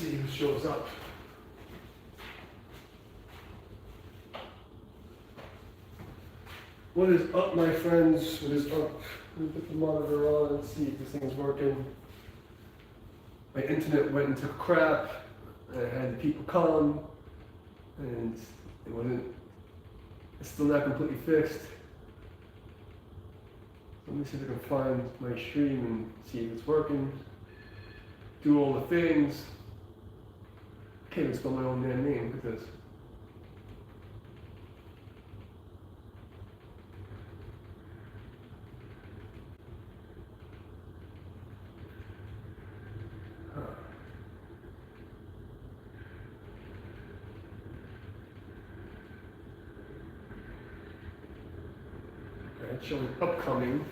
see who shows up. What is up, my friends? What is up? Let me put the monitor on and see if this thing's working. My internet went into crap. I had people come, and it's still not completely fixed. Let me see if I can find my stream and see if it's working. Do all the things. I can't even spell my own damn name. Look at this. It's showing upcoming.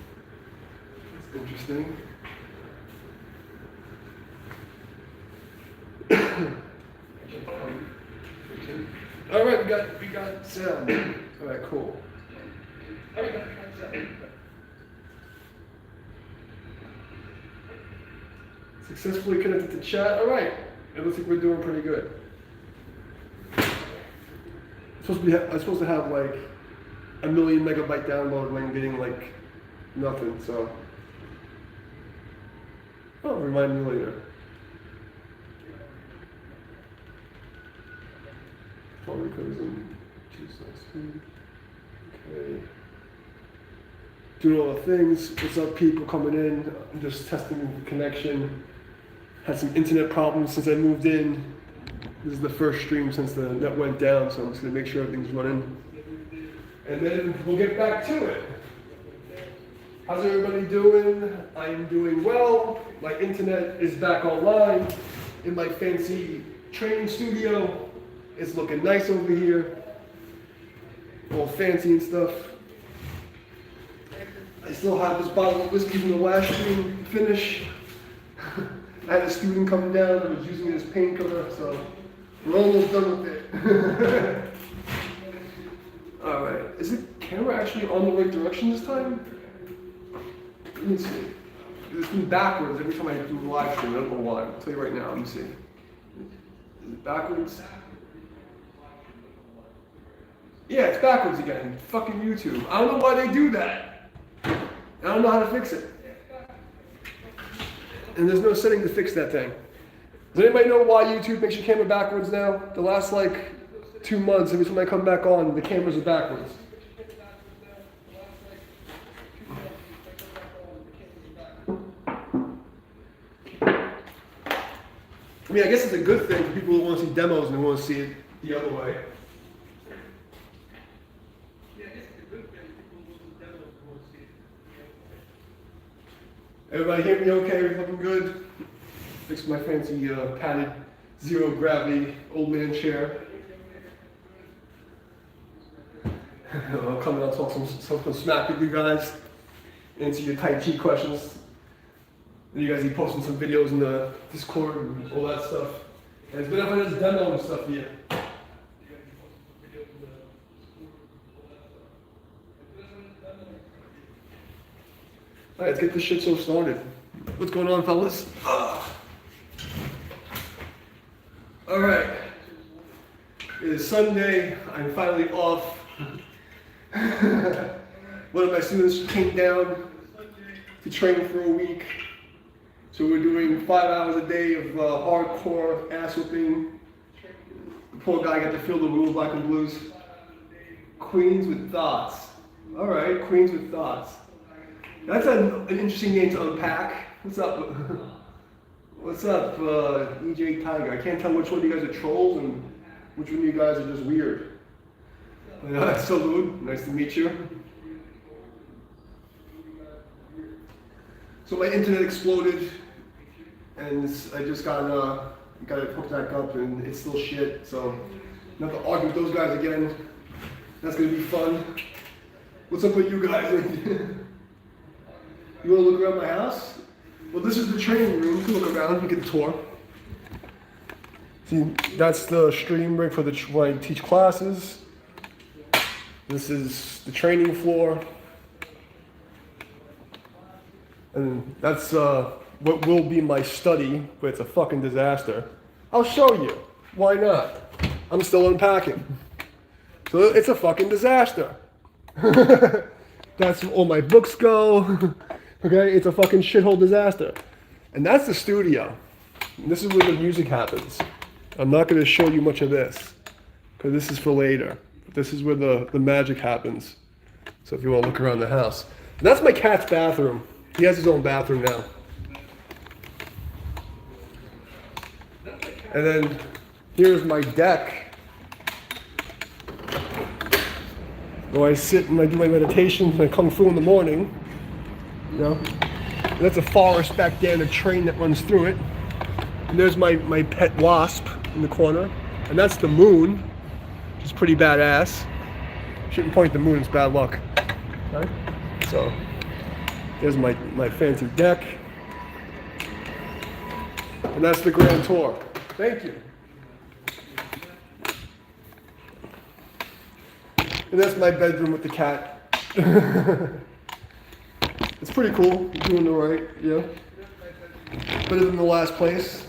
That's interesting. All right, we got sound. All right, cool. Successfully connected to chat. All right, it looks like we're doing pretty good. I'm supposed to have like a 1 million megabyte download when getting like nothing. So, oh, remind me later. Probably because in 216. Okay. Doing all the things. What's up, people coming in? I'm just testing the connection. Had some internet problems since I moved in. This is the first stream since the net went down, so I'm just gonna make sure everything's running. And then we'll get back to it. How's everybody doing? I'm doing well. My internet is back online in my fancy training studio. It's looking nice over here. All fancy and stuff. I still have this bottle of whiskey from the last stream finish. I had a student come down and was using it as painkiller, so we're almost done with it. Alright, is the camera actually on the right direction this time? Let me see. It's been backwards every time I do a live stream. I don't know why. I'll tell you right now. Let me see. Is it backwards? Yeah, it's backwards again. Fucking YouTube. I don't know why they do that. I don't know how to fix it. And there's no setting to fix that thing. Does anybody know why YouTube makes your camera backwards now? The last like 2 months, every time I come back on, the cameras are backwards. I mean, I guess it's a good thing for people who want to see demos and who want to see it the other way. Everybody hear me okay? Looking good? Fix my fancy padded zero gravity old man chair. I'll come and I'll talk some smack with you guys, answer your Tai Chi questions. And you guys be posting some videos in the Discord and all that stuff. And it's been up on this demo and stuff here. Alright, let's get this shit so started. What's going on, fellas? Alright. It is Sunday. I'm finally off. One of my students came down to train for a week. So we're doing 5 hours a day of hardcore ass whooping. The poor guy got to feel the rules, black and blues. Queens with thoughts. Alright, Queens with thoughts. That's an interesting name to unpack. What's up? What's up, EJ Tiger? I can't tell which one of you guys are trolls and which one of you guys are just weird. Salute, nice to meet you. So my internet exploded, and I just got it hooked back up, and it's still shit. So I'm gonna have to argue with those guys again. That's gonna be fun. What's up with you guys? You wanna look around my house? Well, this is the training room. You can look around, you can tour. See, that's the stream rig for when I teach classes. This is the training floor. And that's what will be my study, but it's a fucking disaster. I'll show you. Why not? I'm still unpacking. So it's a fucking disaster. That's where all my books go. Okay, it's a fucking shithole disaster. And that's the studio. And this is where the music happens. I'm not going to show you much of this, because this is for later. This is where the magic happens. So if you want to look around the house. And that's my cat's bathroom. He has his own bathroom now. And then here's my deck. Where I sit and I do my meditations and I kung fu in the morning. You know? And that's a forest back there and a train that runs through it. And there's my pet wasp in the corner. And that's the moon, which is pretty badass. Shouldn't point the moon, it's bad luck. Right? So, there's my fancy deck. And that's the grand tour. Thank you. And that's my bedroom with the cat. It's pretty cool. You're doing all right, yeah. Better than the last place.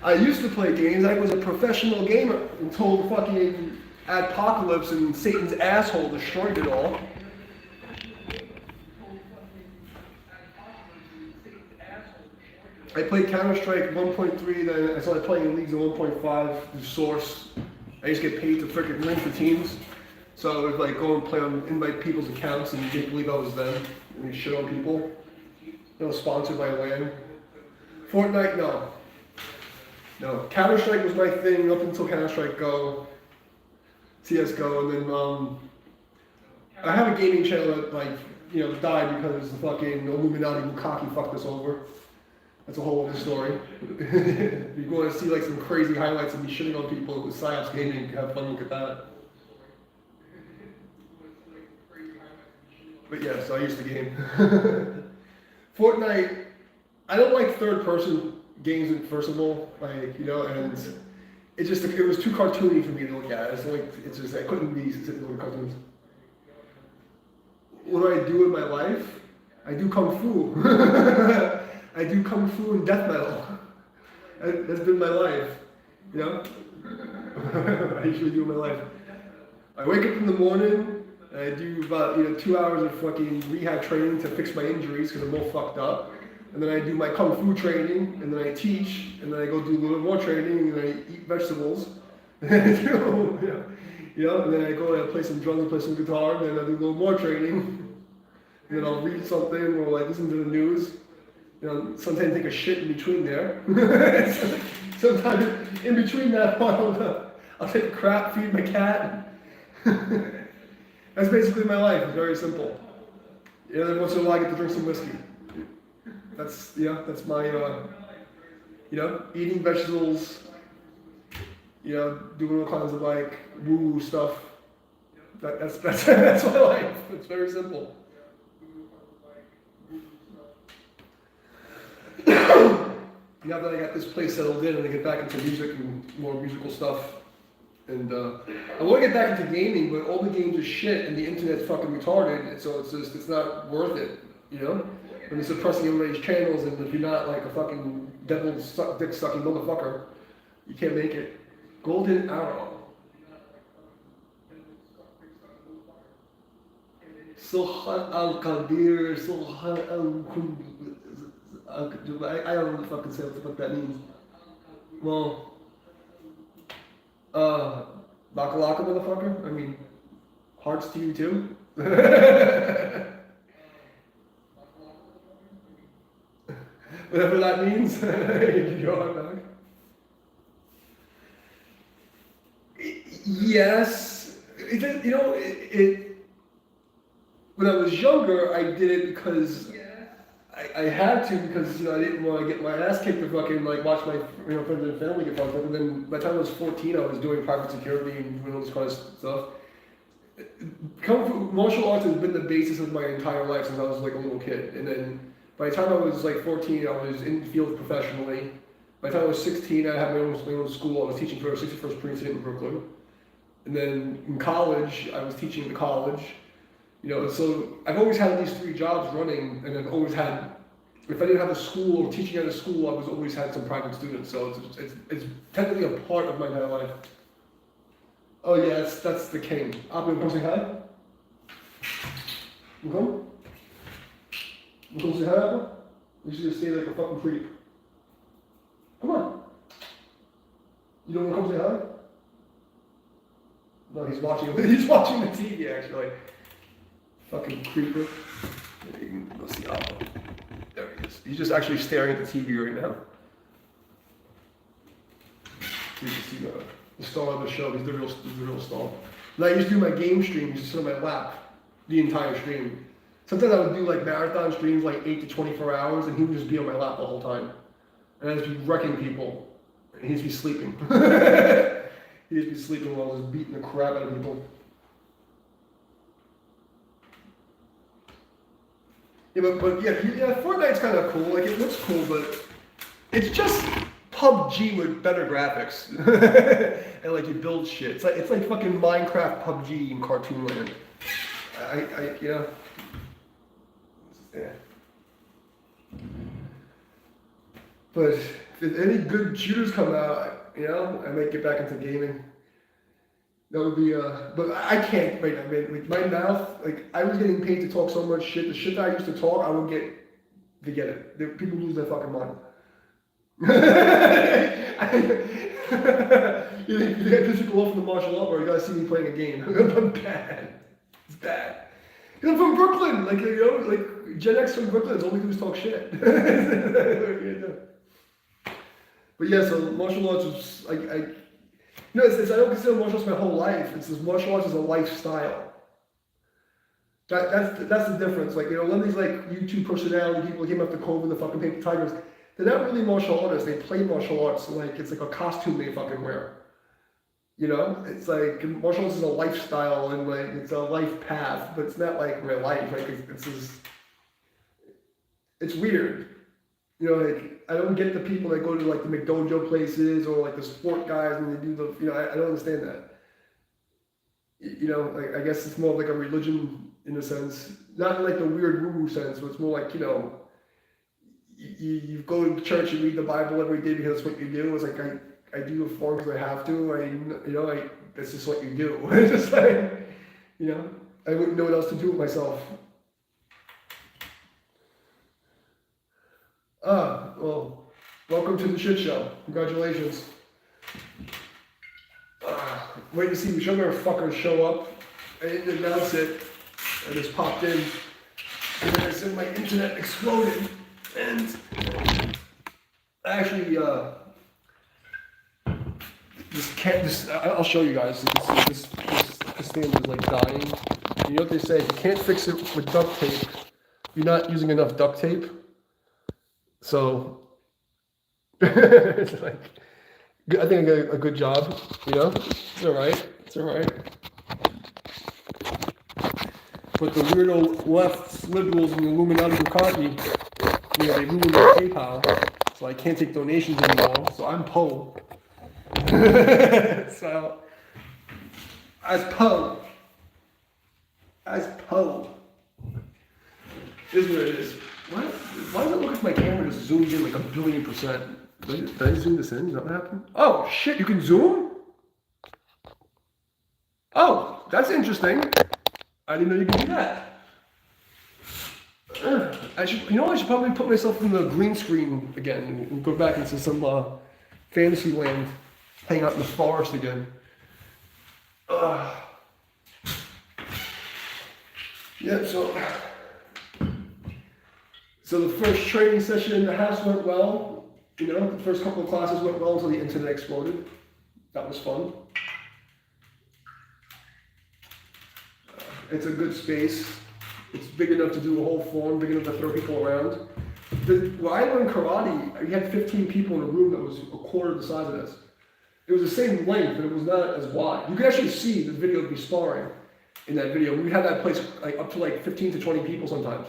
I used to play games. I was a professional gamer until the fucking apocalypse and Satan's asshole destroyed it all. I played Counter-Strike 1.3, then I started playing leagues of 1.5 through Source. I used to get paid to frickin' link for teams. So I would like go and play on, invite people's accounts and make believe I was them. And shit on people. You know, sponsored by LAN. Fortnite, no. No. Counter-Strike was my thing up until Counter-Strike Go. CSGO, and then I have a gaming channel that died because the fucking Illuminati Bukaki fucked us over. That's a whole other story. If you want to see like some crazy highlights of me shitting on people with Psyops Gaming, have fun, look at that. But yeah, so I used to game. Fortnite, I don't like third-person games, first of all, and it was too cartoony for me to look at. I couldn't be sitting looking at cartoons. What do I do in my life? I do kung fu. I do kung fu and death metal. That's been my life, you know? I usually do in my life. I wake up in the morning, and I do about 2 hours of fucking rehab training to fix my injuries because I'm all fucked up. And then I do my kung fu training, and then I teach, and then I go do a little more training, and then I eat vegetables. And then I go and I play some drums and play some guitar, and then I do a little more training. And then I'll read something or like listen to the news. Sometimes take a shit in between there. Sometimes in between that, I'll take a crap, feed my cat. That's basically my life. It's very simple. Then once in a while I get to drink some whiskey. That's my, eating vegetables, doing all kinds of like woo stuff. That's my life. It's very simple. Now that I got this place settled in and I get back into music and more musical stuff, and I want to get back into gaming, but all the games are shit and the internet's fucking retarded, and so it's not worth it, When you're suppressing everybody's channels, and if you're not like a fucking devil dick sucking motherfucker, you can't make it. Golden Arrow. Sohan al-Qadir, Sohan al-Kun. I don't know what the fucking say what the fuck that means. Well, Laka Laka motherfucker? I mean, hearts to you too? Whatever that means. You go on back. Yes. When I was younger, I did it because I had to, because I didn't want to get my ass kicked to fucking like watch my friends and family get fucked up. And then by the time I was 14, I was doing private security and doing all this kind of stuff. Kung Fu martial arts has been the basis of my entire life since I was like a little kid. And then by the time I was like 14, I was in the field professionally. By the time I was 16, I had my own school. I was teaching for 61st Precinct in Brooklyn. And then in college, I was teaching at the college. You know, so I've always had these 3 jobs running, and I've always had, if I didn't have a school or teaching at a school, I was always had some private students. So it's technically a part of my entire life. Oh yeah, that's the king. Abby, come say hi. You come? You come say hi, Abby? You should just stay like a fucking creep. Come on. You don't want to come say hi? No, he's watching. He's watching the TV actually. Fucking creeper. Maybe you can go see Abba. There he is. He's just actually staring at the TV right now. You can see the star of the show. He's the real star. And I used to do my game streams just sit on my lap the entire stream. Sometimes I would do like marathon streams, like 8 to 24 hours, and he would just be on my lap the whole time. And I'd just be wrecking people, and he'd be sleeping. He'd just be sleeping while I was beating the crap out of people. Yeah, yeah, Fortnite's kind of cool. Like, it looks cool, but it's just PUBG with better graphics. And like, you build shit. It's like fucking Minecraft PUBG in cartoon land. Yeah. But if any good shooters come out, you know, I might get back into gaming. That would be, but I can't right now, man. Like, my mouth, like, I was getting paid to talk so much shit. The shit that I used to talk, I would forget it. People lose their fucking mind. You gotta piss people off in the martial art, or you gotta see me playing a game. I'm bad. It's bad. I'm from Brooklyn, like, you know, like, Gen X from Brooklyn, all we do is talk shit. But yeah, so martial arts is, I don't consider martial arts my whole life. It's just martial arts is a lifestyle. That's the difference. Like, you know, one of these like YouTube personality people came up to COVID, the fucking paper tigers, they're not really martial artists. They play martial arts like it's like a costume they fucking wear. You know, it's like martial arts is a lifestyle and like it's a life path, but it's not like real life. Like it's weird. You know, like I don't get the people that go to like the McDojo places or like the sport guys and they do the, you know, I don't understand that. You know, like I guess it's more like a religion in a sense, not in like the weird woo-woo sense, but it's more like, you know, you go to church and read the Bible every day because that's what you do. It's like I do the form because I have to. That's just what you do. It's just like, you know, I wouldn't know what else to do with myself. Well, welcome to the shit show. Congratulations. Wait to see which other fuckers show up. I didn't announce it. I just popped in. And then I said my internet exploded. And actually, I'll show you guys. This stand is like dying. You know what they say? If you can't fix it with duct tape, you're not using enough duct tape. So, it's like, I think I got a good job, you know? It's alright. It's alright. But the weirdo left liberals and the Illuminati Bukaki, you know, they ruined my PayPal, so I can't take donations anymore, so I'm Poe. So, as Poe, is what it is. What? Why does it look like my camera just zoomed in like 1,000,000,000%? Did I zoom this in? Is that what happened? Oh shit, you can zoom? Oh, that's interesting. I didn't know you could do that. I should probably put myself in the green screen again and go back into some fantasy land, hang out in the forest again. Yeah, so the first training session in the house went well. You know, the first couple of classes went well until the internet exploded. That was fun. It's a good space. It's big enough to do a whole form, big enough to throw people around. When I learned karate, we had 15 people in a room that was a quarter the size of this. It was the same length, but it was not as wide. You could actually see the video of me sparring in that video. We had that place like up to like 15 to 20 people sometimes.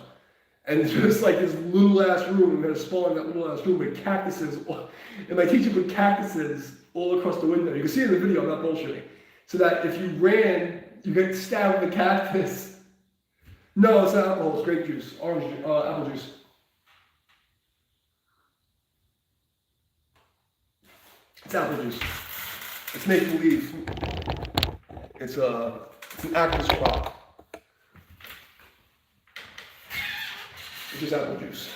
And it's just like this little ass room, we had to spar in that little ass room with cactuses. And my teacher put cactuses all across the window. You can see it in the video, I'm not bullshitting. So that if you ran, you get stabbed with a cactus. No, it's not alcohol, it's grape juice, orange juice, apple juice. It's apple juice. It's make believe. It's an actress crop. It's just apple juice.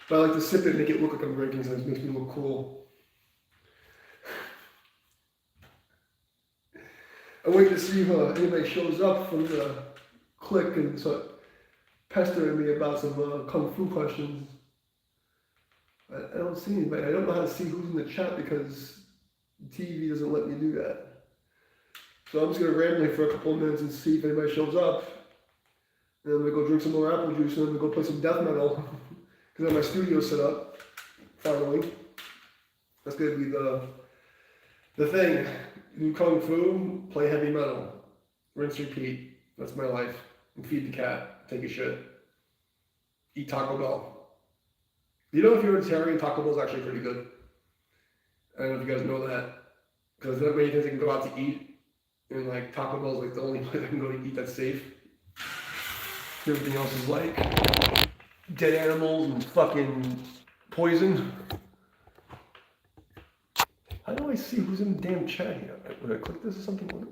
But I like to sip it and make it look like I'm drinking, so it makes me look cool. I'm waiting to see if anybody shows up from the clique and start pestering me about some kung fu questions. I don't see anybody. I don't know how to see who's in the chat because TV doesn't let me do that. So I'm just going to randomly for a couple of minutes and see if anybody shows up. And then I'm going to go drink some more apple juice and then I'm going to go play some death metal. Because I have my studio set up, finally. That's going to be the thing. Do kung fu, play heavy metal. Rinse, repeat. That's my life. And feed the cat. Take a shit. Eat Taco Bell. You know, if you're vegetarian, Taco Bell is actually pretty good. I don't know if you guys know that. Because there are many things you can go out to eat. And like Taco Bell is like the only place I can go to eat that's safe. Everything else is like dead animals and fucking poison. How do I see who's in the damn chat here? Would I click this or something?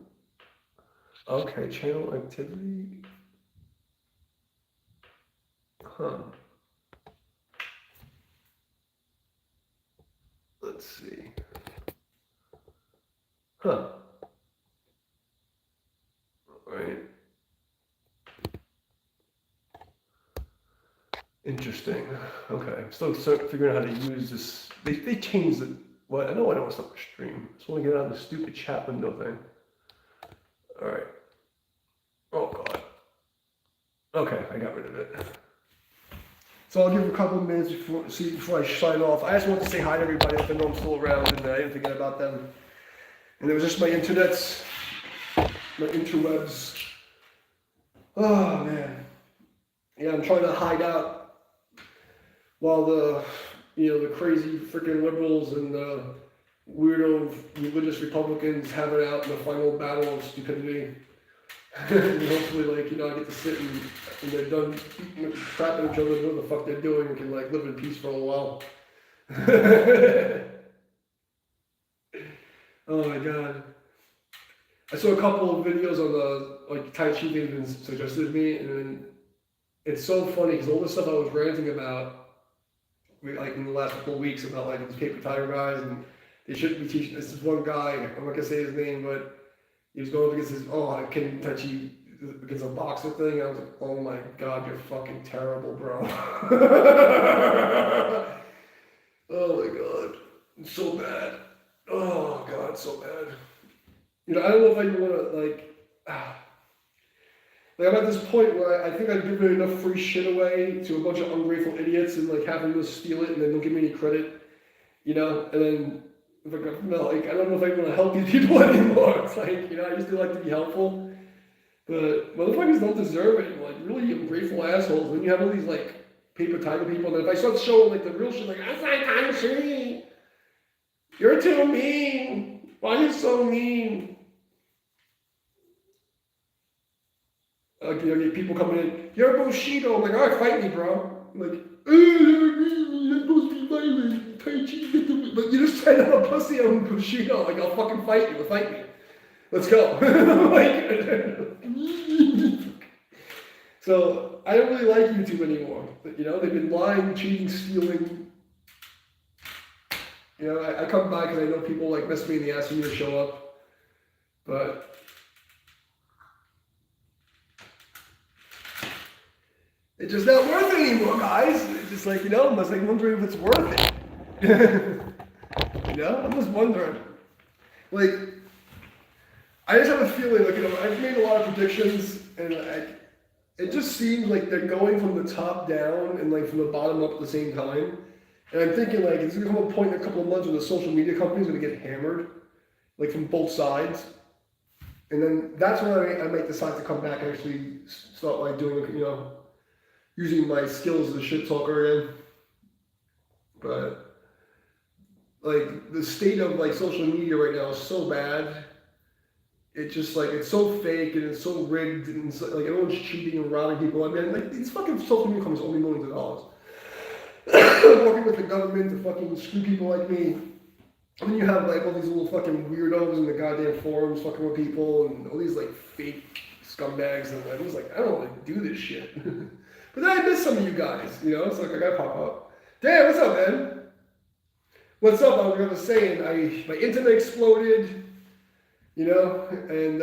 Okay, channel activity. Huh. Let's see. Huh. All right. Interesting. Okay. I'm still figuring out how to use this. They changed it. Well, I know I don't want to stop the stream. I just want to get out of the stupid chat window thing. All right. Oh, God. Okay, I got rid of it. So I'll give a couple of minutes before I sign off. I just want to say hi to everybody. I know I'm still around and I didn't forget about them. And it was just my internets, my interwebs. Oh, man. Yeah, I'm trying to hide out while the crazy freaking liberals and the weirdo religious Republicans have it out in the final battle of stupidity. And hopefully, I get to sit and they're done crapping each other, know what the fuck they're doing, and can live in peace for a while. Oh my God. I saw a couple of videos on the Tai Chi they've been suggested to me, and then it's so funny because all the stuff I was ranting about in the last couple of weeks about these paper tiger guys, and they shouldn't be teaching. This is one guy, I'm not gonna say his name, but he was going against his I can touch you against a boxer thing. I was like, oh my God, you're fucking terrible, bro. Oh my God, it's so bad. Oh God, so bad. I don't know if I even want to I'm at this point where I think I've given enough free shit away to a bunch of ungrateful idiots and having them steal it and then don't give me any credit, and then I don't know if I want to help these people anymore. It's I used to like to be helpful, but motherfuckers don't deserve it. Really ungrateful assholes. Then you have all these paper tiger people, and if I start showing the real shit, that's not Tai Chi. You're too mean. Why are you so mean? Get people coming in, you're Bushido. I'm like, all right, fight me, bro. I'm like, you're supposed to be violent. Tai Chi, but you just said I'm a pussy, I'm Bushido. I'll fucking fight you. Fight me. Let's go. So I don't really like YouTube anymore. But, they've been lying, cheating, stealing. I come by because I know people mess me in the ass for me to show up, but. It's just not worth it anymore, guys. It's just I'm just wondering if it's worth it. I'm just wondering. I just have a feeling, I've made a lot of predictions, and it just seems like they're going from the top down and from the bottom up at the same time. And I'm thinking it's going to come a point in a couple of months where the social media companies are going to get hammered, from both sides. And then that's when I might decide to come back and actually start doing, using my skills as a shit talker again. But the state of social media right now is so bad it's just like, it's so fake and it's so rigged and it's like everyone's cheating and robbing people. I mean, like these fucking social media companies owe me millions of dollars. Working with the government to fucking screw people like me. And then you have like all these little fucking weirdos in the goddamn forums fucking with people and all these like fake scumbags and I was like, I don't want to do this shit. But then I miss some of you guys, you know, it's like I gotta pop up. Dan, what's up, man? What's up? I was saying, my internet exploded. You know, and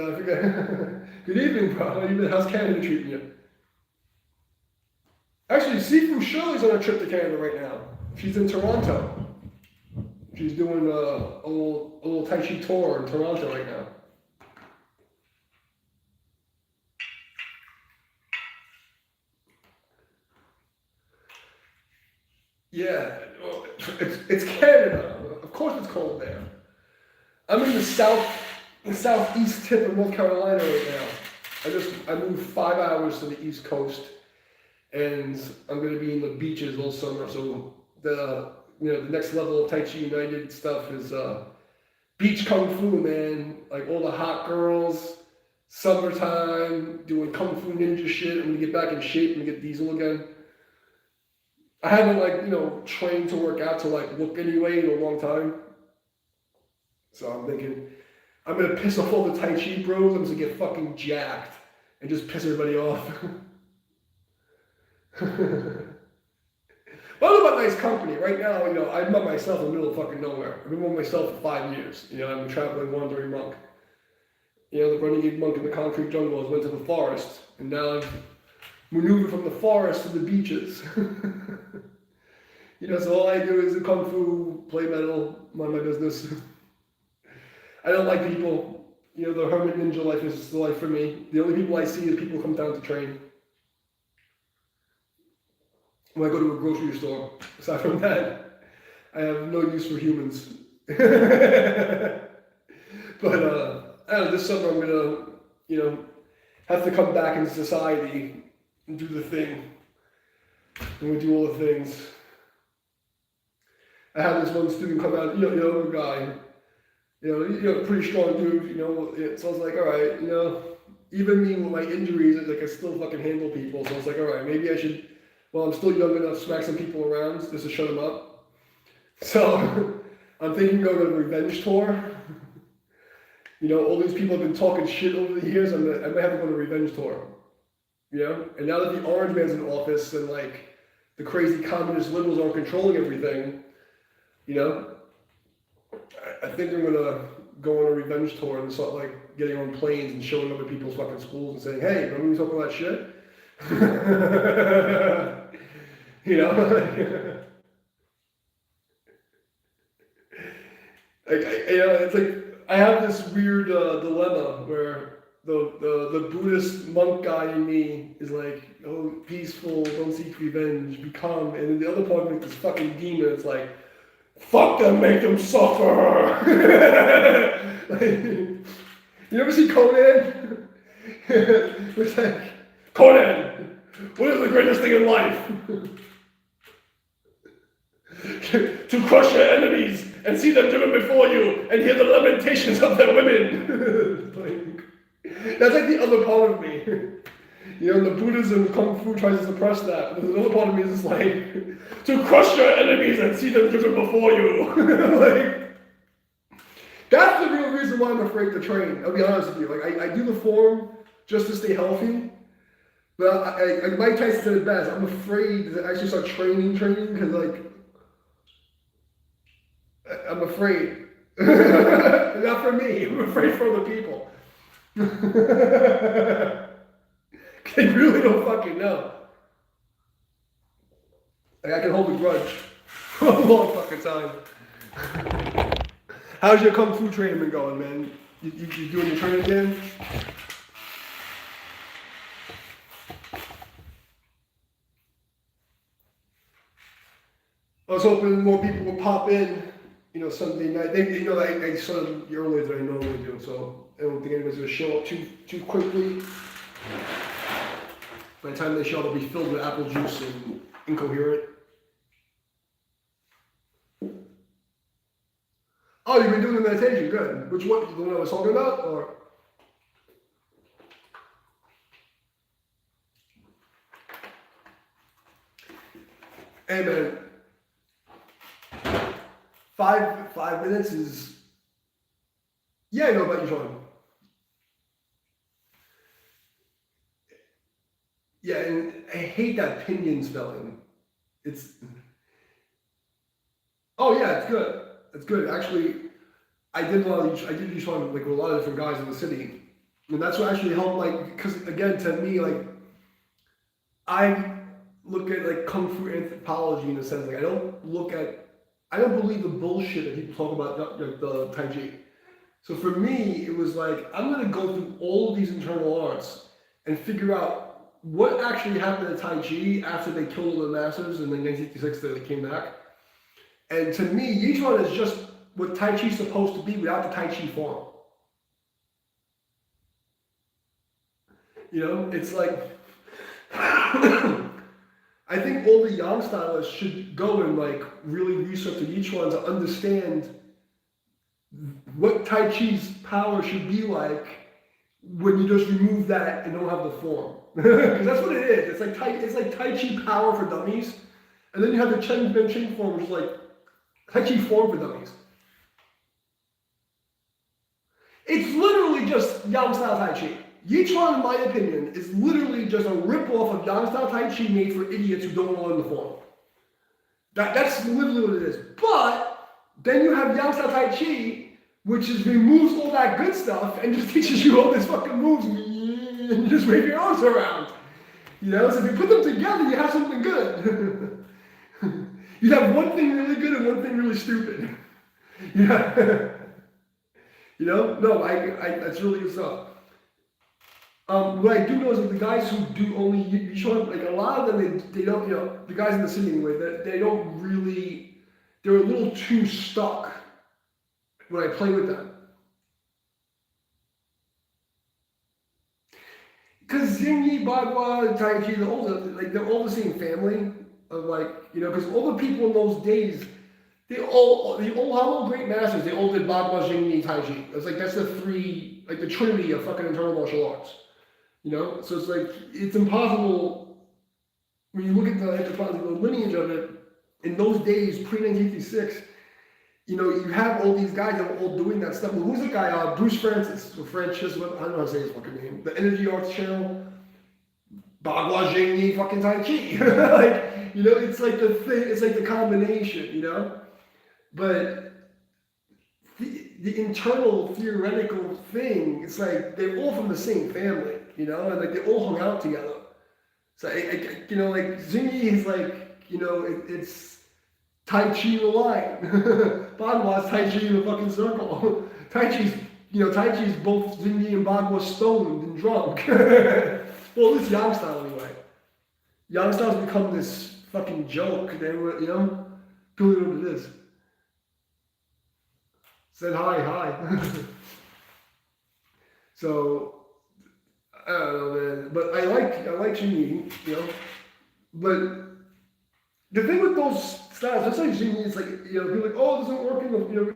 good evening, bro. How's Canada treating you? Actually, Sifu Shirley's on a trip to Canada right now. She's in Toronto. She's doing a little Tai Chi tour in Toronto right now. Yeah, it's Canada. Of course, it's cold there. I'm in the southeast tip of North Carolina right now. I moved 5 hours to the East Coast, and I'm gonna be in the beaches all summer. So the next level of Tai Chi United stuff is beach kung fu, man. Like all the hot girls, summertime, doing kung fu ninja shit. I'm gonna get back in shape and get diesel again. I haven't trained to work out to look anyway in a long time. So I'm thinking, I'm gonna piss off all the Tai Chi bros. I'm just gonna get fucking jacked and just piss everybody off. Well, I'm about nice company. Right now, I'm by myself in the middle of fucking nowhere. I've been by myself for 5 years. I'm a traveling, wandering monk. The renegade monk in the concrete jungle went to the forest, and now I've maneuvered from the forest to the beaches. So all I do is kung fu, play metal, mind my business. I don't like people. The hermit ninja life is the life for me. The only people I see is people who come down to train. When I go to a grocery store, aside from that, I have no use for humans. But I don't know, this summer I'm gonna, have to come back into society and do the thing. And we do all the things. I had this one student come out, a guy, pretty strong dude, so I was like, all right, even me with my injuries, I still fucking handle people. So I was like, all right, maybe I should, while I'm still young enough, smack some people around just to shut them up. So I'm thinking of going on a revenge tour. All these people have been talking shit over the years. I might have to go on a revenge tour. And now that the orange man's in office and the crazy communist liberals aren't controlling everything, I think I'm gonna go on a revenge tour and start getting on planes and showing other people's fucking schools and saying, hey, remember we talking about that shit? It's I have this weird dilemma where the Buddhist monk guy in me is oh, peaceful, don't seek revenge, be calm, and then the other part of me, this fucking demon, it's fuck them, make them suffer. You ever see Conan? It's Conan, what is the greatest thing in life? To crush your enemies and see them driven before you and hear the lamentations of their women. That's the other part of me. The Buddhism, the Kung Fu tries to suppress that. But there's another part of me is to crush your enemies and see them driven before you. That's the real reason why I'm afraid to train. I'll be honest with you. I do the form just to stay healthy. But Mike Tyson said it best. I'm afraid to actually start training because I'm afraid. Not for me. I'm afraid for other people. They really don't fucking know. I can hold a grudge for a long fucking time. How's your Kung Fu training been going, man? You doing your training again? I was hoping more people would pop in, Sunday night. I started earlier than I normally do, so I don't think anybody's going to show up too quickly. By the time they show up, they'll be filled with apple juice and incoherent. Oh, you've been doing the meditation, good. Which one? The one I was talking about? Or Hey man, 5 minutes is, yeah, I know about you, Sean. Yeah, and I hate that pinion spelling. It's, oh yeah, it's good. It's good. Actually, I did each one like with a lot of different guys in the city. And that's what actually helped, like, because again, to me, like, I look at like Kung Fu anthropology in a sense. Like, I don't believe the bullshit that people talk about, like the Tai Chi. So for me, it was like, I'm going to go through all of these internal arts and figure out what actually happened to Tai Chi after they killed all the masters and then 1956 they came back. And to me, each one is just what Tai Chi is supposed to be without the Tai Chi form. You know, it's like, I think all the Yang stylists should go and like really research each one to understand what Tai Chi's power should be like when you just remove that and don't have the form. Because that's what it is. It's like Tai Chi power for dummies. And then you have the Chen Ben Ching form, which is like Tai Chi form for dummies. It's literally just Yang style Tai Chi. Yi Chuan, in my opinion, is literally just a rip-off of Yang style Tai Chi made for idiots who don't want to learn the form. That's literally what it is. But then you have Yang style Tai Chi, which just removes all that good stuff and just teaches you all these fucking moves and you just wave your arms around. You know, so if you put them together, you have something good. You have one thing really good and one thing really stupid. Yeah. You know, no, that's really good stuff. What I do know is that the guys who do only Yi Chuan, like a lot of them, they don't, you know, the guys in the city anyway, they don't really, they're a little too stuck when I play with them. Because Xing Yi, Bagua, Tai Chi, they're all the same family of like, you know, because all the people in those days, the old Hamo great masters, they all did Bagua, Xing Yi, Tai Chi. It's like, that's the three, like the trinity of fucking internal martial arts. You know? So it's like, it's impossible, when you look at the lineage of it, in those days, pre-1956, you know, you have all these guys that were all doing that stuff. Well, who's the guy? Bruce Francis, or Francis, I don't know how to say his fucking name. The Energy Arts channel, Bagua, Xing Yi, fucking Tai Chi. Like, you know, it's like the thing, it's like the combination, you know? But the internal theoretical thing, it's like they're all from the same family, you know, and like they all hung out together. So, you know, like Xing Yi is like, you know, it's Tai Chi in a line. Bagua is Tai Chi in a fucking circle. Tai Chi's both Xing Yi and Bagua stoned and drunk. Well, at least Yang style anyway. Yang style's become this fucking joke. They were, you know, people know what it is. Said hi. So, I don't know, man. But I like Xing Yi, you know. But the thing with those styles, that's like Xing Yi, it's like, you know, people are like, oh, it doesn't work in the, you know.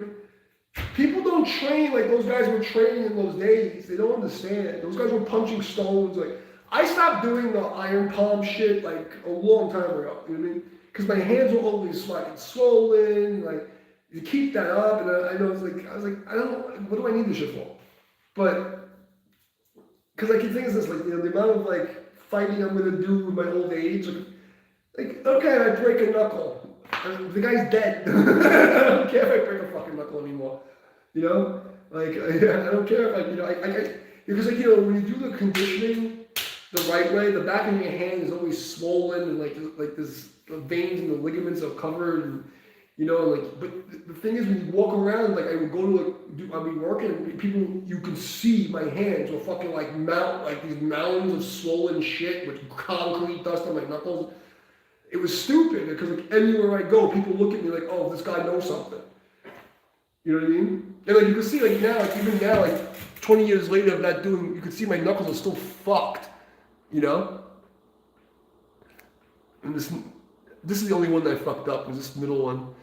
People don't train like those guys were training in those days. They don't understand. Those guys were punching stones. Like, I stopped doing the iron palm shit like a long time ago. You know what I mean? Because my hands were always fucking swollen. Like, you keep that up, and I know it's like, I was like, I don't, what do I need this shit for? But, because like the thing is this, like, you know, the amount of like fighting I'm gonna do with my old age, like okay, I break a knuckle, the guy's dead. I don't care if I break a fucking knuckle anymore. You know, like I don't care if you know, because like, you know, when you do the conditioning the right way, the back of your hand is always swollen and like this, the veins and the ligaments are covered. And, you know, like, but the thing is, when you walk around, like, I would go to, like, I'd be working, and people, you could see my hands were fucking, like, these mounds of swollen shit with concrete dust on my knuckles. It was stupid, because, like, anywhere I go, people look at me like, oh, this guy knows something. You know what I mean? And, like, you can see, like, now, like, even now, like, 20 years later of not doing, you can see my knuckles are still fucked, you know? And this is the only one that I fucked up, was this middle one.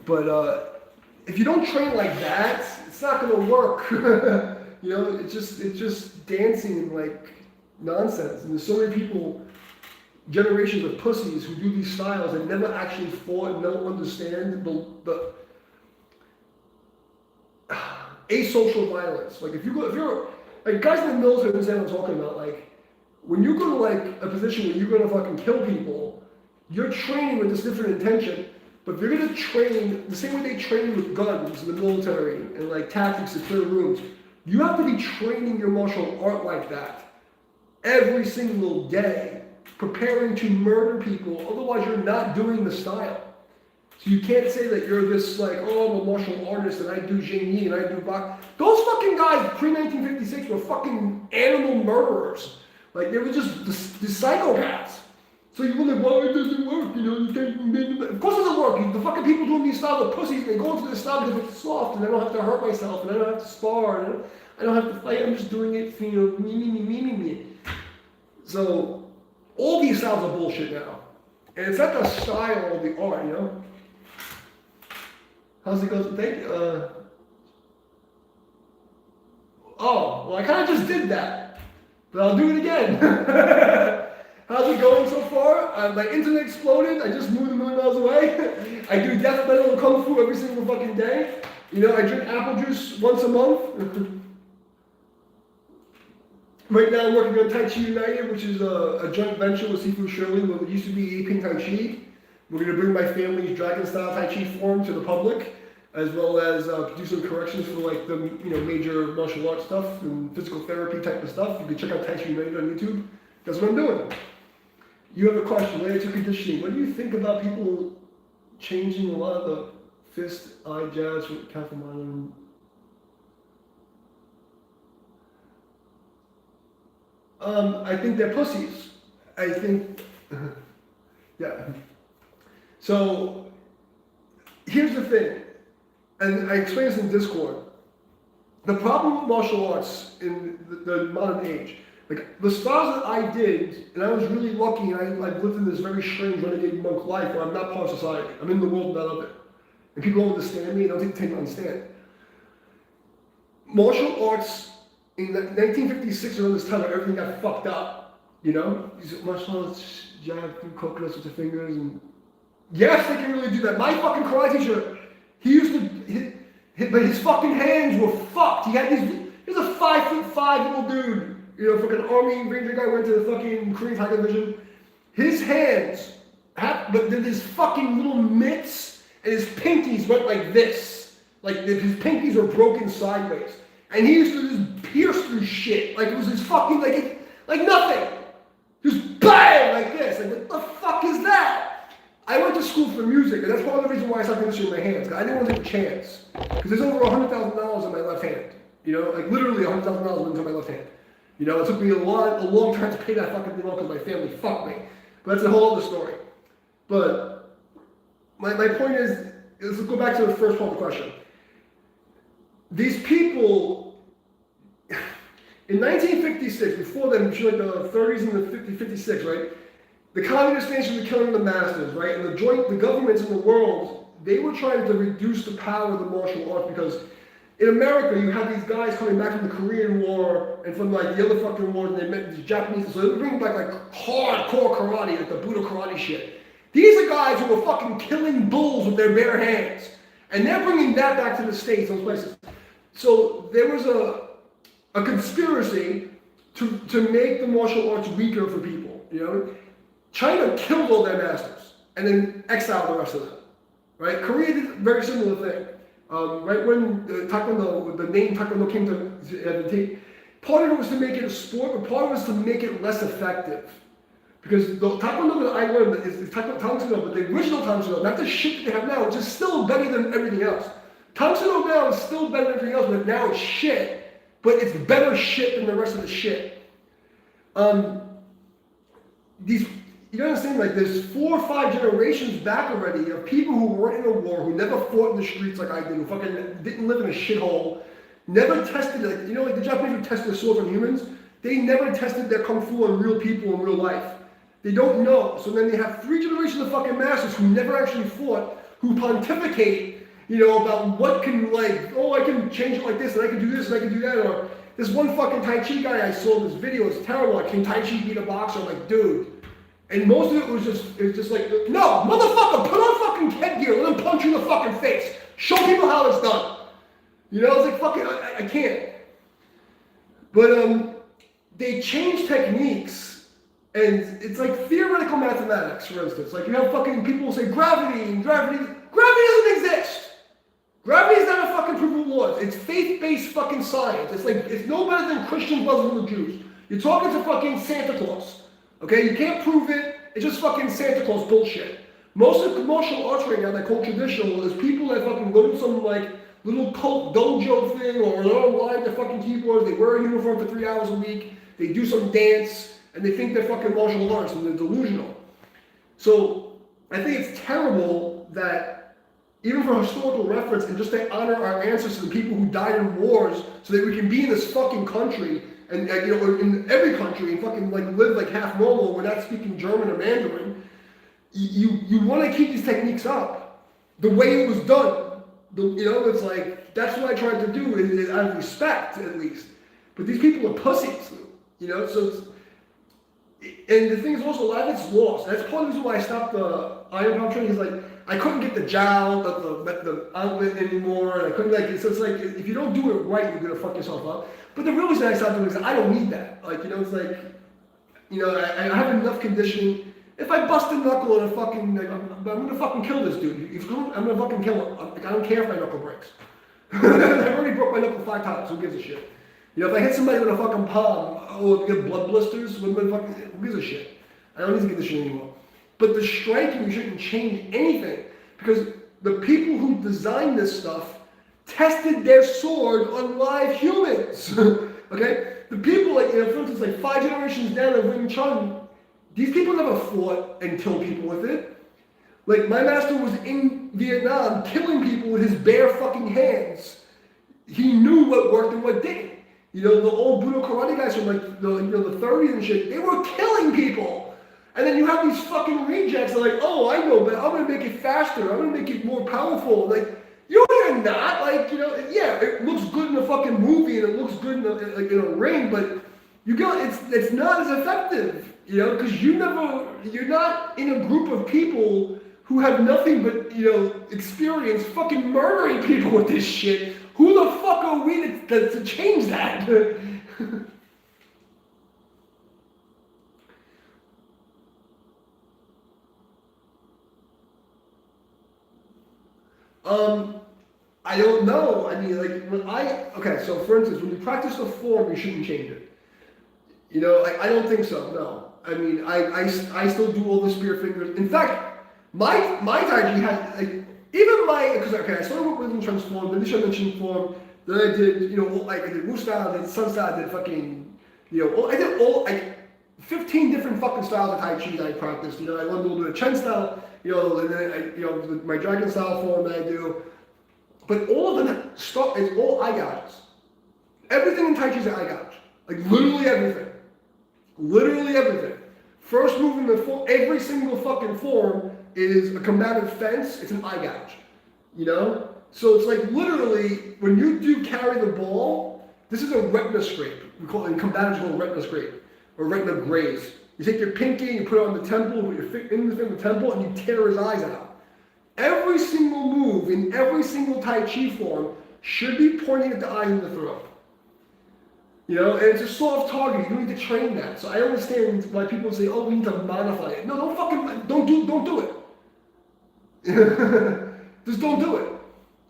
But if you don't train like that, it's not gonna work. You know, it's just dancing and like nonsense. And there's so many people generations of pussies who do these styles and never actually fought and don't understand the asocial violence. Like if you're like guys in the military understand what I'm talking about. Like when you go to like a position where you're gonna fucking kill people, you're training with this different intention. But if you're gonna train the same way they train with guns in the military and like tactics to clear rooms, you have to be training your martial art like that every single day, preparing to murder people. Otherwise, you're not doing the style. So you can't say that you're this like, oh, I'm a martial artist and I do Jing Yi and I do box. Those fucking guys pre-1956 were fucking animal murderers. Like they were just the psychopaths. So you wonder why it doesn't work, you know? You can't, of course it doesn't work. The fucking people doing these styles are pussies. They go into this style because it's soft and I don't have to hurt myself and I don't have to spar and I don't have to fight. I'm just doing it for, you know, me. So all these styles are bullshit now. And it's not the style or the art, you know? How's it go? Thank you. Oh, well, I kind of just did that, but I'll do it again. How's it going so far? My internet exploded. I just moved a million miles away. I do death metal and kung fu every single fucking day. You know, I drink apple juice once a month. Right now, I'm working on Tai Chi United, which is a joint venture with Sifu Shirley, where it used to be Aping Tai Chi. We're going to bring my family's dragon-style Tai Chi form to the public, as well as do some corrections for like the major martial arts stuff and physical therapy type of stuff. You can check out Tai Chi United on YouTube. That's what I'm doing. You have a question related to conditioning. What do you think about people changing a lot of the fist eye jabs with Kathmandu? I think they're pussies. I think, yeah. So, here's the thing, and I explained this in Discord. The problem with martial arts in the modern age, like the styles that I did, and I was really lucky, and I lived in this very strange renegade monk life where I'm not part of society. I'm in the world, not of it. And people don't understand me, and don't take me to understand. Martial arts in 1956 around this time where everything got fucked up, you know? These martial arts jab through coconuts with your fingers, and yes, they can really do that. My fucking karate teacher, he used to but his fucking hands were fucked. He was a 5'5" little dude. You know, fucking Army Ranger guy went to the fucking Korean Tiger Division. His hands, but then his fucking little mitts and his pinkies went like this. Like his pinkies were broken sideways. And he used to just pierce through shit. Like it was his fucking, like nothing. Just bang, like this. Like what the fuck is that? I went to school for music, and that's part of the reason why I started doing this with my hands. Because I didn't want to take a chance. Because there's over $100,000 in my left hand. You know, like literally $100,000 into my left hand. You know, it took me a long time to pay that fucking thing off because my family fucked me. But that's a whole other story. But my point is, let's go back to the first part of the question. These people, in 1956, before then, between like the 30s and the 56, right? The communist nations were killing the masters, right? And the governments in the world, they were trying to reduce the power of the martial arts because in America, you have these guys coming back from the Korean War and from like the other fucking wars, and they met these Japanese, so they were bringing back like hardcore karate, like the Buddha karate shit. These are guys who were fucking killing bulls with their bare hands. And they're bringing that back to the States, those places. So there was a conspiracy to make the martial arts weaker for people, you know? China killed all their masters and then exiled the rest of them, right? Korea did a very similar thing. Right when the name Taekwondo came to take, part of it was to make it a sport, but part of it was to make it less effective. Because the Taekwondo that I learned is Taekwondo, but the original Taekwondo, not the shit that they have now, which is still better than everything else. Taekwondo now is still better than everything else, but now it's shit. But it's better shit than the rest of the shit. You understand, like there's 4 or 5 generations back already of people who weren't in a war, who never fought in the streets like I did, who fucking didn't live in a shithole, never tested, like, you know, like the Japanese who test their swords on humans, they never tested their kung fu on real people in real life. They don't know. So then they have 3 generations of fucking masters who never actually fought, who pontificate, you know, about what can, like, oh, I can change it like this, and I can do this, and I can do that, or this one fucking Tai Chi guy I saw in this video is terrible. Can Tai Chi beat a boxer? I'm like, dude. And most of it was just like, no, motherfucker, put on fucking headgear, let him punch you in the fucking face. Show people how it's done. You know, it's like, fucking, I can't. But they change techniques, and it's like theoretical mathematics, for instance. Like you have fucking people say gravity, and gravity doesn't exist. Gravity is not a fucking proof of laws. It's faith-based fucking science. It's like, it's no better than Christians, Muslims, or Jews. You're talking to fucking Santa Claus. Okay, you can't prove it. It's just fucking Santa Claus bullshit. Most of the martial arts right now that call traditional is people that fucking go to some like little cult dojo thing, or they're online their fucking keyboards, they wear a uniform for 3 hours a week, they do some dance, and they think they're fucking martial arts, and they're delusional. So I think it's terrible that even for historical reference and just to honor our ancestors, the people who died in wars, so that we can be in this fucking country, and you know, in every country, and fucking like live like half normal, we're not speaking German or Mandarin. You want to keep these techniques up the way it was done. You know, it's like, that's what I tried to do, is out of respect, at least. But these people are pussies, you know, so and the thing is also, a lot of it's lost. That's part of the reason why I stopped the iron palm training, is like, I couldn't get the jowl, the outlet anymore, and I couldn't so it's like, if you don't do it right, you're going to fuck yourself up. But the real reason I stopped doing it is I don't need that. Like, you know, it's like, you know, I have enough conditioning. If I bust a knuckle in a fucking, like, I'm gonna fucking kill this dude. I'm gonna fucking kill him. Like, I don't care if my knuckle breaks. I've already broke my knuckle 5 times. Who gives a shit? You know, if I hit somebody with a fucking palm, or get blood blisters, who gives a shit? I don't need to get this shit anymore. But the striking shouldn't change anything, because the people who designed this stuff tested their sword on live humans. Okay, the people, like, you know, for instance, like 5 generations down of Wing Chun. These people never fought and killed people with it. Like, my master was in Vietnam killing people with his bare fucking hands. He knew what worked and what didn't. You know, the old Budo karate guys from like the 30s and shit, they were killing people. And then you have these fucking rejects that are like, oh, I know, but I'm gonna make it faster. I'm gonna make it more powerful. Like, you're not. Like, you know, yeah, it looks good in a fucking movie and it looks good in a ring, but it's not as effective. You know, because you're not in a group of people who have nothing but, you know, experience fucking murdering people with this shit. Who the fuck are we to change that? I don't know. I mean, like, okay, so for instance, when you practice the form, you shouldn't change it. You know, I don't think so, no. I mean, I still do all the spear fingers. In fact, my Tai Chi had, like, even because, okay, I started with Rhythm Transform, then I mentioned form, then I did, you know, like, I did Wu style, I did Sun style, I did fucking, you know, I did all, like, 15 different fucking styles of Tai Chi that I practiced. You know, I learned a little bit of Chen style, you know, and then you know, my Dragon style form that I do. But all of them start, it's all eye gouges. Everything in Tai Chi is an eye gouge. Like, literally everything. Literally everything. First move in the form, every single fucking form is a combative fence, it's an eye gouge. You know? So it's like literally, when you do carry the ball, this is a retina scrape. We call it in combative called retina scrape, or retina graze. You take your pinky and you put it on the temple, put your finger in the temple, and you tear his eyes out. Every single move in every single Tai Chi form should be pointing at the eye and the throat. You know, and it's a soft target. You don't need to train that. So I understand why people say, "Oh, we need to modify it." No, don't do it. Just don't do it.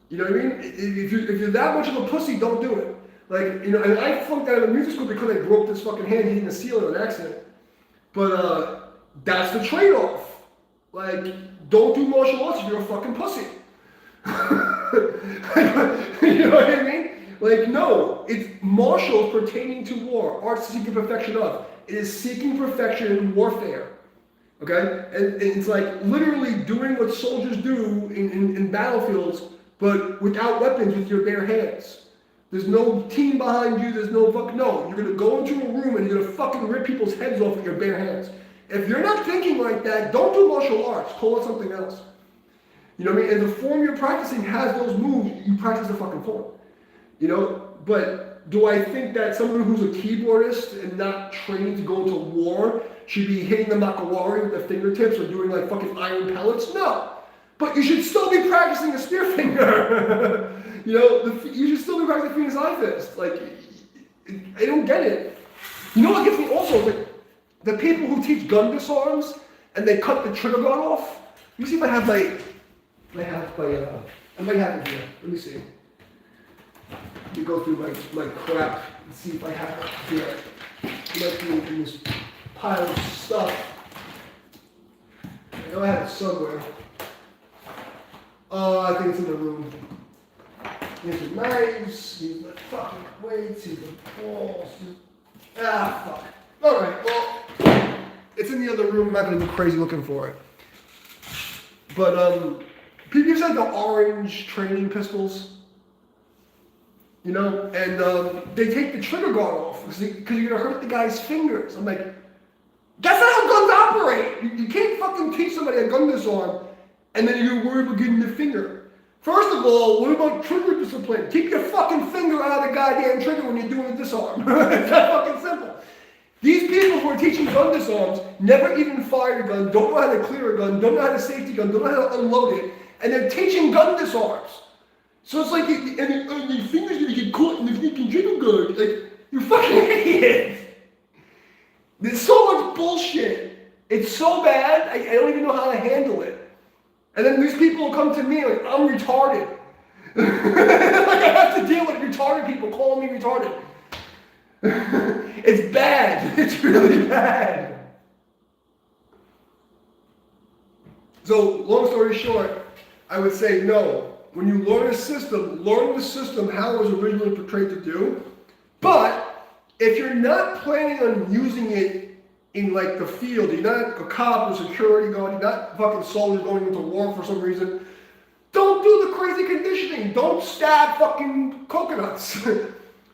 You know what I mean? If you're that much of a pussy, don't do it. Like, you know, and I flunked out of music school because I broke this fucking hand hitting the ceiling on accident. But that's the trade-off. Like, don't do martial arts if you're a fucking pussy. You know what I mean? Like, no, it's martial pertaining to war, arts seeking perfection of. It is seeking perfection in warfare. Okay? And it's like literally doing what soldiers do in battlefields, but without weapons, with your bare hands. There's no team behind you, there's no fucking, no. You're gonna go into a room and you're gonna fucking rip people's heads off with your bare hands. If you're not thinking like that, don't do martial arts, call it something else. You know what I mean? And the form you're practicing has those moves, you practice the fucking form. You know, but do I think that someone who's a keyboardist and not trained to go into war should be hitting the makawari with their fingertips or doing like fucking iron pellets. No. But you should still be practicing a spear finger. You know, you should still be practicing Phoenix Eye Fist. Like, I don't get it. You know what gets me also? Like, the people who teach gun disarms and they cut the trigger gun off. Let me see if I have I might have it here. Let me see. Let me go through my crap and see if I have it here. It might be in this pile of stuff. I know I have it somewhere. I think it's in the room. Here's the knives, here's the fucking weights, here's the balls. Fuck. Alright, well, it's in the other room. I'm not going to be crazy looking for it. But, people use like the orange training pistols, you know, and they take the trigger guard off because you're going to hurt the guy's fingers. I'm like, that's not how guns operate. You can't fucking teach somebody a gun disarm and then you're worried about getting the finger. First of all, what about trigger discipline? Keep your fucking finger out of the goddamn trigger when you're doing a disarm. It's that fucking simple. These people who are teaching gun disarms never even fired a gun, don't know how to clear a gun, don't know how to safety gun, don't know how to unload it, and they're teaching gun disarms. So it's like, and your finger's gonna get caught in the fucking trigger guard. Like, you fucking idiot. There's so much bullshit. It's so bad, I don't even know how to handle it. And then these people will come to me like, I'm retarded. Like I have to deal with retarded people calling me retarded. It's bad. It's really bad. So, long story short, I would say no. When you learn the system how it was originally portrayed to do. But if you're not planning on using it in like the field, you're not a cop or security guard, you're not fucking soldier going into war for some reason, don't do the crazy conditioning. Don't stab fucking coconuts.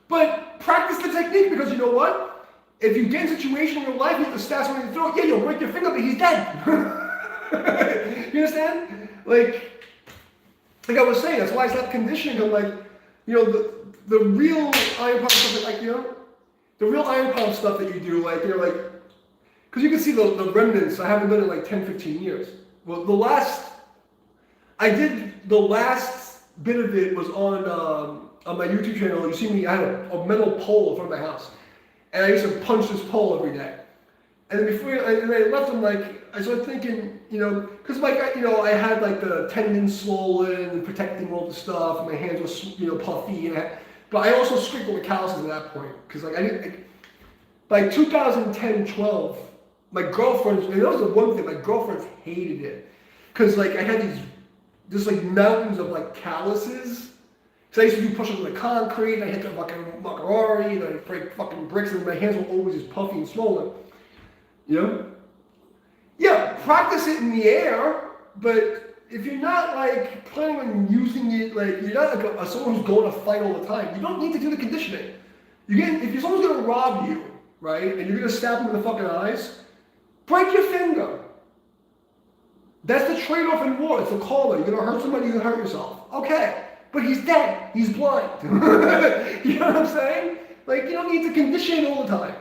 But practice the technique because you know what? If you get in a situation in your life, you have to stab someone in the throat, yeah, you'll break your finger, but he's dead. You understand? Like I was saying, that's why I stopped conditioning. I'm like, you know, the real iron palm stuff, like, you know, the real iron palm stuff that you do, like, you know, like, because you can see the remnants. I haven't done it in like 10, 15 years. Well, the last bit of it was on my YouTube channel. You see me, I had a metal pole in front of my house. And I used to punch this pole every day. And then and I left them, like, I started thinking, you know, because like, you know, I had like the tendons swollen and protecting all the stuff, and my hands were, you know, puffy. But I also sprinkled the calluses at that point. Because like, by 2010, 12, my girlfriends, and that was the one thing, my girlfriends hated it. Because like I had just like mountains of like calluses. Because I used to do push-ups on the concrete, and I hit the fucking macaroni, and I'd break fucking bricks, and my hands were always just puffy and swollen. You know? Yeah, practice it in the air, but if you're not like planning on using it, like you're not like someone who's going to fight all the time, you don't need to do the conditioning. If someone's going to rob you, right, and you're going to stab them in the fucking eyes, break your finger. That's the trade-off in war. It's a karma. You're going to hurt somebody, you're going to hurt yourself. Okay, but he's dead. He's blind. You know what I'm saying? Like, you don't need to condition it all the time.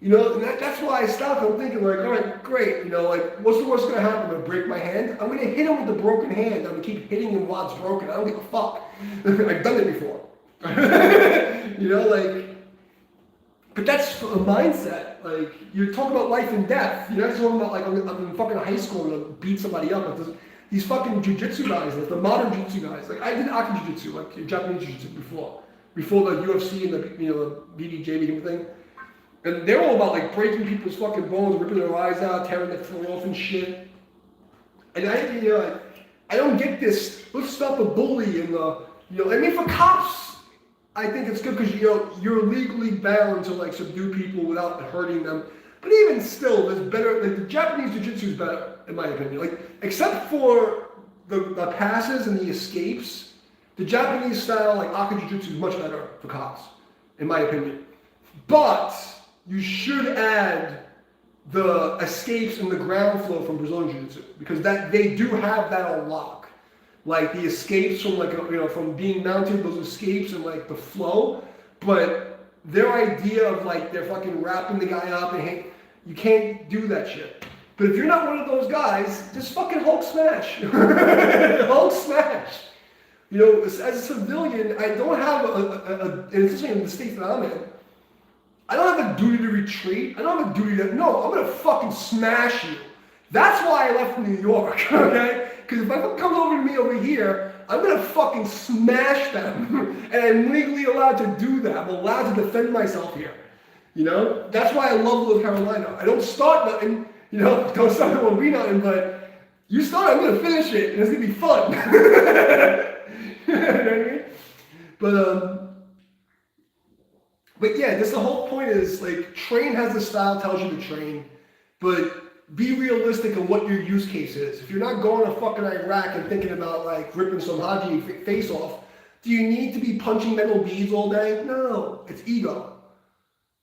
You know, and that's why I stopped. I'm thinking like, all right, great. You know, like, what's the worst going to happen? I'm going to break my hand? I'm going to hit him with the broken hand. I'm going to keep hitting him while it's broken. I don't give a fuck. I've done it before. You know, like, but that's a mindset. Like, you're talking about life and death. You're not talking about, like, I'm in fucking high school and I'm going to beat somebody up. Like, these fucking jiu-jitsu guys, like the modern jiu-jitsu guys. Like, I did Aki jiu-jitsu, like Japanese jiu-jitsu before the UFC and the, you know, the BJJ thing. And they're all about like breaking people's fucking bones, ripping their eyes out, tearing their throat off and shit. And I don't get this. Let's stop a bully and I mean, for cops, I think it's good because you're legally bound to like subdue people without hurting them. But even still, there's better. Like the Japanese jiu-jitsu is better, in my opinion. Like except for the passes and the escapes, the Japanese style like Aki jiu-jitsu is much better for cops, in my opinion. But you should add the escapes and the ground flow from Brazilian Jiu-Jitsu because they do have that on lock. Like the escapes from from being mounted, those escapes and like the flow. But their idea of like they're fucking wrapping the guy up and You can't do that shit. But if you're not one of those guys, just fucking Hulk smash. Hulk smash. You know, as a civilian, I don't have and especially in the state that I'm in, I don't have a duty to retreat. I don't have a duty to, no, I'm gonna fucking smash you. That's why I left New York, okay? Because if anyone comes over to me over here, I'm gonna fucking smash them. And I'm legally allowed to do that. I'm allowed to defend myself here. You know? That's why I love North Carolina. I don't start nothing, you know, don't start, it won't be nothing, but you start, I'm gonna finish it, and it's gonna be fun. You know what I mean? But yeah, this the whole point is like train has the style, tells you to train, but be realistic on what your use case is. If you're not going to fucking Iraq and thinking about like ripping some Haji face off, do you need to be punching metal beads all day? No, it's ego.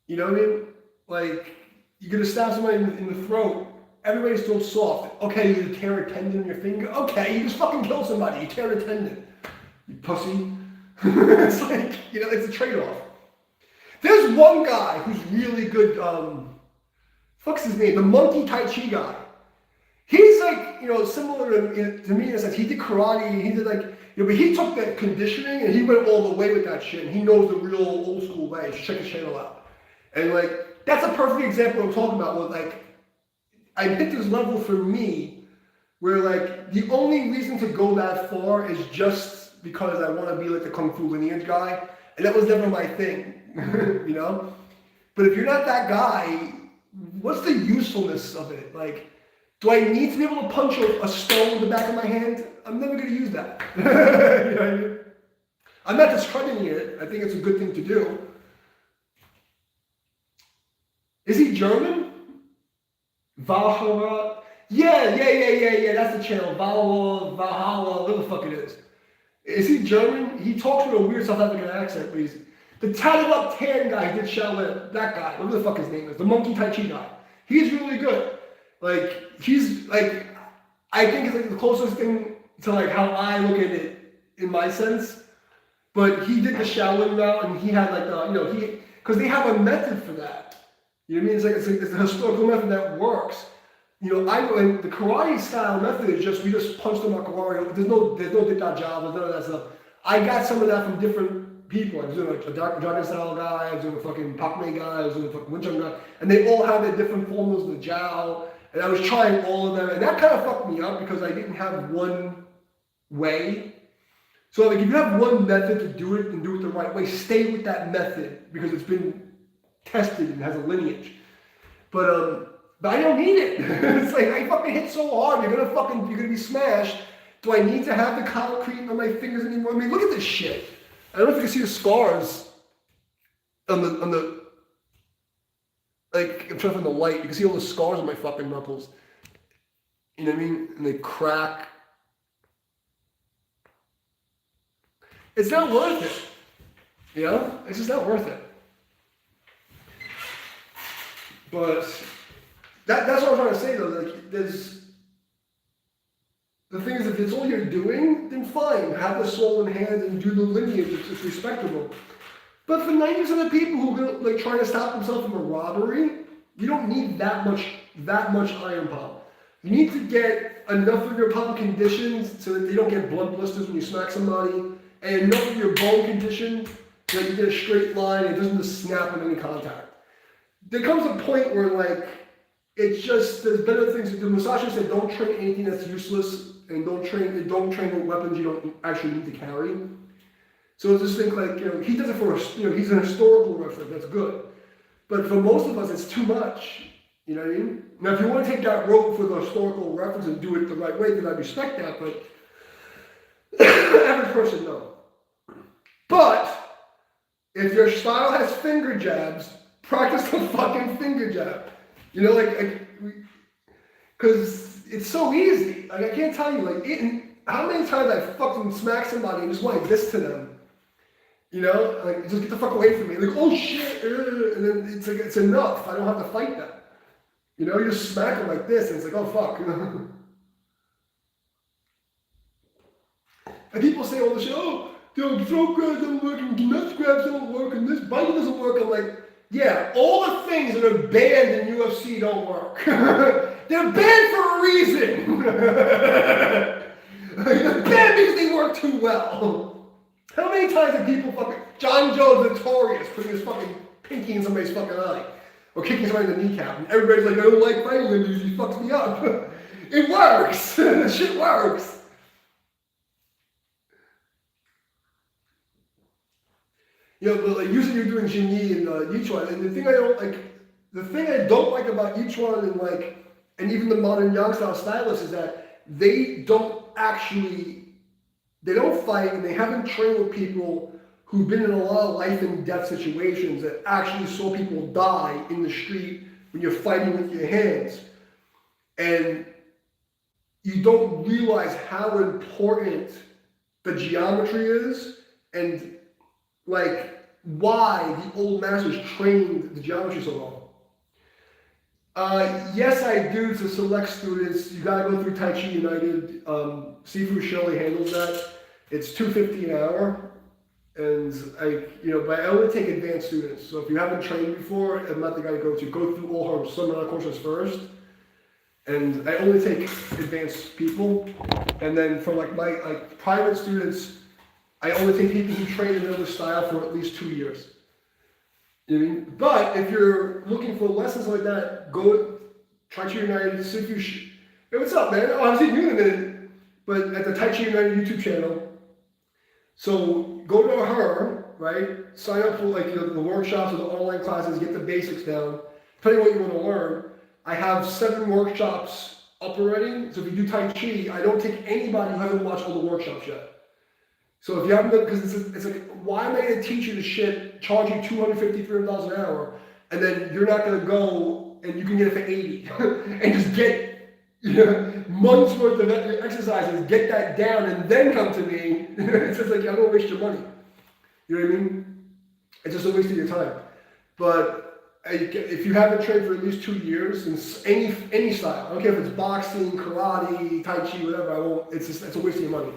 You know what I mean? Like you're gonna stab somebody in the throat. Everybody's still soft. Okay, you tear a tendon in your finger. Okay, you just fucking kill somebody. You tear a tendon. You pussy. It's like, you know, it's a trade-off. There's one guy who's really good, fuck's his name? The monkey Tai Chi guy. He's like, you know, similar to me in a sense. He did karate, he did like, you know, but he took that conditioning and he went all the way with that shit. And he knows the real old school way. Check his channel out. And like, that's a perfect example I'm talking about. Where like, I hit this level for me where like, the only reason to go that far is just because I want to be like the Kung Fu lineage guy. And that was never my thing. You know? But if you're not that guy, what's the usefulness of it? Like, do I need to be able to punch a stone in the back of my hand? I'm never going to use that. You know what I mean? I'm not discrediting it. I think it's a good thing to do. Is he German? Valhalla? Yeah. That's the channel. Valhalla, whatever the fuck it is. Is he German? He talks with a weird South African accent, but he's the tatted up tan guy who did Shaolin. That guy, whatever the fuck his name is, the monkey Tai Chi guy. He's really good. Like, he's like, I think it's like the closest thing to like how I look at it in my sense. But he did the Shaolin route, and he had like, you know, because they have a method for that. You know what I mean? It's a historical method that works. You know, and the karate style method is just, we just punch them like karate. There's no dita job, there's none of that stuff. I got some of that from different people. I was doing like a dragon style guy, I was doing a fucking Pac-Man guy, I was doing a fucking Wing Chun guy. And they all have their different formulas of the jiao. And I was trying all of them. And that kind of fucked me up because I didn't have one way. So like if you have one method to do it and do it the right way, stay with that method because it's been tested and has a lineage. But I don't need it. It's like I fucking hit so hard, you're gonna be smashed. Do I need to have the concrete on my fingers anymore? I mean, look at this shit. I don't know if you can see the scars on the like I'm trying to find the light. You can see all the scars on my fucking knuckles. You know what I mean? And they crack. It's not worth it. You know? It's just not worth it. But that's what I'm trying to say though. Like the thing is, if it's all you're doing, then fine. Have the soul in hand and do the lineage. It's respectable. But for 90% of people who are like trying to stop themselves from a robbery, you don't need that much iron palm. You need to get enough of your palm conditioned so that they don't get blood blisters when you smack somebody, and enough of your bone conditioned so that you get a straight line and it doesn't just snap on any contact. There comes a point where like it's just there's better things to do. Musashi said, don't train anything that's useless, and don't train with weapons you don't actually need to carry. So just think like, you know, he does it for, you know, he's an historical reference, that's good. But for most of us, it's too much. You know what I mean? Now, if you want to take that rope for the historical reference and do it the right way, then I respect that, but average person, no. But if your style has finger jabs, practice the fucking finger jab. You know, because it's so easy. Like, I can't tell you, like, how many times I fucking smack somebody and just want this to them. You know, like, just get the fuck away from me. Like, oh shit, and then it's like, it's enough. I don't have to fight them. You know, you just smack them like this, and it's like, oh fuck. And people say all this shit, oh, throat grabs don't work, and nut grabs don't work, and this biting doesn't work. I'm like, Yeah, all the things that are banned in UFC don't work. They're banned for a reason. They're banned because they work too well. How many times have people John Jones Notorious putting his fucking pinky in somebody's fucking eye? Or kicking somebody in the kneecap, and everybody's like, I don't like fighting him because he fucks me up. It works. This shit works. You know, like usually you're doing Jin-Yi and Yichuan, and the thing I don't like about Yichuan and even the modern Yang style stylists is that they don't fight, and they haven't trained with people who've been in a lot of life and death situations that actually saw people die in the street when you're fighting with your hands. And you don't realize how important the geometry is and why the old masters trained the geometry so long. Yes, I do to select students. You gotta go through Tai Chi United. Sifu Shirley handles that. It's $250 an hour. And but I only take advanced students. So if you haven't trained before, I'm not the guy to go to. Go through all her seminar courses first. And I only take advanced people. And then for my private students, I only take people who train in another style for at least 2 years. You know what I mean? But if you're looking for lessons like that, go Tai Chi United, Sifu. Hey, what's up, man? Oh, I haven't seen you in a minute. But at the Tai Chi United YouTube channel. So go to her, right? Sign up for the workshops or the online classes, get the basics down. Depending on what you want to learn. I have 7 workshops up already. So if you do Tai Chi, I don't take anybody who hasn't watched all the workshops yet. So if you haven't done, because it's like, why am I going to teach you the shit, charge you $250, $300 an hour, and then you're not going to go and you can get it for $80 and just get months worth of exercises, get that down, and then come to me. It's just like, I'm going to waste your money. You know what I mean? It's just a waste of your time. But if you haven't trained for at least 2 years in any style, I don't care if it's boxing, karate, Tai Chi, whatever, I won't. It's a waste of your money.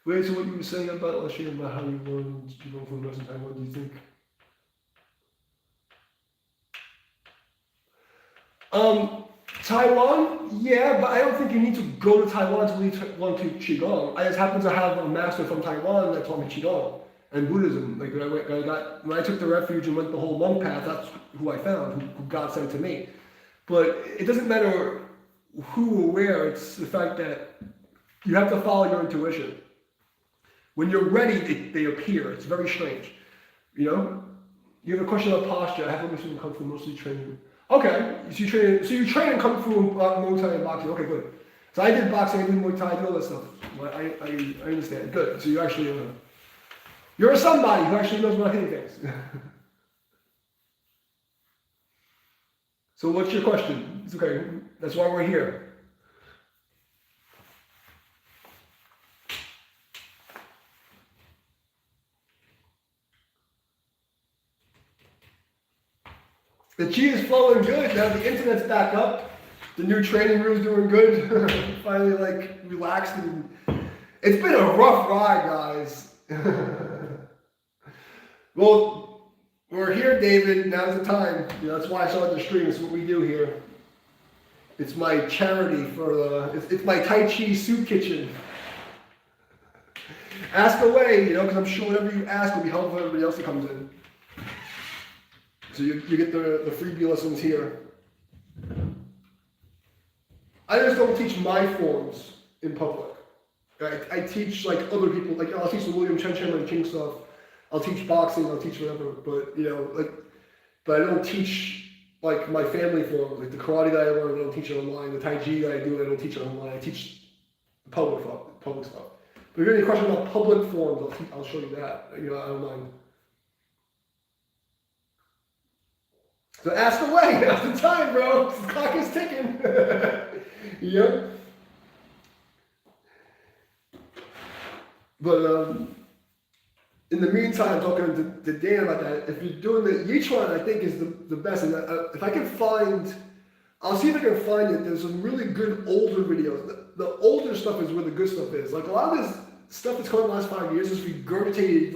Wait, so what you were saying about last year about how you learned from the rest of time, what do you think? Taiwan, yeah, but I don't think you need to go to Taiwan to learn Qigong. I just happen to have a master from Taiwan that taught me Qigong and Buddhism. When I took the refuge and went the whole monk path, that's who I found, who God sent to me. But it doesn't matter who or where, it's the fact that you have to follow your intuition. When you're ready, they appear. It's very strange. You know? You have a question about posture. I have a mission in Kung Fu, mostly training. Okay, so you train in Kung Fu, Muay Thai, and boxing. Okay, good. So I did boxing, I did Muay Thai, I did all that stuff. I understand. Good. So you actually, you're somebody who actually knows about hitting things. So what's your question? It's okay. That's why we're here. The chi is flowing good. Now the internet's back up. The new training room's doing good. Finally, relaxed. And it's been a rough ride, guys. Well, we're here, David. Now's the time. That's why I started the stream. It's what we do here. It's my charity for it's my Tai Chi soup kitchen. Ask away, because I'm sure whatever you ask will be helpful for everybody else that comes in. So you get the freebie lessons here. I just don't teach my forms in public. I teach other people. I'll teach the William Chen and King stuff. I'll teach boxing. I'll teach whatever. But but I don't teach my family forms. The karate that I learned, I don't teach it online. The Tai Chi that I do, I don't teach it online. I teach public stuff. But if you have any question about public forms, I'll show you that. I don't mind. So ask away. Now's the time, bro. The clock is ticking. Yep. But in the meantime, talking to Dan about that, if you're doing the Yichuan, I think is the best. And if I can find, I'll see if I can find it. There's some really good older videos. The older stuff is where the good stuff is. A lot of this stuff that's come in the last 5 years is regurgitated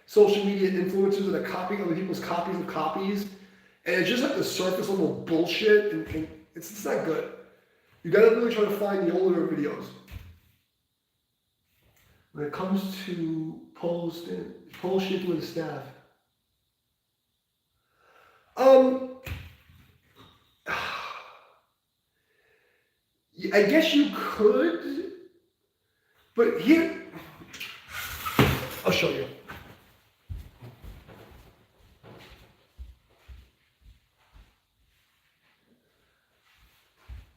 social media influencers that are copying other people's copies of copies, and it's just like the surface level bullshit, and it's not good. You gotta really try to find the older videos. When it comes to pole shaking with a staff, I guess you could, but here, I'll show you.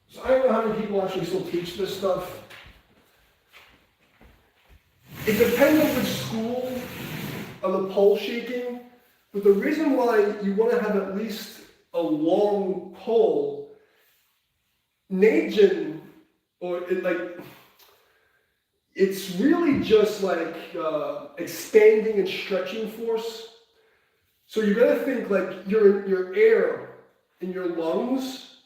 So I don't know how many people actually still teach this stuff. It depends on which school of the pole shaking, but the reason why you want to have at least a long pole, Najin, it's really just like expanding and stretching force. So you gotta think like your air in your lungs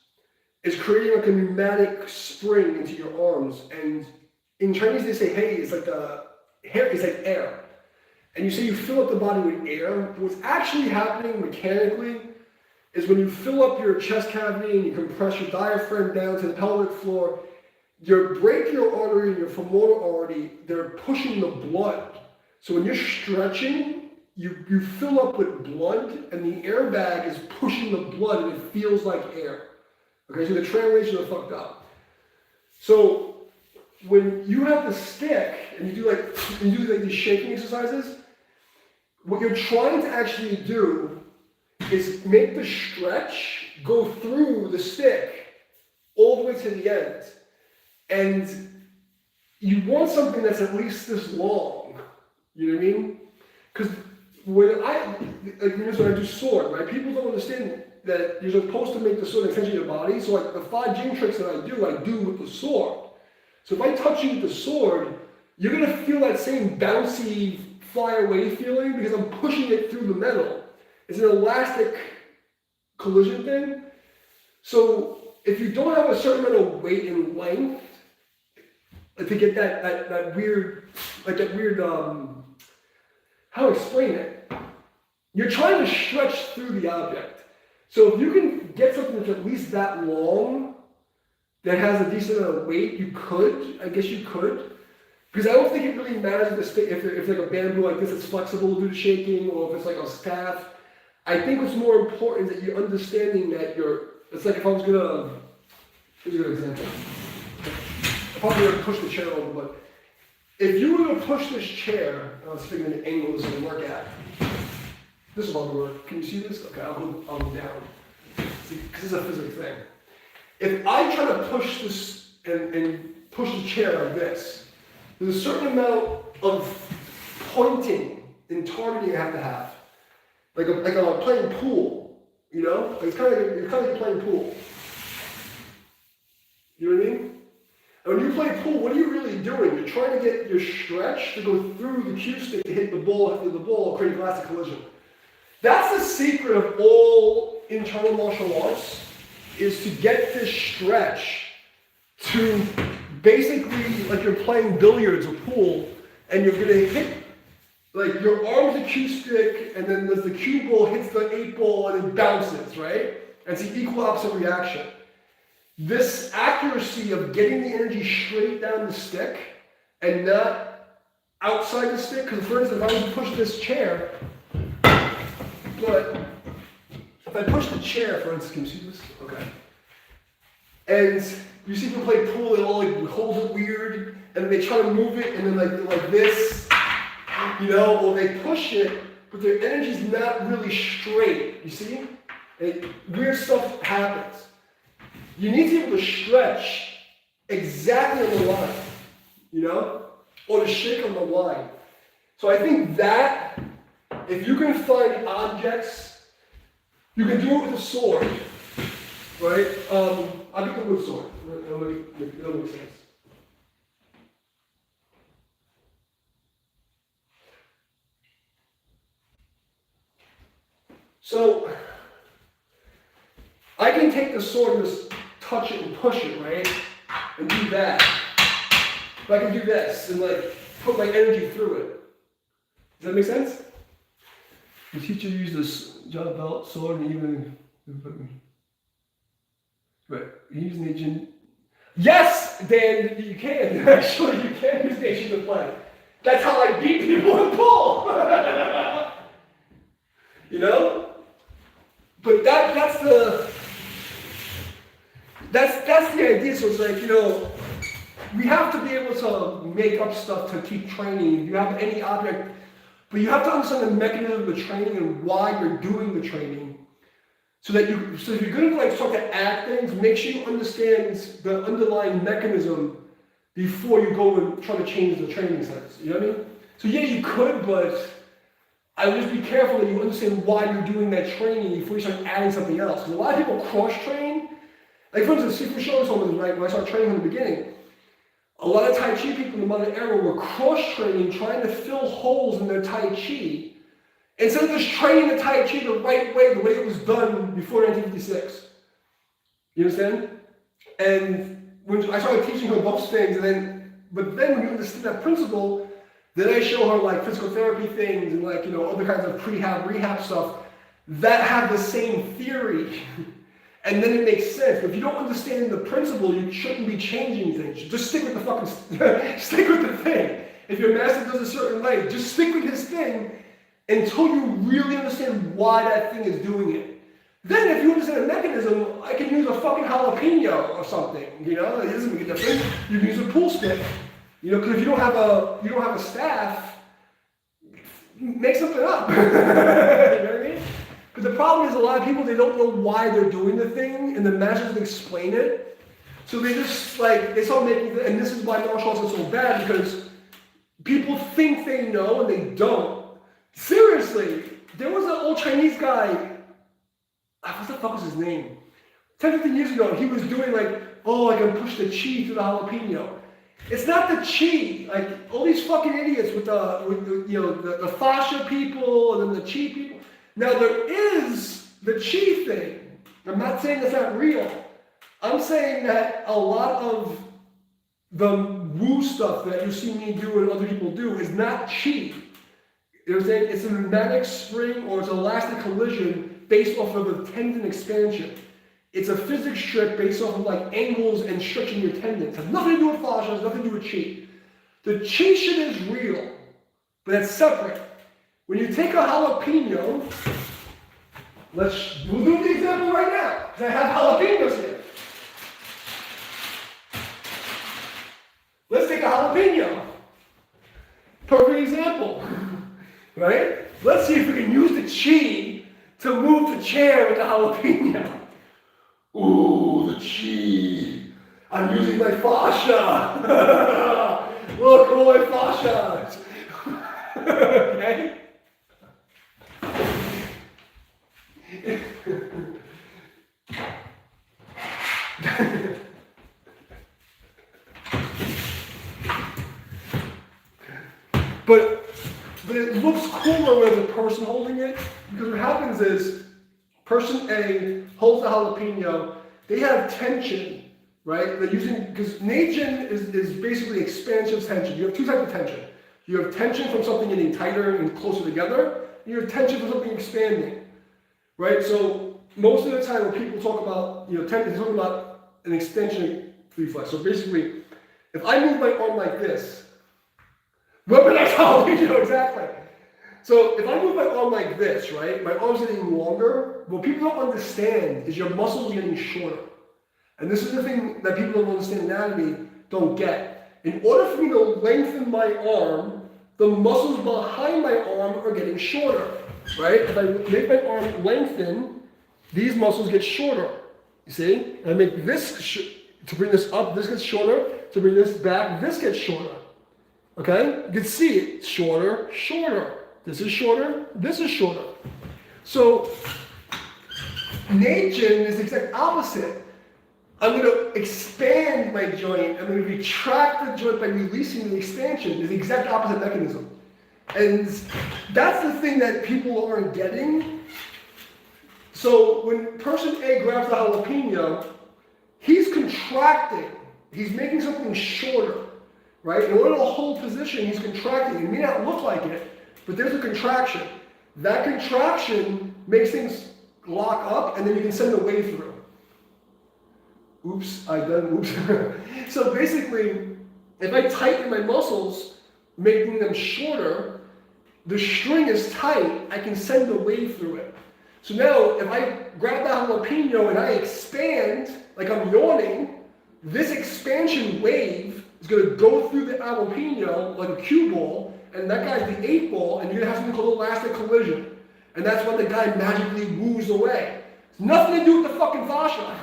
is creating like a pneumatic spring into your arms, and in Chinese they say, hey, it's like air. And you say you fill up the body with air. What's actually happening mechanically is when you fill up your chest cavity and you compress your diaphragm down to the pelvic floor, your brachial artery and your femoral artery, they're pushing the blood. So when you're stretching, you fill up with blood, and the airbag is pushing the blood, and it feels like air. Okay, so the translations are fucked up. So when you have the stick and you do these shaking exercises, what you're trying to actually do is make the stretch go through the stick all the way to the end. And you want something that's at least this long. You know what I mean? Because when I do sword, right? People don't understand that you're supposed to make the sword an extension of your body. So like the 5 gym tricks that I do with the sword. So if I touch you with the sword, you're gonna feel that same bouncy fly away feeling because I'm pushing it through the metal. It's an elastic collision thing. So if you don't have a certain amount of weight and length to get that weird, how to explain it? You're trying to stretch through the object. So if you can get something that's at least that long, that has a decent amount of weight, I guess you could. Because I don't think it really matters if like a bamboo like this is flexible due to shaking, or if it's like a staff. I think what's more important is that you're understanding that it's like if I was gonna, here's a good example. I'm probably gonna push the chair over, but if you were to push this chair, I was figuring the angle this is gonna work at. This is going to work. Can you see this? Okay, I'll go down. See, because it's a physics thing. If I try to push this and push the chair like this, there's a certain amount of pointing and targeting you have to have. Like I'm playing pool, you know? It's kind of like playing pool. You know what I mean? And when you play pool, what are you really doing? You're trying to get your stretch to go through the cue stick to hit the ball, create an elastic collision. That's the secret of all internal martial arts, is to get this stretch to basically like you're playing billiards or pool, and you're gonna hit, like your arm's a cue stick, and then as the cue ball hits the 8 ball and it bounces, right? And it's the equal opposite reaction. This accuracy of getting the energy straight down the stick and not outside the stick, because for instance, if I was to push this chair, but if I push the chair, for instance, can you see this? Okay. And you see people play pool, they all like hold it weird, and then they try to move it, and then like this, you know, or they push it, but their energy's not really straight, you see? And weird stuff happens. You need to be able to stretch exactly on the line, you know? Or to shake on the line. So I think that, if you can find objects, you can do it with a sword, right? I'll get the wood sword. It'll make sense. So, I can take the sword and just touch it and push it, right? And do that. But I can do this and like put my energy through it. Does that make sense? The teacher used this job belt, sword, and even. Right. He's an agent. Yes, Dan, you can. Actually, you can use nation to play. That's how I beat people in pool. You know? But that's the idea. So it's like, you know, we have to be able to make up stuff to keep training. If you have any object, but you have to understand the mechanism of the training and why you're doing the training. So if you're going to like start to add things, make sure you understand the underlying mechanism before you go and try to change the training sets. You know what I mean? So yeah, you could, but I would just be careful that you understand why you're doing that training before you start adding something else. Because a lot of people cross-train. Like for instance, if you show someone, right, when I started training from the beginning, a lot of Tai Chi people in the modern era were cross-training, trying to fill holes in their Tai Chi, instead of just training the Tai Chi the right way, the way it was done before 1956. You understand? And when I started teaching her those things, but then when you understand that principle, then I show her like physical therapy things and like, you know, other kinds of rehab stuff that have the same theory. And then it makes sense. But if you don't understand the principle, you shouldn't be changing things. Just stick with the fucking, stick with the thing. If your master does a certain way, just stick with his thing until you really understand why that thing is doing it. Then if you understand the mechanism, I can use a fucking jalapeno or something, you know? It doesn't make a difference. You can use a pool stick. You know, because if you don't have a staff, make something up. You know what I mean? But the problem is a lot of people, they don't know why they're doing the thing, and the master doesn't explain it. So they just like, they start making, and this is why martial arts are so bad, because people think they know and they don't. Seriously, there was an old Chinese guy, what the fuck was his name? 10, 15 years ago, he was doing like, oh, I can push the chi through the jalapeno. It's not the chi. Like all these fucking idiots with the fascia people and then the chi people. Now there is the chi thing. I'm not saying that's not real. I'm saying that a lot of the woo stuff that you see me do and other people do is not chi. You know what I'm saying? It's a pneumatic spring or it's elastic collision based off of a tendon expansion. It's a physics strip based off of like angles and stretching your tendons. It has nothing to do with fascia, it has nothing to do with chi. The chi shit is real, but it's separate. When you take a jalapeno, we'll do the example right now, because I have jalapenos here. Let's take a jalapeno. Perfect example, right? Let's see if we can use the chi to move the chair with the jalapeno. Ooh, the chi. I'm using my fascia. Look, all my fascia. Okay? But it looks cooler when there's a person holding it, because what happens is person A holds the jalapeno, they have tension, right? They're using, because Neijin is basically expansive tension. You have two types of tension. You have tension from something getting tighter and closer together, and you have tension from something expanding, right? So most of the time when people talk about, tension, they're talking about an extension reflex. So basically, if I move my arm like this, weaponized jalapeno, exactly. So if I move my arm like this, right, my arm's getting longer. What people don't understand is your muscles getting shorter. And this is the thing that people don't understand anatomy don't get. In order for me to lengthen my arm, the muscles behind my arm are getting shorter, right? If I make my arm lengthen, these muscles get shorter, you see? And I make this, to bring this up, this gets shorter. To bring this back, this gets shorter, okay? You can see it, shorter, shorter. This is shorter, this is shorter. So, Neijin is the exact opposite. I'm going to expand my joint. I'm going to retract the joint by releasing the expansion. It's the exact opposite mechanism. And that's the thing that people aren't getting. So when person A grabs the jalapeno, he's contracting. He's making something shorter, right? In order to hold position, he's contracting. It may not look like it, but there's a contraction. That contraction makes things lock up, and then you can send the wave through. Oops, I done oops. So basically, if I tighten my muscles, making them shorter, the string is tight, I can send the wave through it. So now, if I grab that jalapeno and I expand, like I'm yawning, this expansion wave is going to go through the jalapeno like a cue ball, and that guy's the 8 ball, and you're going to have something called elastic collision. And that's when the guy magically woos away. It's nothing to do with the fucking fascia.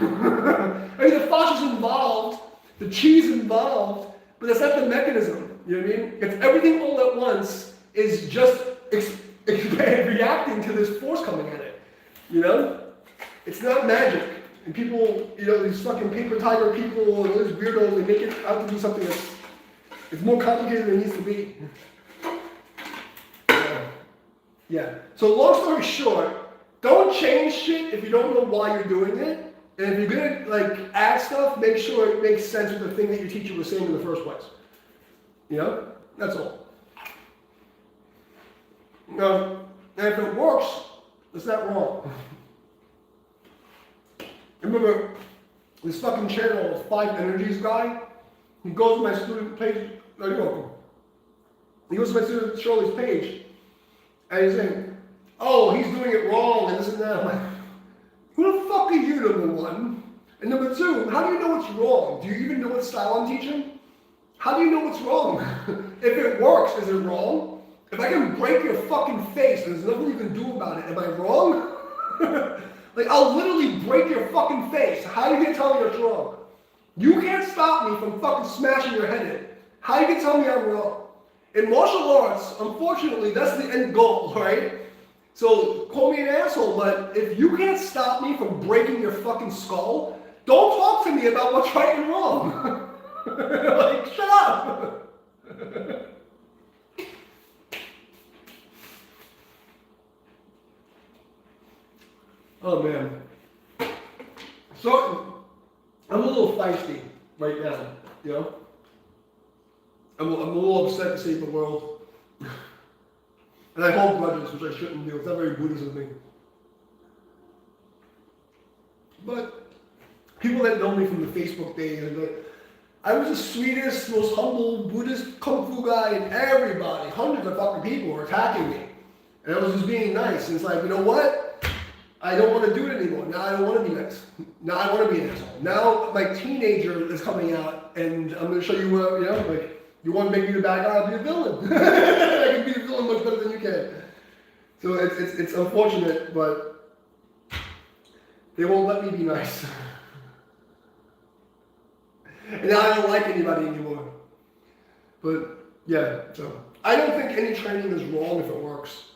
I mean, the fascia's involved, the chi's involved, but that's not the mechanism. You know what I mean? It's everything all at once is just reacting to this force coming at it. You know? It's not magic. And people, you know, these fucking paper tiger people and all these weirdos, they make it out to do something that's it's more complicated than it needs to be. Yeah. So long story short, don't change shit if you don't know why you're doing it. And if you're gonna like add stuff, make sure it makes sense with the thing that your teacher was saying in the first place. You know? That's all. And if it works, it's not wrong. Remember this fucking channel, 5 Energies guy? He goes to my student page. No, you're welcome. He goes to my student Shirley's page, and he's saying, "Oh, he's doing it wrong and this and that." I'm like, who the fuck are you, number one? And number two, how do you know what's wrong? Do you even know what style I'm teaching? How do you know what's wrong? If it works, is it wrong? If I can break your fucking face and there's nothing you can do about it, am I wrong? Like, I'll literally break your fucking face. How are you gonna tell me it's wrong? You can't stop me from fucking smashing your head in. How you can tell me I'm wrong? In martial arts, unfortunately, that's the end goal, right? So, call me an asshole, but if you can't stop me from breaking your fucking skull, don't talk to me about what's right and wrong. Like, shut up! Oh man. So, I'm a little feisty right now, you know? I'm a little upset to save the world. And I hold grudges, which I shouldn't do. It's not very Buddhist of me. But people that know me from the Facebook days, are like, I was the sweetest, most humble Buddhist kung fu guy, and everybody, hundreds of fucking people were attacking me. And I was just being nice. And it's like, you know what? I don't want to do it anymore. Now I don't want to be nice. Now I want to be an asshole. Now my teenager is coming out, and I'm going to show you, you know, like, you want to make me the bad guy, I'll be a villain. I can be the villain much better than you can. So it's unfortunate, but they won't let me be nice. And now I don't like anybody anymore. But yeah, so I don't think any training is wrong if it works.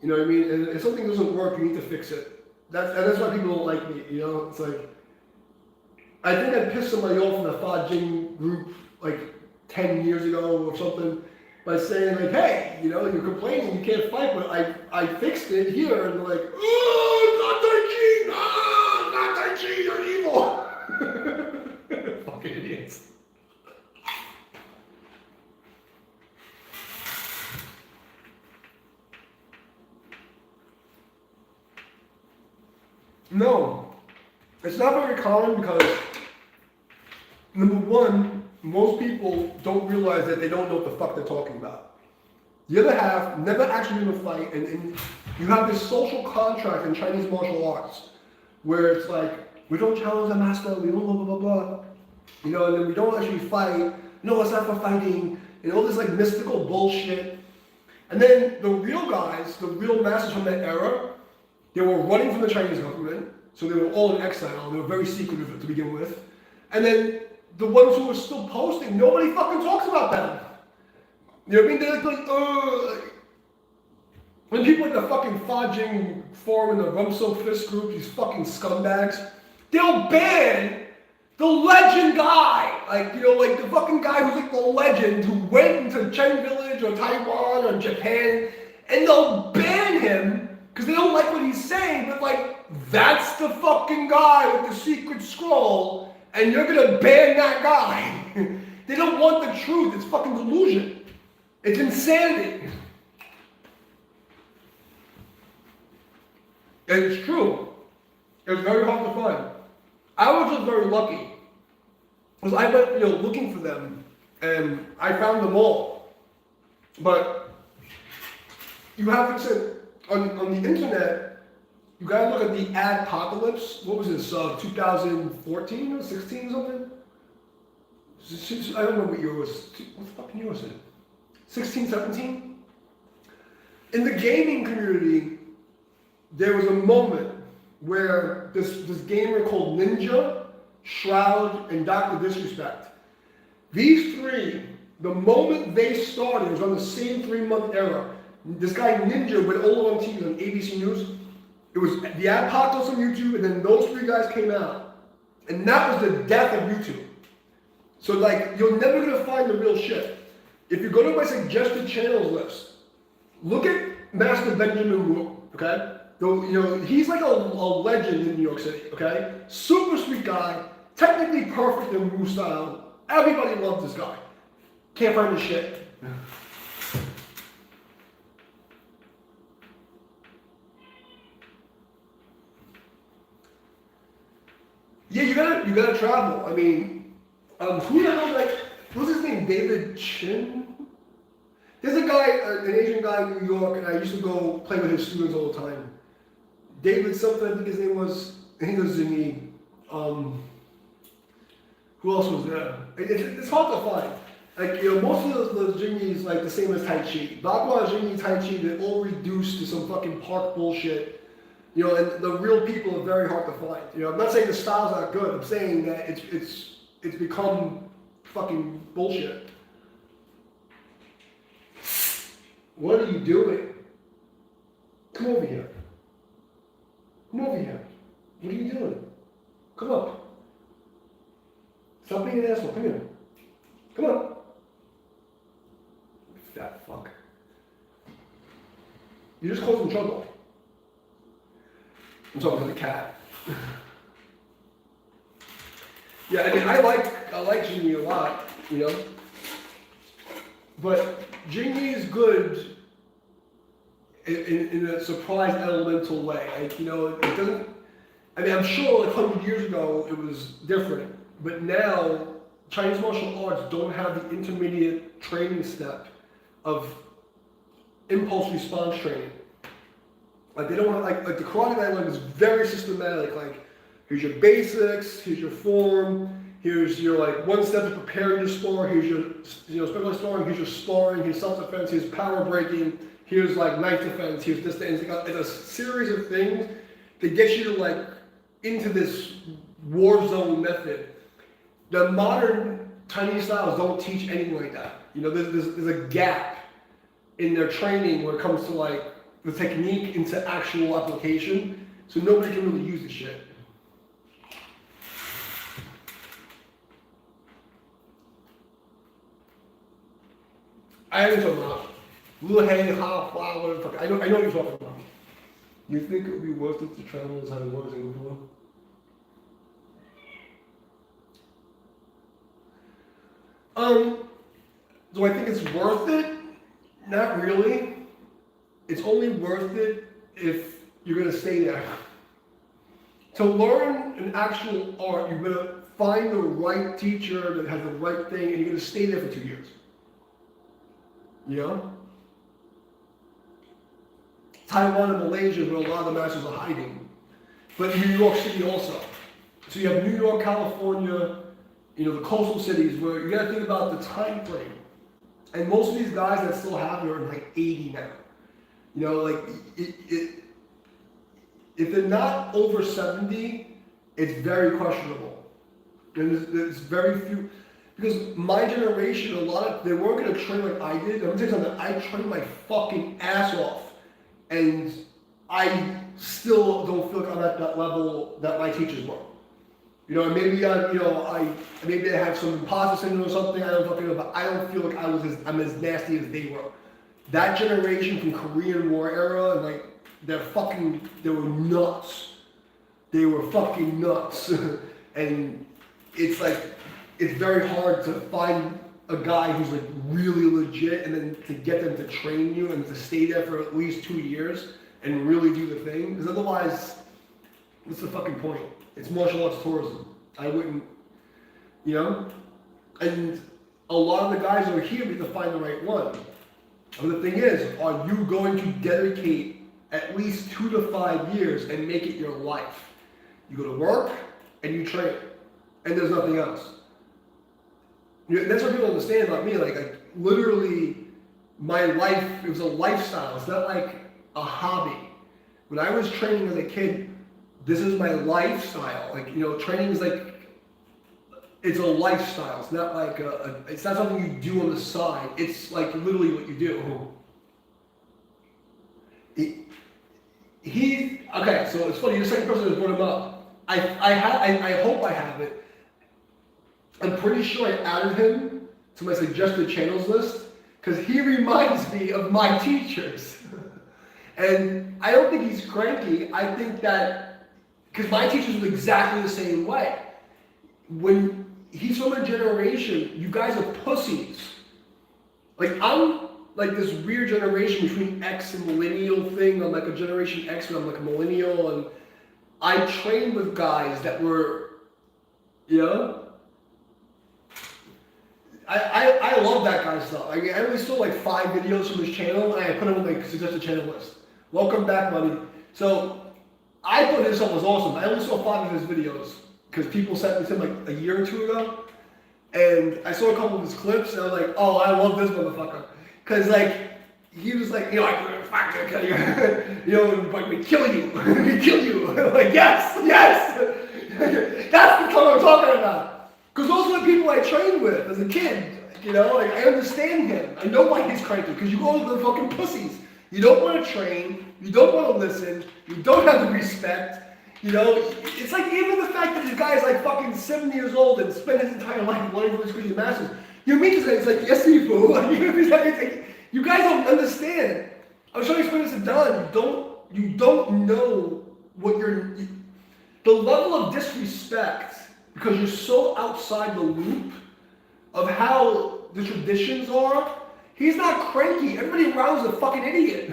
You know what I mean? And if something doesn't work, you need to fix it. That's why people don't like me, you know? It's like, I think I pissed somebody off in the Fa Jing group, like, 10 years ago or something, by saying like, hey, you know, you're complaining you can't fight, but I fixed it here, and they're like, oh, not Tai Chi, you're evil. Fucking idiots. No, it's not very common because, number one, most people don't realize that they don't know what the fuck they're talking about. The other half never actually been in a fight, and you have this social contract in Chinese martial arts where it's like, we don't challenge the master, we don't blah, blah, blah, blah. You know, and then we don't actually fight. No, it's not for fighting. And all this like mystical bullshit. And then the real guys, the real masters from that era, they were running from the Chinese government, so they were all in exile. They were very secretive to begin with. And then the ones who were still posting, nobody fucking talks about them. You know what I mean? They're like, when people like the fucking Fa Jing forum and the Rumso Fist group, these fucking scumbags, they'll ban the legend guy. Like, you know, like the fucking guy who's like the legend who went into Chen Village or Taiwan or Japan, and they'll ban him because they don't like what he's saying, but like, that's the fucking guy with the secret scroll. And you're gonna ban that guy. They don't want the truth. It's fucking delusion. It's insanity. And it's true. It's very hard to find. I was just very lucky. Because I went, looking for them, and I found them all. But you have to, on the internet, you gotta look at the adpocalypse. What was this, 2014 or 16 or something? I don't know what year it was. What fucking year was it? 16, 17? In the gaming community, there was a moment where this gamer called Ninja, Shroud, and Dr. Disrespect, these three, the moment they started, it was on the same 3-month era. This guy Ninja went all on TV on ABC News. It was the Apocalypse on YouTube, and then those 3 guys came out. And that was the death of YouTube. So you're never gonna find the real shit. If you go to my suggested channels list, look at Master Benjamin Wu, okay? He's like a legend in New York City, okay? Super sweet guy, technically perfect in Wu style. Everybody loves this guy. Can't find his shit. Yeah, you gotta travel. I mean, who the hell what's his name? David Chin? There's a guy, an Asian guy in New York, and I used to go play with his students all the time. David something, I think his name was, I think it was Zini. Who else was there? It's hard to find. Most of the Jingis the same as Tai Chi. Bagua, Jingyi, Tai Chi, they're all reduced to some fucking park bullshit. And the real people are very hard to find. I'm not saying the style's not good. I'm saying that it's become fucking bullshit. What are you doing? Come over here. Come over here. What are you doing? Come up. Stop being an asshole. Come here. Come on. Fat fuck. You're just causing trouble. I'm talking to the cat. Yeah, I mean, I like Jingyi a lot, But Jingyi is good in a surprise elemental way. It doesn't. I mean, I'm sure 100 years ago it was different, but now Chinese martial arts don't have the intermediate training step of impulse response training. They don't want like the karate that I learned is very systematic. Here's your basics, here's your form, here's your one step to preparing your spar, here's your specialized sparring, here's your sparring, here's self-defense, here's power breaking, here's knife defense, here's this thing. It's a series of things that get you to into this war zone method. The modern Chinese styles don't teach anything like that. There's a gap in their training when it comes to the technique into actual application, so nobody can really use the shit. I know what you're talking about. Little hay, hot flower, whatever the fuck. I know what you're talking about. You think it would be worth it to travel as I was in before? Do I think it's worth it? Not really. It's only worth it if you're gonna stay there. To learn an actual art, you're gonna find the right teacher that has the right thing, and you're gonna stay there for 2 years. Taiwan and Malaysia is where a lot of the masters are hiding. But New York City also. So you have New York, California, the coastal cities where you gotta think about the time frame. And most of these guys that still have it are 80 now. If they're not over 70, it's very questionable. And there's very few, because my generation, they weren't gonna train like I did. I'm gonna tell you something, I trained my fucking ass off. And I still don't feel like I'm at that level that my teachers were. Maybe I have some imposter syndrome or something, I don't fucking know, but I don't feel like I'm as nasty as they were. That generation from Korean War era, they were nuts. They were fucking nuts. And it's very hard to find a guy who's really legit and then to get them to train you and to stay there for at least 2 years. and really do the thing. Because otherwise, what's the fucking point? It's martial arts tourism. I wouldn't, you know? And a lot of the guys who are here need to find the right one. And the thing is, are you going to dedicate at least 2 to 5 years and make it your life? You go to work and you train, and there's nothing else. That's what people understand about me. Like literally, my life, it was a lifestyle. It's not like a hobby. When I was training as a kid, this is my lifestyle. Like, training is like, it's a lifestyle. It's not like it's not something you do on the side. It's like literally what you do. Okay, so it's funny, you're the second person that brought him up. I hope I have it. I'm pretty sure I added him to my suggested channels list because he reminds me of my teachers. And I don't think he's cranky. I think that, because my teachers were exactly the same way. When he's from a generation, you guys are pussies. Like, I'm like this weird generation between X and millennial thing. I'm like a generation X, but I'm like a millennial. And I trained with guys that were, I love that kind of stuff. I only saw like 5 videos from his channel, and I put him on my suggested channel list. Welcome back, buddy. So I thought this stuff was awesome. I only saw 5 of his videos because people sent me to him like a year or 2 ago, and I saw a couple of his clips, and I was like, oh, I love this motherfucker, because like he was like, I fucking kill you, like we kill you, we kill you. Like yes. That's the color I'm talking about. Because those are the people I trained with as a kid, like I understand him. I know why he's cranky, because you all are the fucking pussies. You don't want to train, you don't want to listen, you don't have the respect, It's like even the fact that this guy is like fucking 70 years old and spent his entire life learning for his crazy masters. You meet this guy, it's like, yes, you fool. You guys don't understand. I was trying to explain this to Don. You don't know what the level of disrespect, because you're so outside the loop of how the traditions are. He's not cranky. Everybody around is a fucking idiot.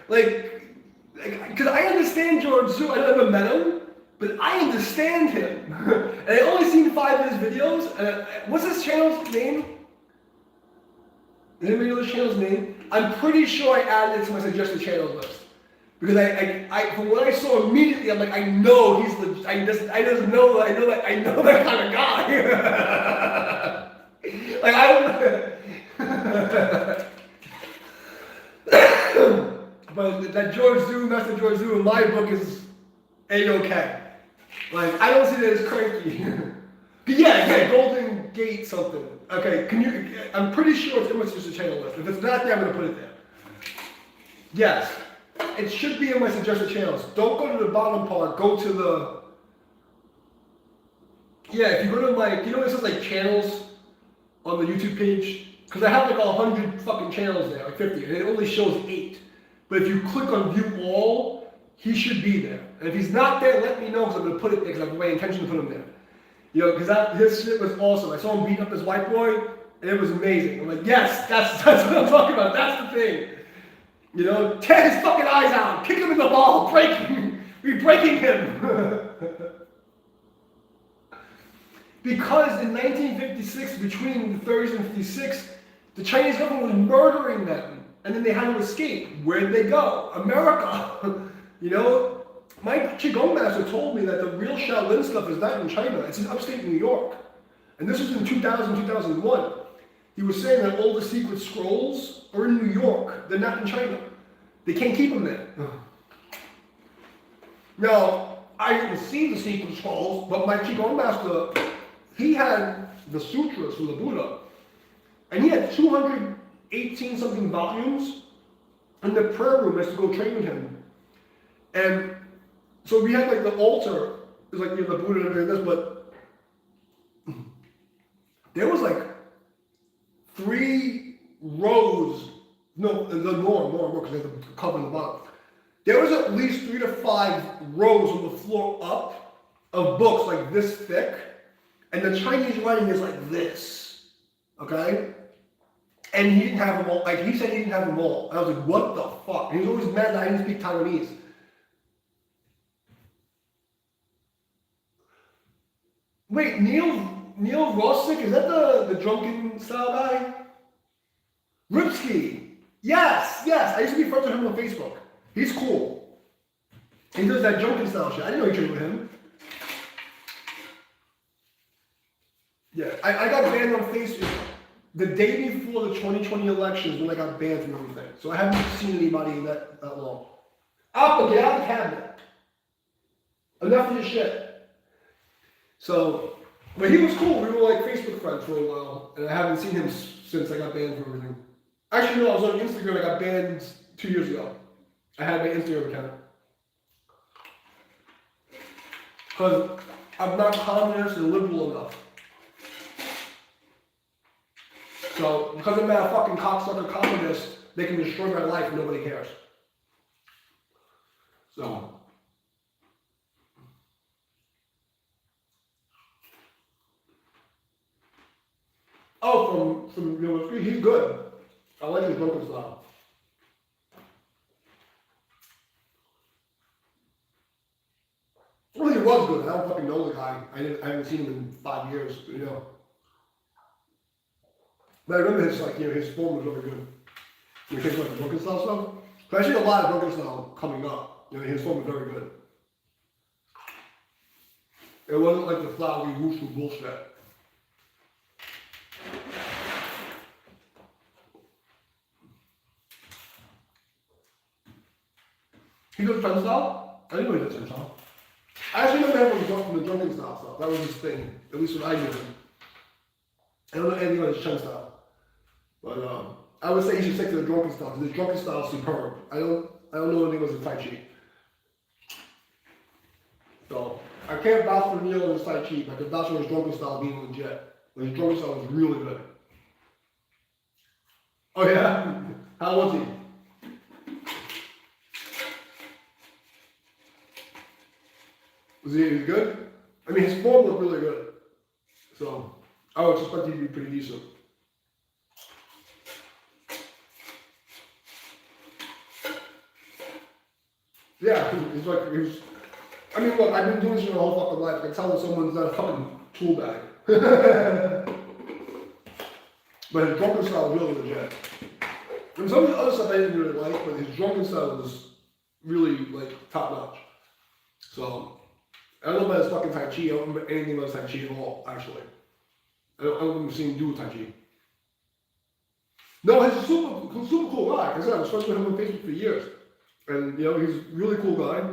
Because I understand George Zhu. I never met him, but I understand him. And I only seen 5 of his videos. What's his channel's name? Does anybody know his channel's name? I'm pretty sure I added it to my suggested channels list. Because I from what I saw immediately, I'm like, I know he's legit. I just know that kind of guy. Like I don't. But that Master George Zhu in my book is A-okay. Like I don't see that as cranky. Yeah, Golden Gate something. Okay, I'm pretty sure it's in my suggested channel list. If it's not there, I'm gonna put it there. Yes. It should be in my suggested channels. Don't go to the bottom part. Go to the... Yeah, if you go to my... it says like channels on the YouTube page? Because I have like 100 fucking channels there, like 50, and it only shows 8. But if you click on view all, he should be there. And if he's not there, let me know, because I'm going to put it there, because I have my intention to put him there. Because his shit was awesome. I saw him beat up this white boy, and it was amazing. I'm like, yes, that's what I'm talking about. That's the thing. Tear his fucking eyes out, kick him in the ball, break him. We're breaking him. Because in 1956, between the 30s and 56, the Chinese government was murdering them, and then they had to escape. Where did they go? America. My Qigong master told me that the real Shaolin stuff is not in China, it's in upstate New York. And this was in 2000, 2001. He was saying that all the secret scrolls are in New York. They're not in China. They can't keep them there. Now, I didn't see the secret scrolls, but my Qigong master, he had the sutras from the Buddha. And he had 218 something volumes in the prayer room as to go train with him. And so we had like the altar, it was like the Buddha and this, but there was like 3 rows, no, more, because they had the cover in the bottom. There was at least 3 to 5 rows on the floor up of books like this thick, and the Chinese writing is like this, okay? And he didn't have them all. Like, he said he didn't have them all. And I was like, what the fuck? And he was always mad that I didn't speak Taiwanese. Wait, Neil Rossick, is that the drunken style guy? Ripsky. Yes. I used to be friends with him on Facebook. He's cool. He does that drunken style shit. I didn't know you trained with him. Yeah, I got banned on Facebook the day before the 2020 elections when I got banned from everything. So I haven't seen anybody that long. Alpha, get out of the cabinet. Enough of your shit. So, but he was cool. We were like Facebook friends for a while, and I haven't seen him since I got banned from everything. Actually, no, I was on Instagram. I got banned 2 years ago. I had my Instagram account. Because I'm not communist and liberal enough. So, because I'm not a fucking cocksucker communist, they can destroy my life and nobody cares. So. Oh, from he's good. I like his drunken style. Well, he was good. I don't fucking know the guy. I haven't seen him in 5 years, you know. But I remember his form was really good. You think like the drunken style stuff? But I see a lot of drunken style coming up. You know, his form was very good. It wasn't like the flowery woo-shoo bullshit. He does Chen style? I didn't know he did Chen style. I actually never had him from the drunken style stuff. That was his thing, at least when I knew him. I don't know anything about his Chen style. But I would say he should stick to the drunken style, because the drunken style is superb. I don't know anything about his Tai Chi. So, I can't vouch for Neil and his Tai Chi, but I can vouch for his drunken style being legit. But his drunken style was really good. Oh yeah? How was he? Was he good? I mean, his form looked really good. So, I would expect him to be pretty decent. Yeah, he's like, I mean, look, I've been doing this my whole fucking life. I can tell when someone's not a fucking tool bag. But his drunken style was really legit. And some of the other stuff I didn't really like, but his drunken style was really, like, top notch. So, I don't know about his fucking Tai Chi. I don't remember anything about his Tai Chi at all, actually. I don't remember seeing him do Tai Chi. No, he's a super cool guy. Like I said, I was friends with him on Facebook for years. And, you know, he's a really cool guy.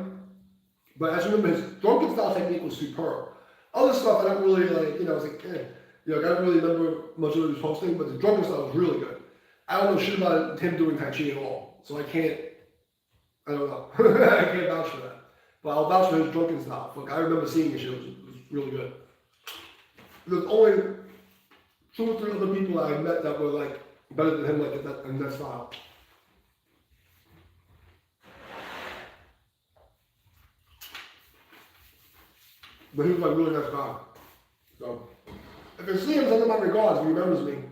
But I just remember his drunken style technique was superb. Other stuff I don't really, like, you know, I was like, eh. You know, I don't really remember much of what he was posting, but the drunken style was really good. I don't know shit about him doing Tai Chi at all. So I don't know. I can't vouch for that. But I'll vouch for his drunken style. Look, I remember seeing his shit. It was really good. There's only 2 or 3 other people I met that were, like, better than him, like, in that style. But he was like a really nice guy. So, if I see him, send him my regards. He remembers me.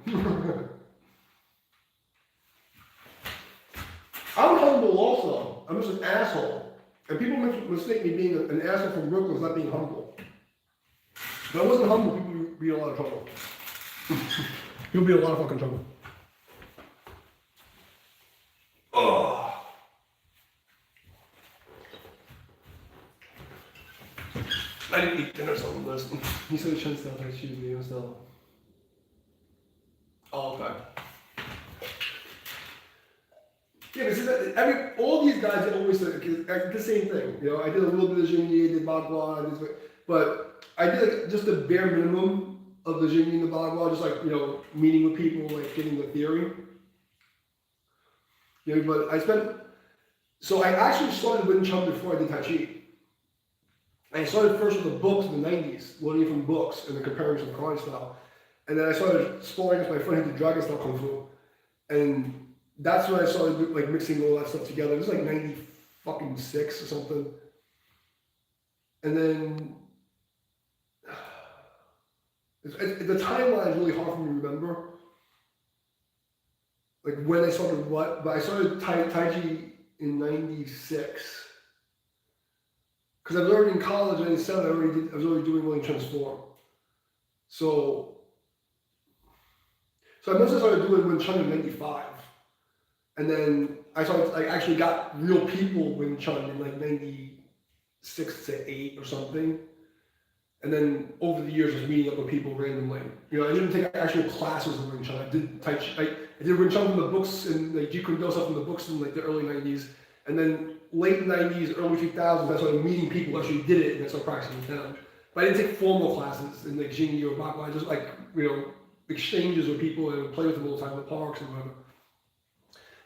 I'm humble also. I'm just an asshole. And people mistake me being an asshole from Brooklyn as not being humble. If I wasn't humble, people would be in a lot of trouble. You'll be in a lot of fucking trouble. Oh. I didn't eat dinner, so I'm listening. He said Chen style, I choose me, so. Oh, okay. Yeah, but see, all these guys always say the same thing. You know, I did a little bit of Jingyi, did Bagua, but I did like just the bare minimum of the Jingyi and the Bagua, just like, you know, meeting with people, like getting the theory. You know, but so I actually started Wing Chun before I did Tai Chi. I started first with the books in the 90s, learning from books and then comparing some karate style. And then I started sparring with my friend who did Dragon style Kung Fu. And that's when I started like mixing all that stuff together. It was like 96 or something. And then the timeline is really hard for me to remember. like when I started what, but I started Tai Chi in 96. Because I was already in college in 97, I was already doing Willing Transform. So I must have started doing Wing Chun in 95. And then I actually got real people Wing Chun in like 96 to 8 or something. And then over the years, just meeting up with people randomly. You know, I didn't take actual classes in Wing Chun. I did Tai Chi. I did Wing Chun from the books and like Jeet Kune Do stuff from the books in like the early 90s. And then late 90s, early 2000s, I started meeting people who actually did it and I started practicing with them. But I didn't take formal classes in like Jing or Bakwa. I just like, you know, exchanges with people and play with them all the time in the parks and whatever.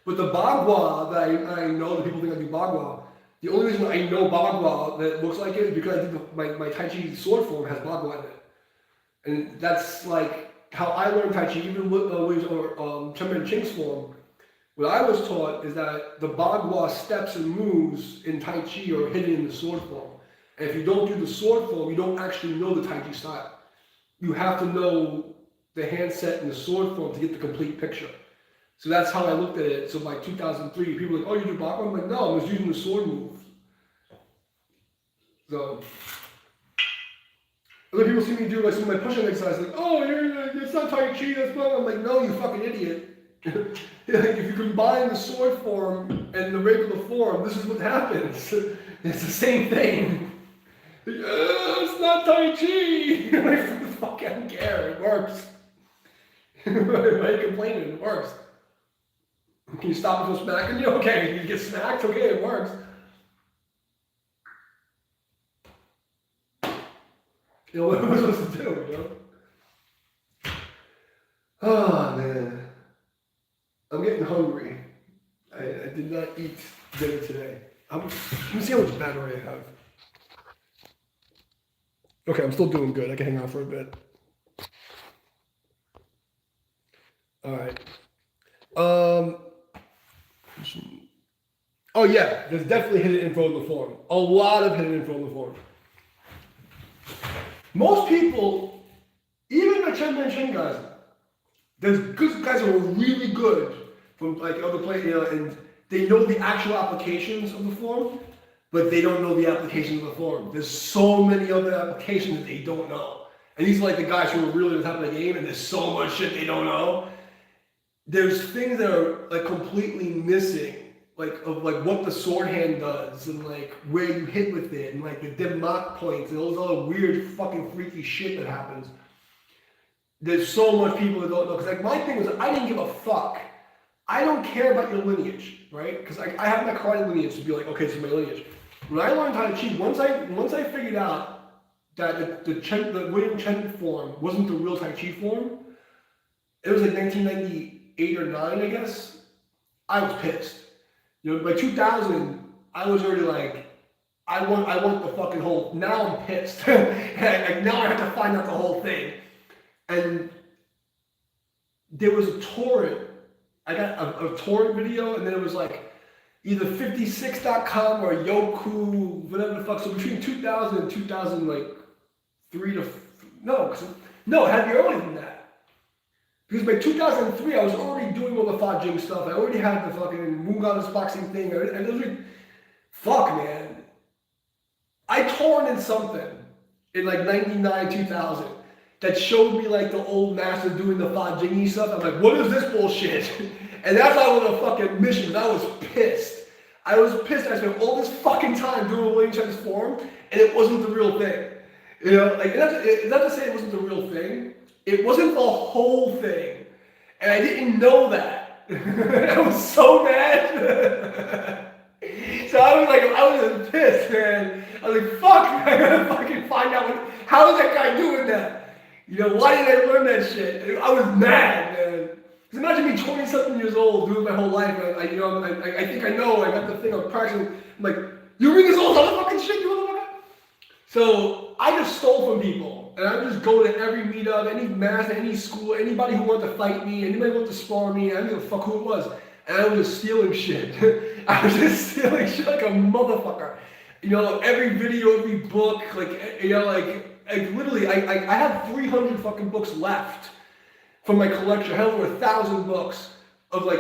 But the Bagua that I know, that people think I do Bagua, the only reason I know Bagua that looks like it is because I think my Tai Chi sword form has Bagua in it. And that's like how I learned Tai Chi, even with Chenmen Ching's form. What I was taught is that the Bagua steps and moves in Tai Chi are hidden in the sword form. And if you don't do the sword form, you don't actually know the Tai Chi style. You have to know the handset and the sword form to get the complete picture. So that's how I looked at it. So by 2003, people were like, oh, you do Bagua? I'm like, no, I was using the sword move. So, other people see me do like some of my push-up exercises, like, oh, it's not Tai Chi, that's not. I'm like, no, you fucking idiot. If you combine the sword form and the regular form, this is what happens. It's the same thing. It's not Tai Chi. Like, fuck, I don't care. It works. Why are you complaining? It works. Can you stop me from smacking you? Okay. You get smacked? Okay, it works. You know, what am I supposed to do, you know? Oh, man. I'm getting hungry. I did not eat dinner today. Let me see how much battery I have. Okay, I'm still doing good. I can hang out for a bit. All right. Oh yeah, there's definitely hidden info in the form. A lot of hidden info in the form. Most people, even the Chenmen Ching guys, there's good guys who are really good from like other places, you know, and they know the actual applications of the form, but they don't know the applications of the form. There's so many other applications that they don't know. And these are like the guys who are really on top of the game, and there's so much shit they don't know. There's things that are like completely missing, like of like what the sword hand does, and like where you hit with it, and like the dim knock points, and all this other weird fucking freaky shit that happens. There's so much people that don't know, because like my thing was I didn't give a fuck. I don't care about your lineage, right? Because I have my karate lineage to be like, okay, this is my lineage. When I learned Tai Chi, once I figured out that the William Chen form wasn't the real Tai Chi form, it was like 1998 or 9, I guess. I was pissed. You know, by 2000, I was already like, I want the fucking whole. Now I'm pissed. And now I have to find out the whole thing. And there was a torrent. I got a torrent video, and then it was like either 56.com or Yoku, whatever the fuck. So between 2000 and 2003 to no, it had to be earlier than that. Because by 2003, I was already doing all the Fa Jing stuff. I already had the fucking Moon Goddess boxing thing. And it was like, fuck, man. I torrented something in like 99, 2000 that showed me like the old master doing the Fa Jing stuff. I'm like, what is this bullshit? And that's why I was on a fucking mission. I was pissed. I spent all this fucking time doing William Chen's form, and it wasn't the real thing. You know, like, not to say it wasn't the real thing. It wasn't the whole thing. And I didn't know that. I was so mad. So I was pissed, man. I was like, fuck, I gotta fucking find out how is that guy doing that? You know, why did I learn that shit? I was mad, man. Because imagine me 20-something years old, doing my whole life. I think I know, I got the thing of practicing. I'm like, you read this old motherfucking shit, you motherfucker? So I just stole from people. And I would just go to every meetup, any mass, any school, anybody who wanted to fight me, anybody who wanted to spar me, I didn't give a fuck who it was. And I was just stealing shit. I was just stealing shit like a motherfucker. You know, every video, every book, like, you know, like literally, I have 300 fucking books left from my collection. I have over 1,000 books of like,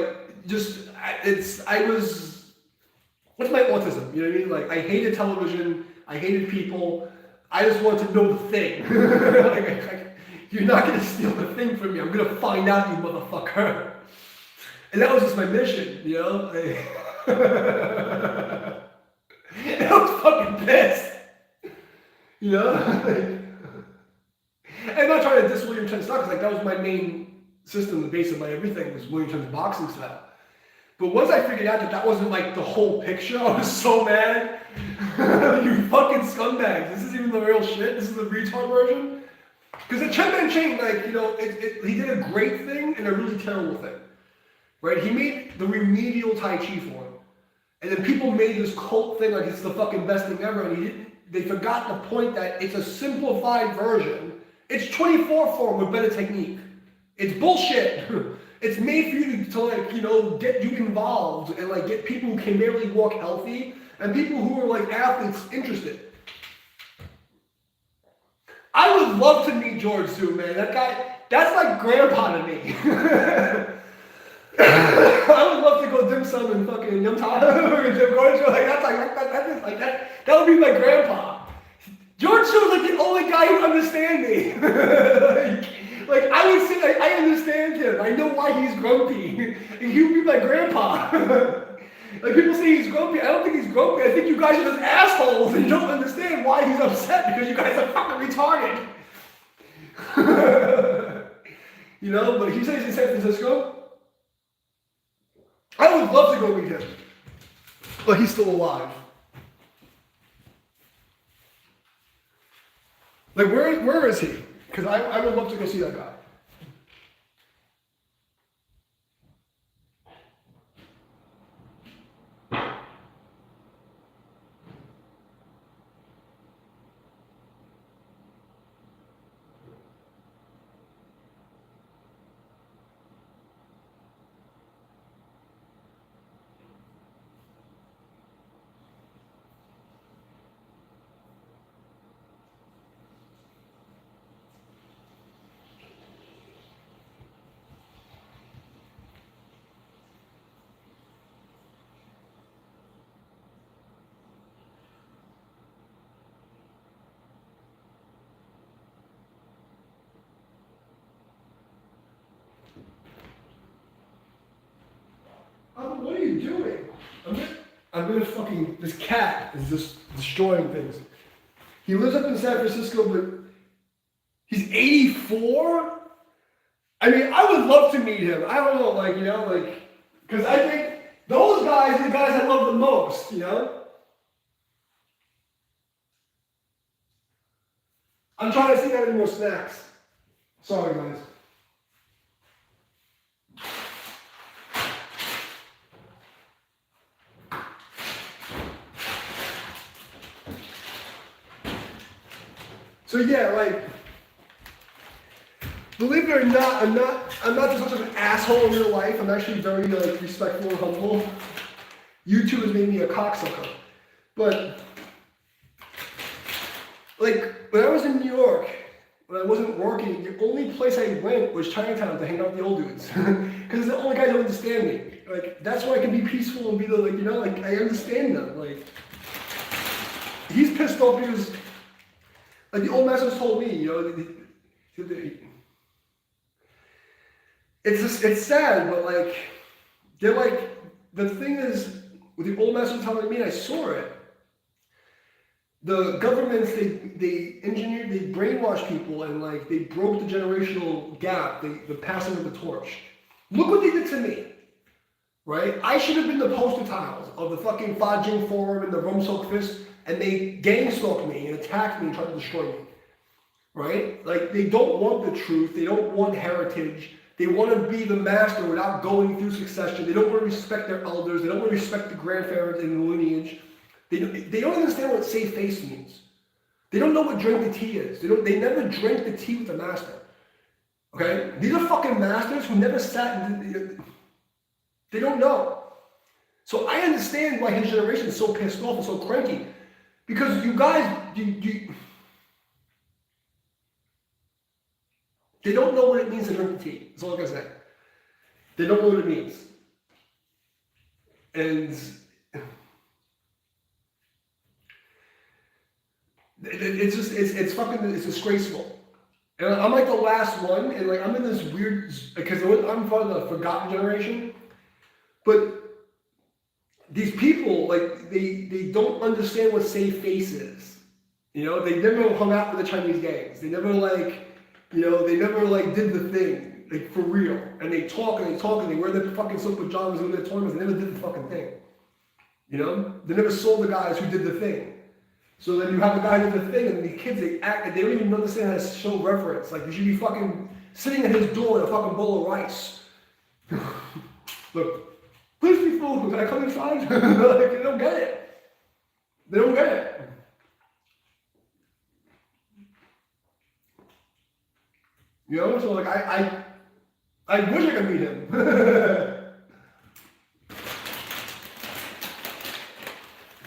what's my autism? You know what I mean? Like, I hated television, I hated people, I just wanted to know the thing. like, you're not gonna steal the thing from me, I'm gonna find out, you motherfucker. And that was just my mission, you know? And I was fucking pissed. You know? And I'm not trying to diss William Chen's style, because like, that was my main system, the base of my everything was William Chen's boxing style. But once I figured out that that wasn't like the whole picture, I was so mad. You fucking scumbags, this isn't even the real shit, this is the retard version. Because the Chen Man Ching, like, you know, he did a great thing and a really terrible thing. Right? He made the remedial Tai Chi form. And then people made this cult thing like it's the fucking best thing ever, and they forgot the point that it's a simplified version. It's 24 form with better technique. It's bullshit. It's made for you to like, you know, get you involved and like get people who can barely walk healthy and people who are like athletes interested. I would love to meet George too, man. That guy, that's like grandpa to me. I would love to go dim sum and fucking Yum Ta or Jim Gordon. Like that would be my grandpa. George Shue was like the only guy who understand me. like I would say, like, I understand him. I know why he's grumpy. And he would be my grandpa. Like people say he's grumpy. I don't think he's grumpy. I think you guys are just assholes and you don't understand why he's upset because you guys are fucking retarded. You know, but he says he's in San Francisco. I would love to go meet him, but he's still alive. Like, where is he? Because I would love to go see that guy. What are you doing? I'm gonna fucking, this cat is just destroying things. He lives up in San Francisco, but he's 84? I mean, I would love to meet him. I don't know, like, you know, like, because I think those guys are the guys I love the most, you know? I'm trying to see any more snacks. Sorry, guys. So yeah, like, believe it or not, I'm not just such an asshole in real life. I'm actually very like respectful and humble. YouTube has made me a cocksucker. But like when I was in New York, when I wasn't working, the only place I went was Chinatown to hang out with the old dudes. Because it's the only guys who understand me. Like that's why I can be peaceful and be the, like, you know, like I understand them. Like he's pissed off because like the old masters told me, you know, it's sad, but like they're like, the thing is with the old masters telling me, and I saw it. The governments, they engineered, they brainwashed people, and like they broke the generational gap, the passing of the torch. Look what they did to me, right? I should have been the poster tiles of the fucking Fajing Forum and the Rumsok Fist, and they gang stalked me and attacked me and tried to destroy me, right? Like they don't want the truth, they don't want heritage, they want to be the master without going through succession, they don't want to respect their elders, they don't want to respect the grandparents and the lineage. They don't understand what safe face means. They don't know what drink the tea is. They never drink the tea with the master. Okay? These are fucking masters who never sat and they don't know. So I understand why his generation is so pissed off and so cranky. Because you guys, they don't know what it means to drink the tea. That's all I can say. They don't know what it means. And it's disgraceful. And I'm like the last one, and like I'm in this weird, because I'm from the forgotten generation, but these people, like, they don't understand what save face is. You know, they never hung out with the Chinese gangs. They never they never did the thing, like, for real. And they talk and they talk and they wear their fucking silk pajamas and their tournaments. They never did the fucking thing. You know? They never saw the guys who did the thing. So then you have the guy who did the thing, and the kids, they act, and they don't even understand how to show reverence. Like, they should be fucking sitting at his door with a fucking bowl of rice. Look, please be full, can I come inside? Like, they don't get it. They don't get it. You know, so like, I wish I could meet him.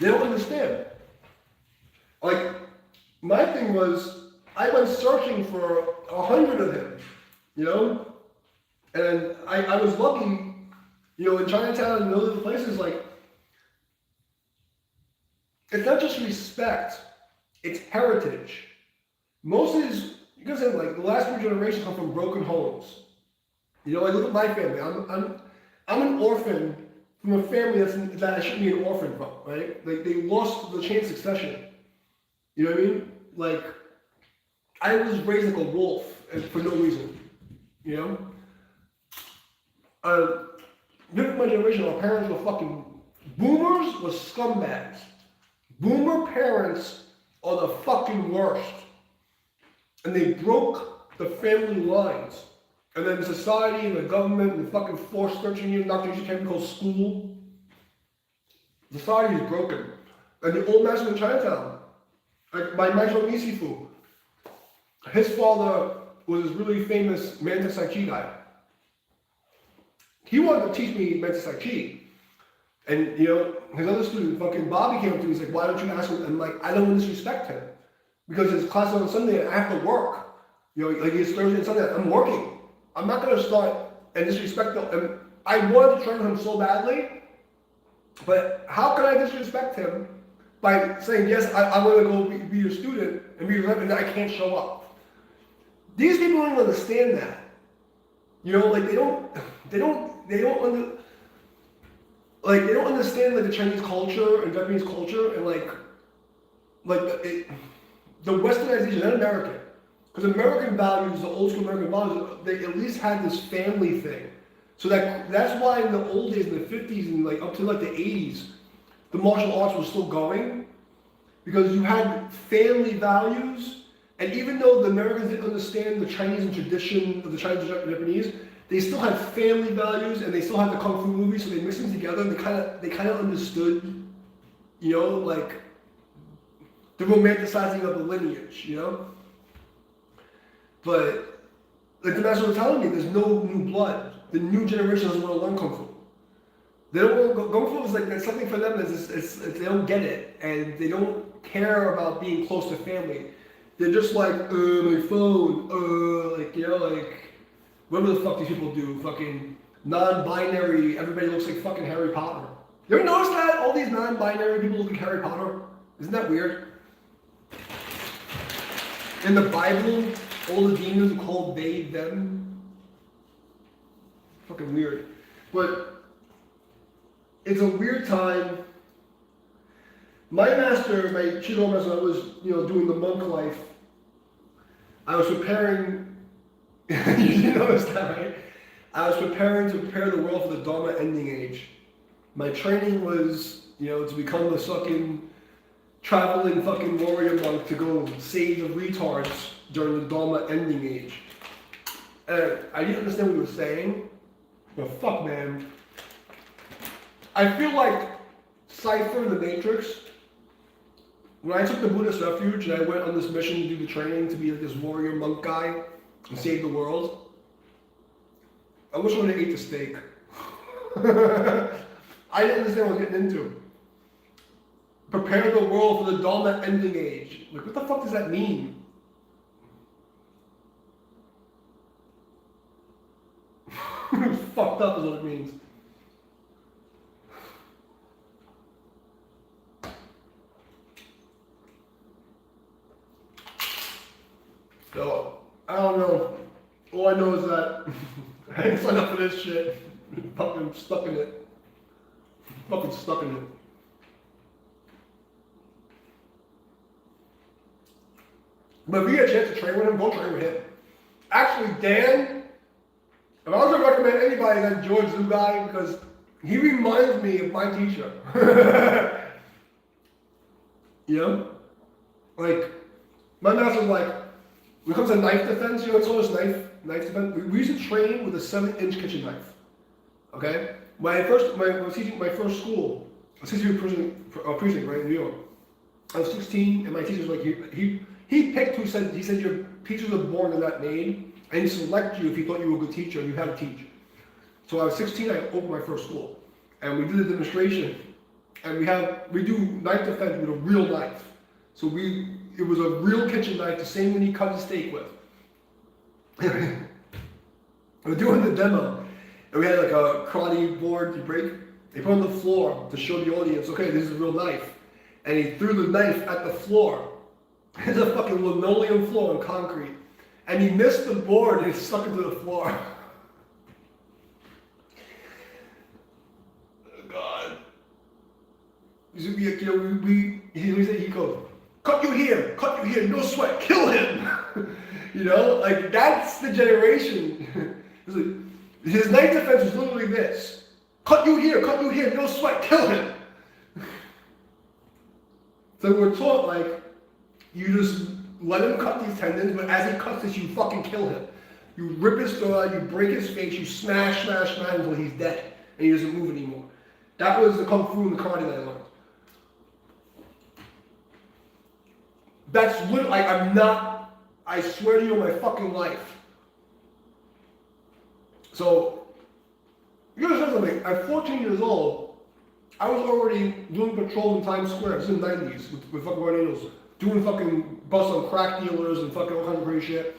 They don't understand. Like, my thing was, I went searching for 100 of him, you know? And I was lucky, you know, in Chinatown and those other places, like, it's not just respect, it's heritage. Most of these, you guys have, like, the last few generations come from broken homes. You know, like, look at my family. I'm an orphan from a family that I shouldn't be an orphan from, right? Like, they lost the chain of succession. You know what I mean? Like, I was raised like a wolf for no reason. You know? Different my generation, our parents were fucking boomers, were scumbags. Boomer parents are the fucking worst. And they broke the family lines. And then society and the government and the fucking forced 13-year indoctrination can't go school. Society is broken. And the old master in Chinatown, like my Maestro Nisifu, his father was this really famous Mantis Tai Chi guy. He wanted to teach me Mantis Tai Chi. And, you know, his other student, fucking Bobby, came up to me and he's like, why don't you ask him? And I'm like, I don't want to disrespect him. Because his class on Sunday, I have to work. You know, like it's Thursday and Sunday, I'm working. I'm not going to start and disrespect him. And I wanted to train him so badly, but how can I disrespect him by saying, yes, I want to go be your student and be your rep, and I can't show up? These people don't even understand that. You know, like they don't understand like the Chinese culture and Japanese culture and the westernization, not American. Because American values, the old school American values, they at least had this family thing. So that's why in the old days, in the 50s and like up to like the 80s, the martial arts was still going. Because you had family values, and even though the Americans didn't understand the Chinese and tradition of the Chinese and Japanese, they still had family values and they still had the kung fu movies, so they mixed them together and they kind of understood, you know, like the romanticizing of the lineage, you know? But like the master was telling me, there's no new blood. The new generation doesn't want to learn kung fu. They don't want kung fu is like there's something for them it's they don't get it and they don't care about being close to family. They're just like my phone, like you know, like whatever the fuck these people do, fucking non-binary. Everybody looks like fucking Harry Potter. You ever notice that all these non-binary people look like Harry Potter? Isn't that weird? In the Bible, all the demons are called they, them. Fucking weird. But it's a weird time. My master, my Qigong master, I was, you know, doing the monk life. I was preparing, you didn't notice that, right? I was preparing to prepare the world for the Dharma ending age. My training was, you know, to become a fucking traveling fucking warrior monk to go save the retards during the Dharma ending age. And I didn't understand what he was saying, but fuck, man. I feel like Cypher in the Matrix, when I took the Buddhist refuge and I went on this mission to do the training to be like this warrior monk guy and save the world, I wish I would have ate the steak. I didn't understand what I was getting into. Prepare the world for the Dharma ending age. Like, what the fuck does that mean? fucked up is what it means. So, I don't know. All I know is that I ain't signed up for this shit. Fucking stuck in it. Fucking stuck in it. But if you get a chance to train with him, go train with him. Actually, Dan, if I was going to recommend anybody, that George Zhu guy, because he reminds me of my teacher. You know? Like, my master's like, when it comes to knife defense, you know, it's always knife defense. We used to train with a 7-inch kitchen knife. Okay? My first school, I was teaching precinct, right, in New York. I was 16, and my teacher was like, he picked who said, he said your teachers are born in that name, and he select you if he thought you were a good teacher and you had to teach. So I was 16, I opened my first school, and we did a demonstration, and we do knife defense with a real knife. So it was a real kitchen knife, the same one he cut the steak with. We're doing the demo, and we had like a karate board to break. They put it on the floor to show the audience, okay, this is a real knife. And he threw the knife at the floor. It's a fucking linoleum floor on concrete. And he missed the board and it stuck into the floor. Oh, God. He goes, cut you here, no sweat, kill him. You know, like that's the generation. His knife defense was literally this. Cut you here, no sweat, kill him. So we're taught like, you just let him cut these tendons, but as he cuts this, you fucking kill him. You rip his throat out, you break his face, you smash until he's dead, and he doesn't move anymore. That was the kung fu and the karate that I learned. That's literally, like, I swear to you on my fucking life. So, you gotta say something, at 14 years old, I was already doing patrols in Times Square, this is in the 90s, with fucking Red Angels, doing fucking busts on crack dealers and fucking all kinds of crazy shit.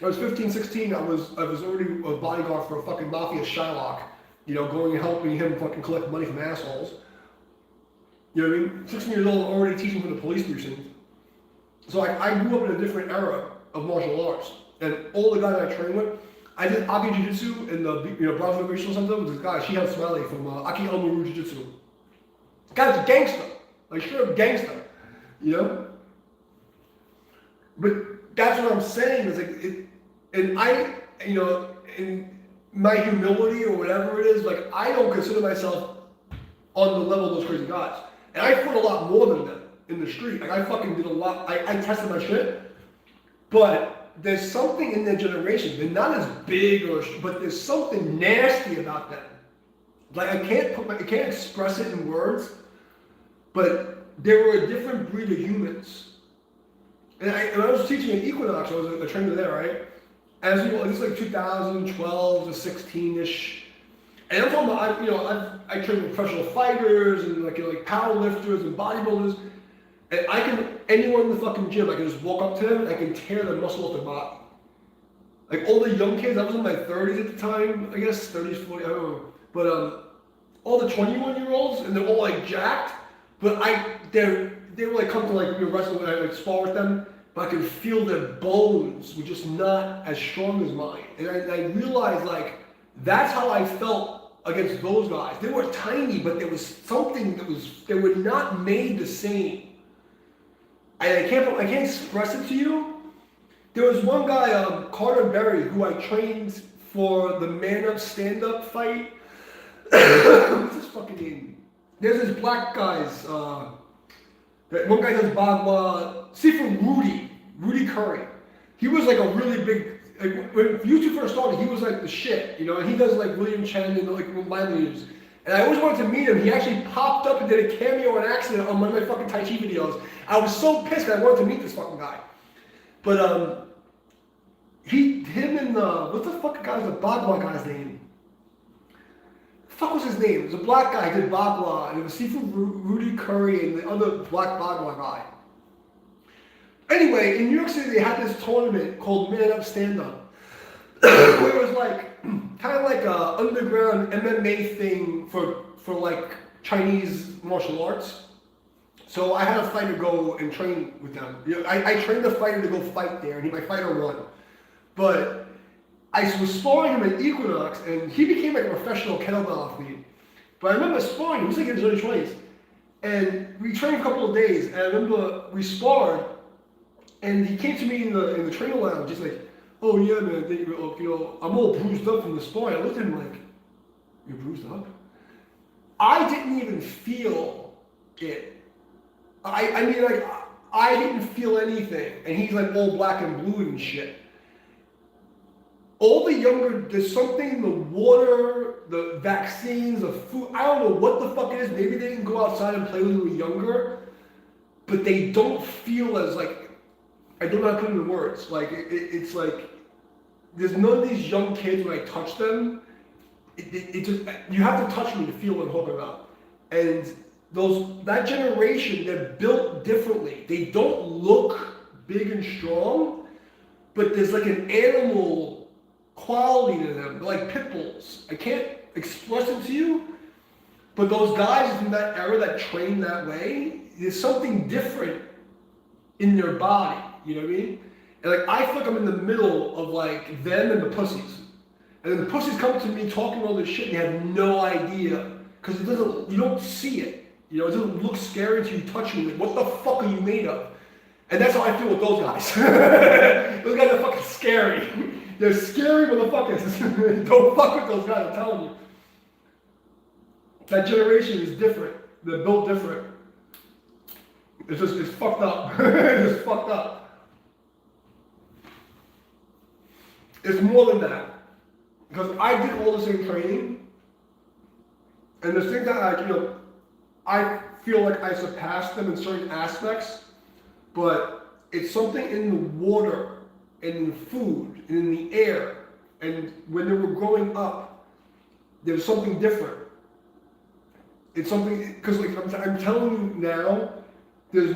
I was 15, 16, I was already a bodyguard for a fucking mafia Shylock, you know, going and helping him fucking collect money from assholes. You know what I mean? 16 years old, already teaching for the police precinct. So I grew up in a different era of martial arts. And all the guys I trained with, I did Aki Jiu-Jitsu in the Brownsville Regional Center with this guy, Shihan Smiley from Aki Elmaru Jiu-Jitsu. Guy's a gangster, like straight up gangster, you know? But that's what I'm saying, is like, and I, you know, in my humility or whatever it is, like I don't consider myself on the level of those crazy guys. And I fought a lot more than them in the street. Like I fucking did a lot, I tested my shit, but there's something in their generation, they're not as big but there's something nasty about them. Like I can't express it in words, but they were a different breed of humans. And I was teaching at Equinox, I was a trainer there, right? As you know, this is like 2012 to 16-ish. And I'm talking about, I train with professional fighters and like power lifters and bodybuilders. And anyone in the fucking gym, I can just walk up to them and I can tear their muscle off their body. Like all the young kids, I was in my 30s at the time, I guess, 30s, 40, I don't know. But all the 21-year-olds, and they're all like jacked, but they were like come to like wrestle and I like spar with them, but I could feel their bones were just not as strong as mine. And I realized like, that's how I felt against those guys. They were tiny, but there was something they were not made the same. I can't express it to you. There was one guy, Carter Berry, who I trained for the man-up, stand-up fight. What's his fucking name? There's this black guy's, one guy does Bagua, Seafood Rudy Curry. He was like a really big, like, when YouTube first started, he was like the shit, you know, and he does like William Chen and like lineage. And I always wanted to meet him. He actually popped up and did a cameo on accident on one of my fucking Tai Chi videos. I was so pissed that I wanted to meet this fucking guy. But him and what the fuck guy's the Bagua guy's name? The fuck was his name? It was a black guy who did Bagua, and it was Seafood Rudy Curry and the other black Bagua guy. Anyway, in New York City they had this tournament called Man Up Stand Up. It was like kind of like a underground MMA thing for like Chinese martial arts. So I had a fighter go and train with them. You know, I trained the fighter to go fight there, and he might fight or run. But I was sparring him at Equinox, and he became like a professional kettlebell athlete. But I remember sparring him, he was like in his early 20s. And we trained a couple of days, and I remember we sparred, and he came to me in the training lounge, just like, oh yeah, man, you know, I'm all bruised up from the sparring. I looked at him like, you're bruised up? I didn't even feel it. I mean, like, I didn't feel anything, and he's like all black and blue and shit. All the younger, there's something in the water, the vaccines, the food, I don't know what the fuck it is. Maybe they didn't go outside and play when they were younger, but they don't feel as like, I don't know how to put it in words. Like, it's like, there's none of these young kids when I touch them, it just, you have to touch me to feel what I'm talking about. And that generation, they're built differently. They don't look big and strong, but there's like an animal quality to them. They're like pit bulls. I can't express it to you, but those guys from that era that trained that way, there's something different in their body. You know what I mean? And like I feel like I'm in the middle of like them and the pussies. And then the pussies come to me talking all this shit and they have no idea. Because you don't see it. You know, it doesn't look scary until you touch me. Like, what the fuck are you made of? And that's how I feel with those guys. Those guys are fucking scary. They're scary motherfuckers. Don't fuck with those guys, I'm telling you. That generation is different. They're built different. It's fucked up. It's just fucked up. It's more than that. Because I did all the same training. And the thing that I feel like I surpassed them in certain aspects, but it's something in the water, in the food, and in the air. And when they were growing up, there was something different. It's something, because like I'm telling you now, there's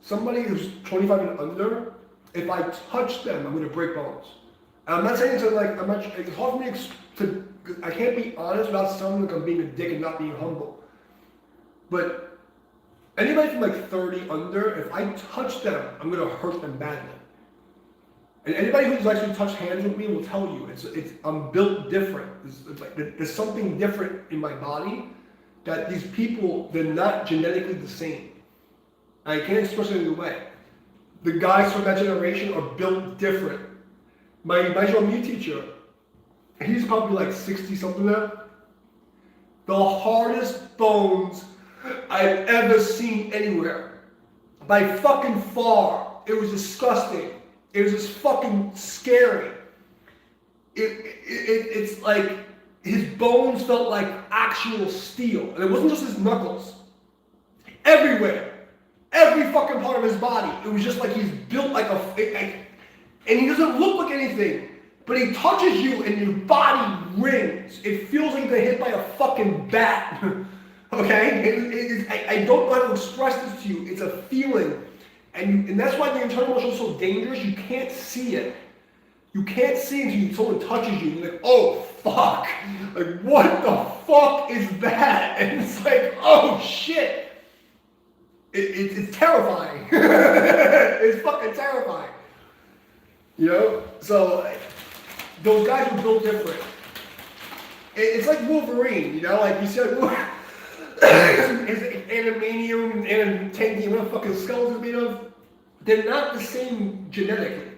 somebody who's 25 and under, if I touch them, I'm going to break bones. And I'm not saying it's like, it's hard for me I can't be honest without sounding like I'm being a dick and not being humble. But anybody from like 30 under, if I touch them, I'm going to hurt them badly. And anybody who's actually touched hands with me will tell you, I'm built different. There's something different in my body that these people, they're not genetically the same. I can't express it in a way. The guys from that generation are built different. My Jean-Mi teacher, he's probably like 60 something now. The hardest bones I've ever seen anywhere. By fucking far. It was disgusting. It was just fucking scary. It's like his bones felt like actual steel. And it wasn't just his knuckles. Everywhere. Every fucking part of his body. It was just like he's built like and he doesn't look like anything. But he touches you and your body rings. It feels like they're hit by a fucking bat. Okay? I don't know how to express this to you. It's a feeling. And that's why the internal motion is so dangerous. You can't see it. You can't see it until someone touches you. You're like, oh, fuck. Like, what the fuck is that? And it's like, oh, shit. It's terrifying. It's fucking terrifying. You know? So, those guys were built different. It's like Wolverine, you know? Like, you see, like, his animanium and tanky, what fucking skulls are made of? They're not the same genetically.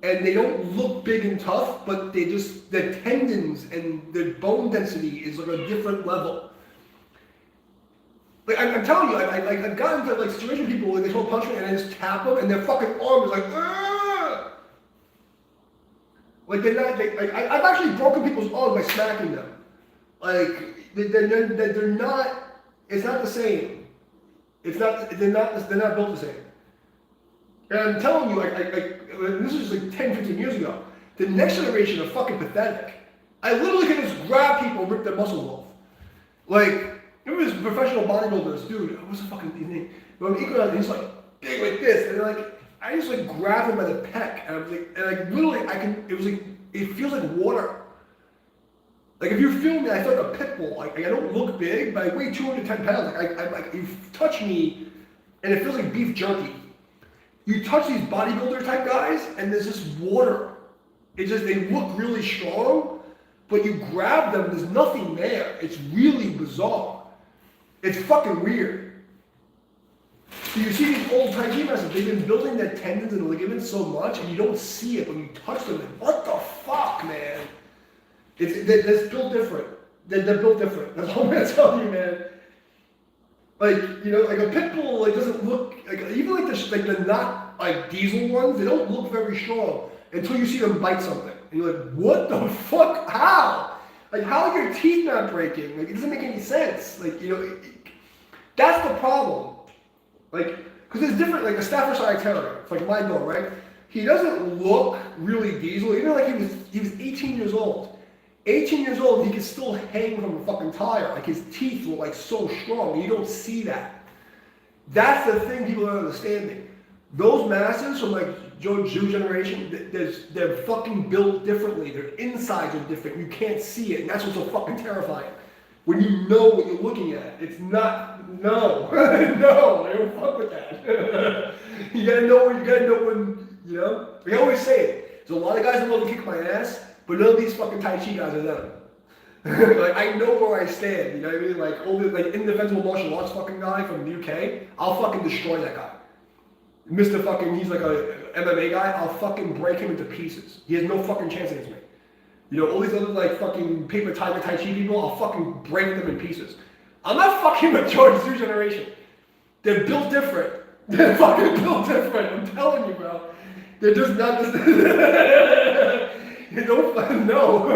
And they don't look big and tough, but their tendons and their bone density is like a different level. Like, I'm telling you, I've gotten into like situation people where they throw a punch me and I just tap them and their fucking arm is like, Argh! Like they're not, I've actually broken people's arms by smacking them. Like, they're not, it's not the same. They're not built the same. And I'm telling you, this is like 10, 15 years ago. The next generation are fucking pathetic. I literally can just grab people and rip their muscles off. Like, remember this professional bodybuilder, this dude, what's the fucking name? He's like big like this, and like, I just like grabbed him by the peck, and I was like, and like literally, it was like, it feels like water. Like if you feel me, I feel like a pit bull. Like I don't look big, but I weigh 210 pounds. Like you touch me, and it feels like beef jerky. You touch these bodybuilder type guys, and there's just water. It just, they look really strong, but you grab them, there's nothing there. It's really bizarre. It's fucking weird. So you see these old Tai Chi masters, they've been building their tendons and ligaments so much, and you don't see it when you touch them. Like, what the fuck, man? They're built different. They're built different. That's all I'm gonna tell you, man. Like, you know, like a pit bull, like doesn't look like, even like the not like diesel ones, they don't look very strong until you see them bite something, and you're like, what the fuck? How? Like, how are your teeth not breaking? Like, it doesn't make any sense. Like, you know, that's the problem. Like, because it's different. Like a Staffordshire Terrier, it's like my dog, right? He doesn't look really diesel. Even like he was 18 years old. 18 years old, he can still hang from a fucking tire. Like his teeth were like so strong. You don't see that. That's the thing people are understanding. Those masters from like Zhu generation, they're fucking built differently. Their insides are different. You can't see it, and that's what's so fucking terrifying. When you know what you're looking at, it's not, no, no, I don't fuck with that. You gotta know when, you know? We always say it. There's a lot of guys that love to kick my ass, but none of these fucking Tai Chi guys are them. Like, I know where I stand, you know what I mean? Like, all the, like, indefensible martial arts fucking guy from the UK, I'll fucking destroy that guy. Mr. fucking, he's like a MMA guy, I'll fucking break him into pieces. He has no fucking chance against me. You know, all these other, like, fucking paper tiger Tai Chi people, I'll fucking break them in pieces. I'm not fucking with George Zhu generation. They're built different. They're fucking built different, I'm telling you, bro. They're just not this. You don't, no.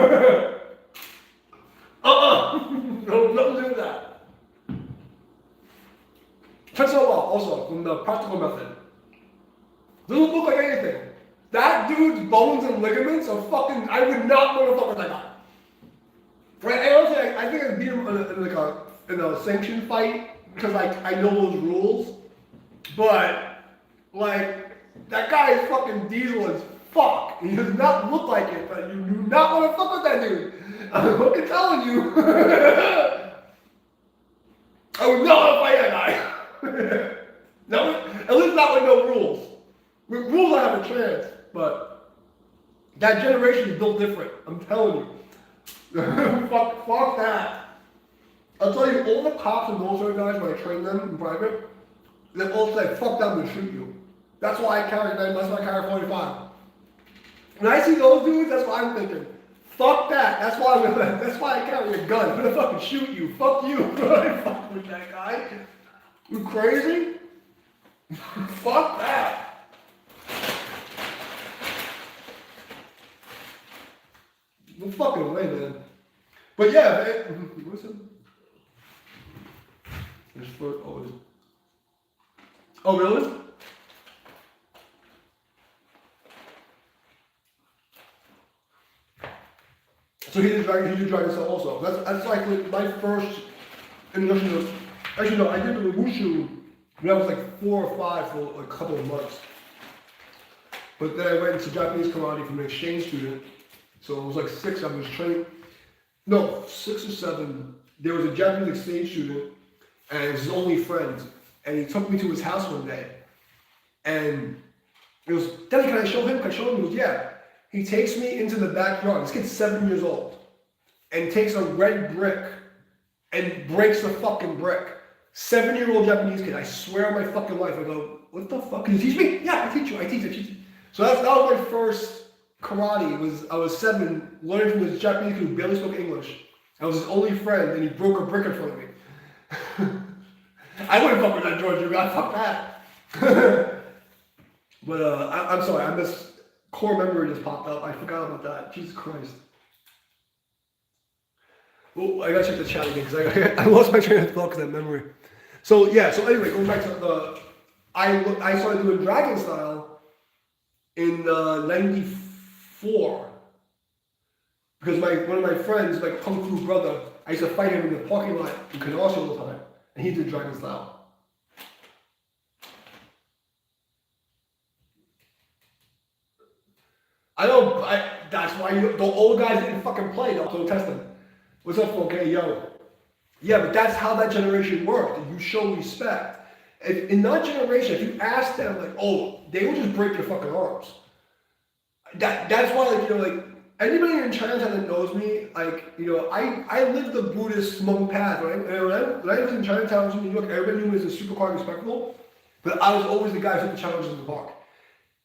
No, nothing to do with that. Check so well, also, from the practical method. Doesn't look like anything. That dude's bones and ligaments are fucking, I would not want to fuck with that guy. Right, I honestly, I think I beat him in a sanctioned fight, because like, I know those rules. But, like, that guy is fucking diesel as fuck. He does not look like it, but you do not want to fuck with that dude. I'm fucking telling you. I would not want to fight that guy. No, at least not with no rules. With rules I have a chance, but that generation is built different. I'm telling you. fuck that. I'll tell you, all the cops and military guys, when I train them in private, they all say, fuck them and shoot you. That's why I carry 9, that's why I carry 45. When I see those dudes, that's what I'm thinking. Fuck that. That's why I carry a gun. I'm gonna fucking shoot you. Fuck you. I fuck with that guy. You crazy? Fuck that. No fucking way, man. But yeah, man. What's it? Oh, really? So he did Dragon Cell also. That's like my first introduction to, actually no, I did the Wushu when I was like 4 or 5 for a couple of months. But then I went into Japanese karate from an exchange student. So it was like 6, I was training. No, 6 or 7. There was a Japanese exchange student and it was his only friend. And he took me to his house one day. And it was, Daddy, can I show him? Can I show him? He goes, yeah. He takes me into the backyard. This kid's 7 years old. And takes a red brick and breaks the fucking brick. 7-year-old Japanese kid. I swear on my fucking life. I go, what the fuck? Can you teach me? Yeah, I teach you. I teach you. So that was my first karate. I was 7, learning from this Japanese kid who barely spoke English. I was his only friend, and he broke a brick in front of me. I wouldn't fuck with that, George. God, fuck that. But I'm sorry. I missed. Core memory just popped up. I forgot about that. Jesus Christ. Oh, I gotta check the chat again because I lost my train of thought because of that memory. So yeah. So anyway, going back to I started doing Dragon Style in '94 because one of my friends, like a kung fu brother, I used to fight him in the parking lot in Kenosha all the time, and he did Dragon Style. that's why the old guys didn't fucking play. Don't test them. What's up, okay, yo? Yeah, but that's how that generation worked. You show respect. In that generation, if you ask them, like, oh, they would just break your fucking arms. That's why, like, you know, like, anybody in Chinatown that knows me, like, you know, I lived the Buddhist monk path, right? And when I was in Chinatown, in New York, everybody knew me as a super car respectful, but I was always the guy who took the challenges in the park.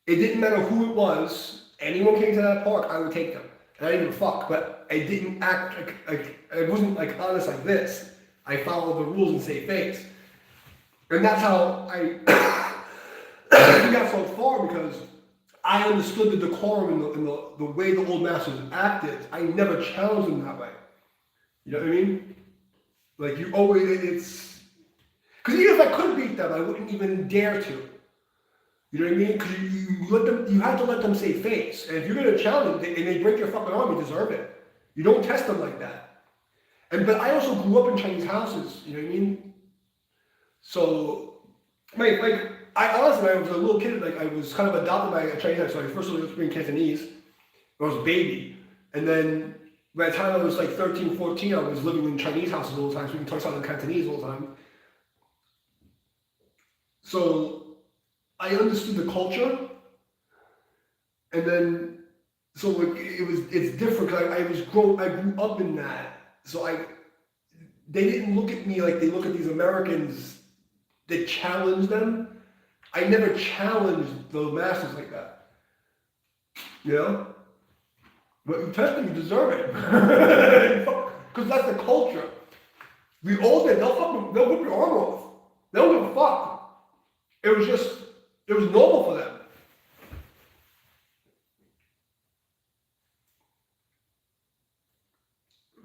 It didn't matter who it was. Anyone came to that park, I would take them. And I didn't give a fuck, but I didn't act like I wasn't like honest like this. I followed the rules and saved face. And that's how I got so far, because I understood the decorum and the way the old masters acted. I never challenged them that way. You know what I mean? Like, you always, it's... Because even if I could beat them, I wouldn't even dare to. You know what I mean? Because you have to let them save face. And if you're going to challenge them and they break your fucking arm, you deserve it. You don't test them like that. But I also grew up in Chinese houses. You know what I mean? So, like, I honestly, when I was a little kid, like, I was kind of adopted by a Chinese house. So I first started speaking Cantonese when I was a baby. And then by the time I was like 13, 14, I was living in Chinese houses all the time, speaking Toishan Cantonese all the time. So I understood the culture, and then so like it's different because I grew up in that. So they didn't look at me like they look at these Americans that challenge them. I never challenged the masters like that. You know? But you test them, you deserve it. Because that's the culture. The old days, they'll rip your arm off. They don't give a fuck. It was normal for them.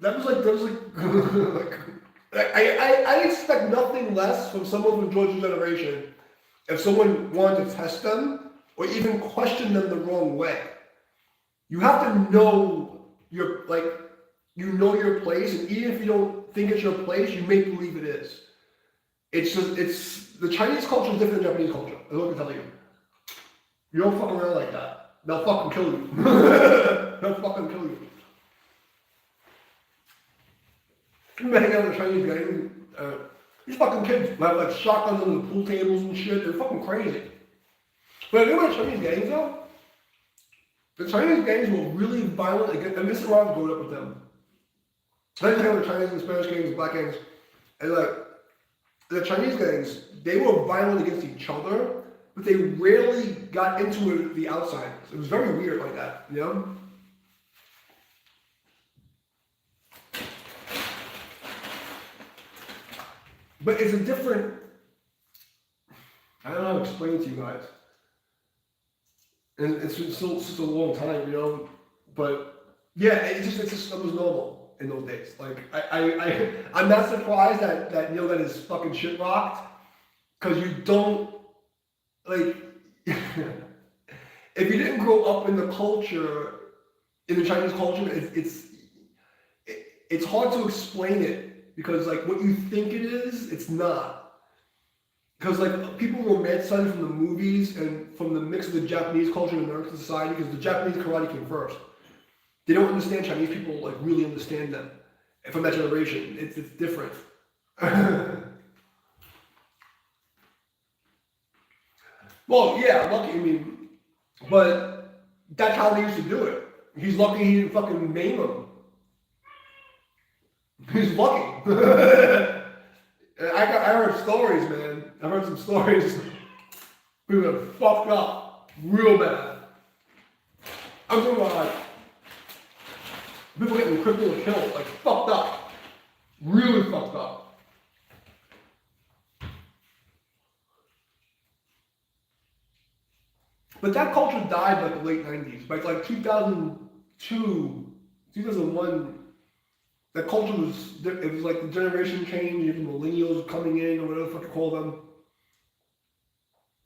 That was like I expect nothing less from someone from Georgia generation if someone wanted to test them or even question them the wrong way. You have to know your place, and even if you don't think it's your place, you make believe it is. It's the Chinese culture is different than Japanese culture. That's what I can tell you. You don't fuck around like that. They'll fucking kill you. They'll fucking kill you. You hang out with a Chinese guy, these fucking kids have like shotguns on the pool tables and shit. They're fucking crazy. But if you know Chinese gangs though, the Chinese gangs were really violent against, and this is where I was growing up with them. I just hang out with Chinese and Spanish gangs, black gangs, and like, the Chinese gangs, they were violent against each other, but they rarely got into the outsiders. It was very weird like that, you know? But it's a different, I don't know how to explain it to you guys. And it's been such a long time, you know? But yeah, it was normal in those days. Like, I'm not surprised that Neil got his fucking shit rocked, because you don't, like, if you didn't grow up in the culture, in the Chinese culture, it's hard to explain it, because like what you think it is, it's not. Because like people romanticize it from the movies and from the mix of the Japanese culture and American society, because the Japanese karate came first. They don't understand Chinese people, like really understand them. And from that generation, it's different. Well, yeah, lucky, I mean, but that's how they used to do it. He's lucky he didn't fucking maim him. He's lucky. I heard stories, man. I heard some stories. People got fucked up real bad. I'm talking about like people getting crippled and killed, like fucked up. Really fucked up. But that culture died like the late 90s. By like 2002, 2001, that culture it was like the generation change, even millennials coming in, or whatever the fuck you call them.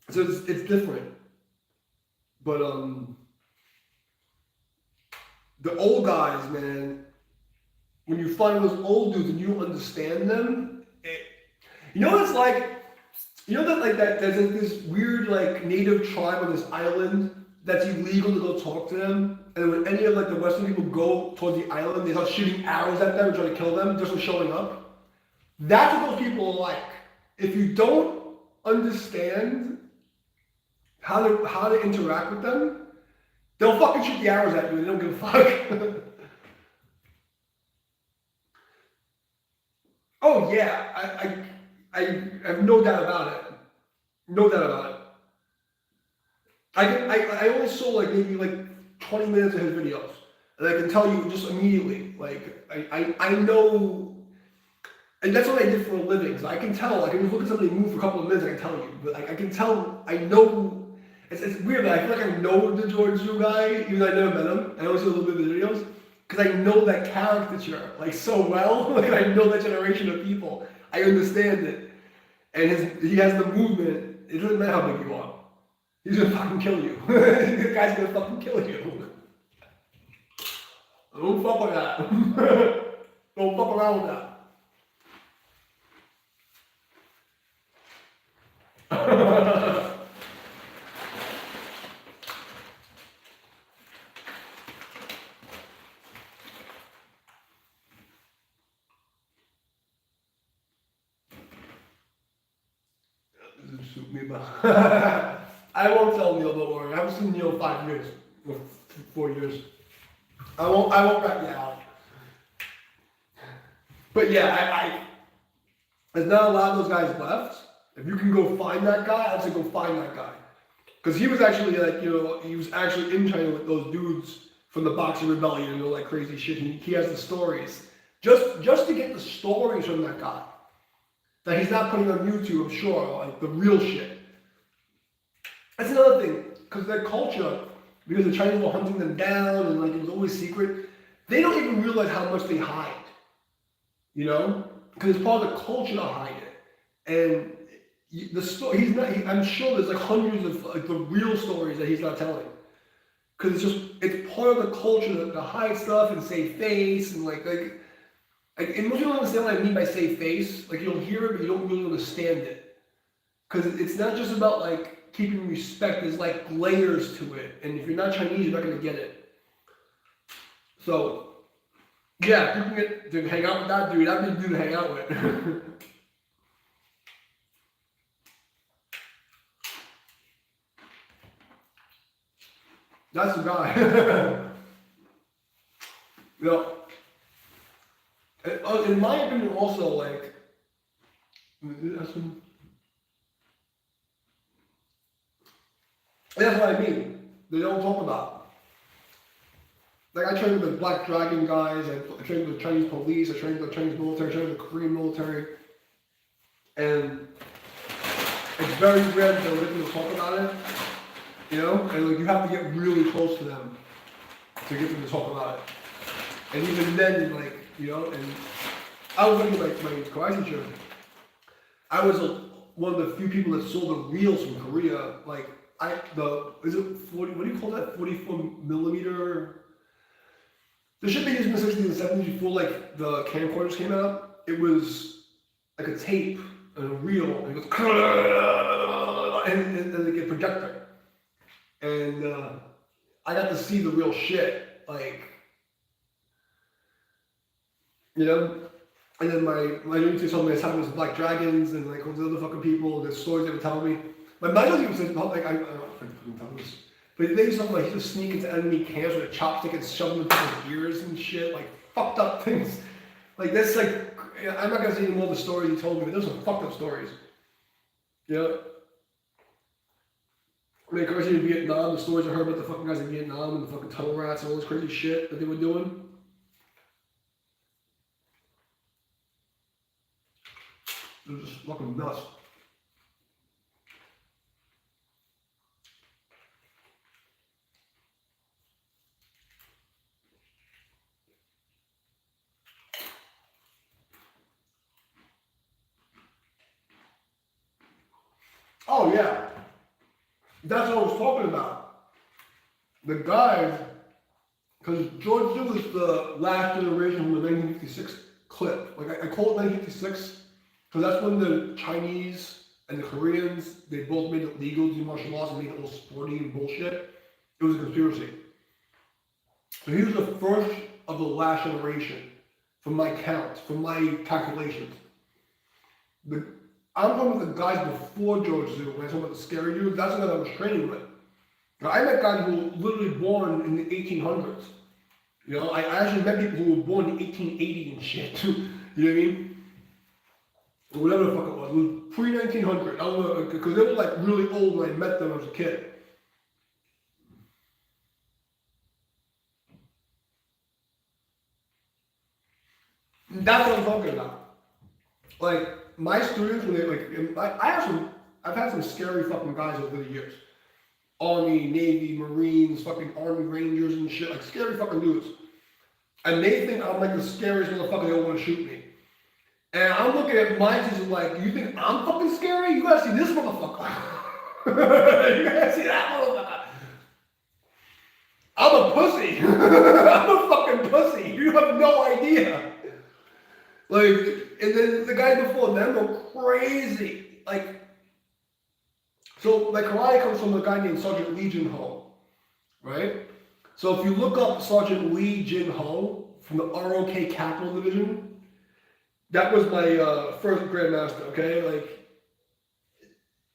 So it's different. But the old guys, man, when you find those old dudes and you don't understand them, you know what it's like? You know that like that there's like this weird like native tribe on this island that's illegal to go talk to them. And when any of like the Western people go towards the island, they start shooting arrows at them and try to kill them just for showing up. That's what those people are like. If you don't understand how to interact with them, they'll fucking shoot the arrows at you and they don't give a fuck. Oh yeah, I have no doubt about it. No doubt about it. I only saw like maybe like 20 minutes of his videos, and I can tell you just immediately, like I know, and that's what I did for a living. So I can tell. I can look at somebody move for a couple of minutes. I can tell you, but I can tell. I know. It's weird, but I feel like I know the George Zhu guy, even though I never met him. I only see a little bit of the videos because I know that caricature like so well. Like I know that generation of people. I understand it, and he has the movement. It doesn't matter how big you are. He's gonna fucking kill you. The guy's gonna fucking kill you. Don't fuck with that. Don't fuck around with that. Doesn't suit me, but I won't tell Neil, don't worry. I haven't seen Neil in 5 years, or 4 years. I won't rat you out. But yeah, there's not a lot of those guys left. If you can go find that guy, I'd say go find that guy. Because he was actually like, he was actually in China with those dudes from the Boxing Rebellion and all that crazy shit. He has the stories. Just to get the stories from that guy. That he's not putting on YouTube, I'm sure, like the real shit. That's another thing, because their culture, because the Chinese were hunting them down and like it was always secret, they don't even realize how much they hide. You know? Because it's part of the culture to hide it. And the story, I'm sure there's like hundreds of like the real stories that he's not telling. Because it's part of the culture to hide stuff and save face and and most people don't understand what I mean by save face. Like you'll hear it, but you don't really understand it. Because it's not just about like keeping respect, there's like layers to it. And if you're not Chinese, you're not going to get it. So, yeah, if you can get to hang out with that dude, that'd be the dude to hang out with. That's the guy. In my opinion, also, like, that's what I mean. They don't talk about. Like, I trained with the Black Dragon guys, I trained with the Chinese police, I trained with the Chinese military, I trained with the Korean military. And it's very rare that they'll let people talk about it. And like you have to get really close to them to get them to talk about it. And even then, like, and I was looking at my karate teacher. I was one of the few people that saw the reels from Korea. Like, is it 40, what do you call that? 44 millimeter? The shit they used in the 60s and 70s before, like, the camcorders came out. It was like a tape and a reel, and it goes, and they get projector. And I got to see the real shit, like, and then my YouTube told me I was talking with Black Dragons and like all the other fucking people, the stories they were telling me. My mom doesn't even say, like, I don't know if I can tell this, but they used to like, he was sneak into enemy camps with a chopstick and shove them into his ears and shit, like fucked up things. Like, that's like, I'm not gonna say any more of the stories he told me, but there's some fucked up stories. I mean, of course, in Vietnam, the stories I heard about the fucking guys in Vietnam and the fucking tunnel rats and all this crazy shit that they were doing. They're just fucking nuts. Oh, yeah. That's what I was talking about. The guys, because George Zhu was the last generation from the 1956 clip. Like, I call it 1956 because that's when the Chinese and the Koreans, they both made it legal to do martial arts and made it all sporty and bullshit. It was a conspiracy. So he was the first of the last generation, from my count, from my calculations. I'm talking about the guys before George Zhu, when I talk about the scary dudes, that's what I was training with. Now, I met guys who were literally born in the 1800s. You know, I actually met people who were born in 1880 and shit. You know what I mean? Or whatever the fuck it was pre-1900. I don't know, because they were like really old when I met them as a kid. And that's what I'm talking about. Like, my students, when they I've had some scary fucking guys over the years. Army, Navy, Marines, fucking Army Rangers and shit, like scary fucking dudes. And they think I'm like the scariest motherfucker, they want to shoot me. And I'm looking at my teachers like, you think I'm fucking scary? You gotta see this motherfucker. You gotta see that motherfucker. I'm a pussy. I'm a fucking pussy. You have no idea. Like, and then the guys before them were crazy. Like, so like karate comes from a guy named Sergeant Lee Jin Ho, right? So if you look up Sergeant Lee Jin Ho from the ROK Capital Division, that was my first grandmaster, okay? Like,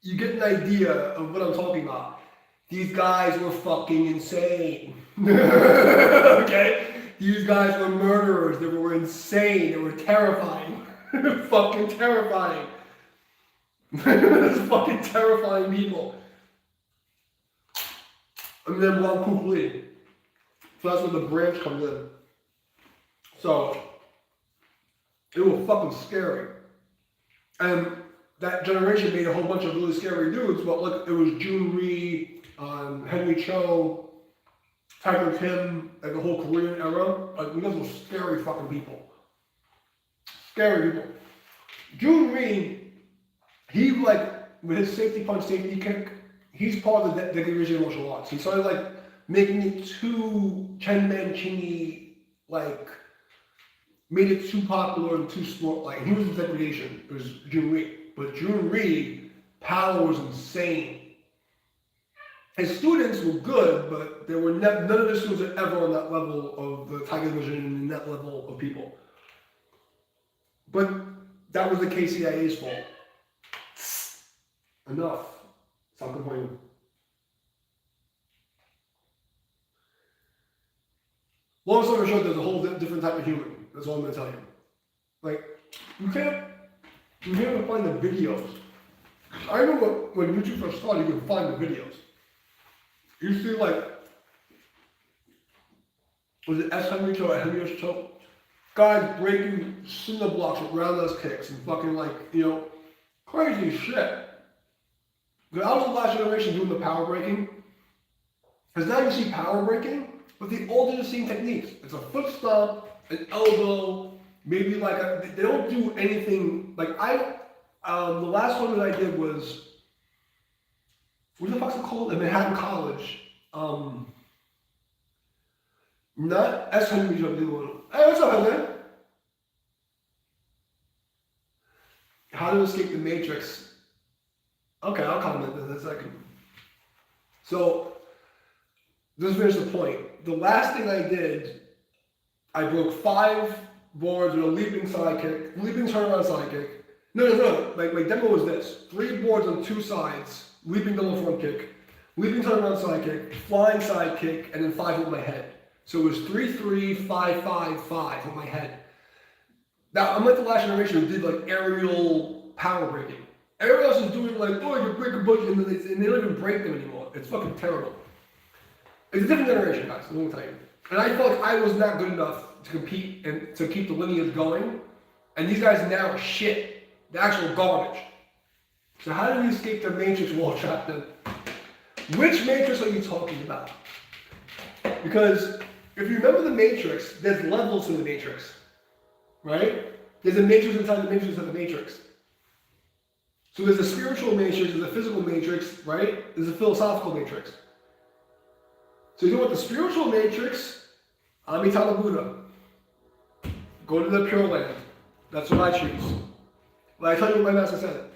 you get an idea of what I'm talking about. These guys were fucking insane, okay? These guys were murderers, they were insane, they were terrifying, fucking terrifying. Fucking terrifying people. And then one quickly. So that's where the branch comes in. So it was fucking scary. And that generation made a whole bunch of really scary dudes, but look, it was Jun Rhee, Henry Cho, Tiger Kim, like the whole Korean era. Like, those were scary fucking people. Scary people. Jun Rhee, he, like, with his safety punch, safety kick, he's part of the degradation of martial arts. He started, like, making it too Chen Man-chingy, like, made it too popular and too sport. Like, he was in degradation. It was Jun Rhee. But Jun Rhee, power was insane. His students were good, but there were none of his students were ever on that level of the Tiger Division and that level of people. But that was the KCIA's fault. Enough. Stop complaining. Long story short, there's a whole different type of human. That's all I'm going to tell you. Like, you can't even find the videos. I remember when YouTube first started, you could find the videos. You see, like, was it S. Henry Cho or Henry Cho? Guys breaking cinder blocks with roundhouse kicks and fucking, like, you know, crazy shit. But I was the last generation doing the power breaking. Because now you see power breaking, but the older same techniques. It's a foot stomp, an elbow, maybe like they don't do anything. Like the last one that I did was, what the fuck's it called? In Manhattan College. Not S. Henry Cho, the one. Hey, what's up, man? How to Escape the Matrix. Okay, I'll comment in a second. So, just finish the point. The last thing I did, I broke 5 boards with a leaping side kick, leaping turnaround side kick. No. My demo was this: 3 boards on 2 sides, leaping double front kick, leaping turnaround side kick, flying side kick, and then 5 with my head. So it was 3-3, 5-5-5 with my head. Now, I'm like the last generation who did like aerial power breaking. Everyone else is doing like, oh, you break a bush, and they don't even break them anymore. It's fucking terrible. It's a different generation, guys, let me tell you. And I felt like I was not good enough to compete and to keep the lineage going. And these guys now are shit. They're actual garbage. So how do we escape the Matrix wall trap then? Which Matrix are you talking about? Because if you remember the Matrix, there's levels to the Matrix. Right? There's a Matrix inside the Matrix of the Matrix. So there's a spiritual matrix, there's a physical matrix, right? There's a philosophical matrix. So you know what the spiritual matrix, Amitabha Buddha. Go to the Pure Land. That's what I choose. Well, I tell you what my master said.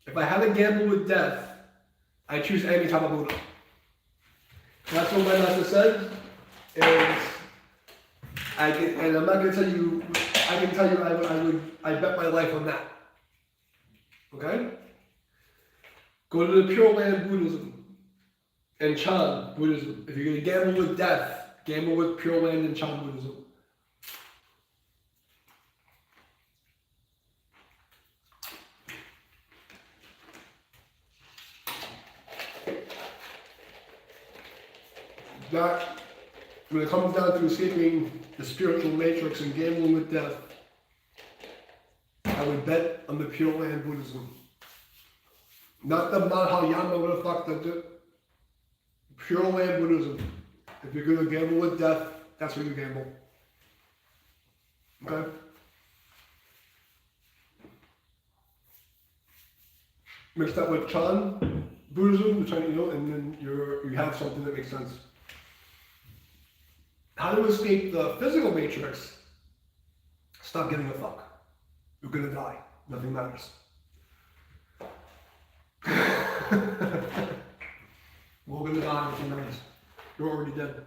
If I had to gamble with death, I choose Amitabha Buddha. That's what my master said. And I'm not gonna tell you. I can tell you. I bet my life on that. Okay. Go to the Pure Land Buddhism and Chan Buddhism. If you're gonna gamble with death, gamble with Pure Land and Chan Buddhism. That, when it comes down to escaping the spiritual matrix and gambling with death, I would bet on the Pure Land Buddhism. Not Mahayana, what the fuck, the Pure Land Buddhism. If you're gonna gamble with death, that's where you gamble. Okay? Mix that with Chan Buddhism, and then you have something that makes sense. How to escape the physical matrix? Stop giving a fuck. You're gonna die. Nothing matters. We're gonna die, nothing matters. You're already dead.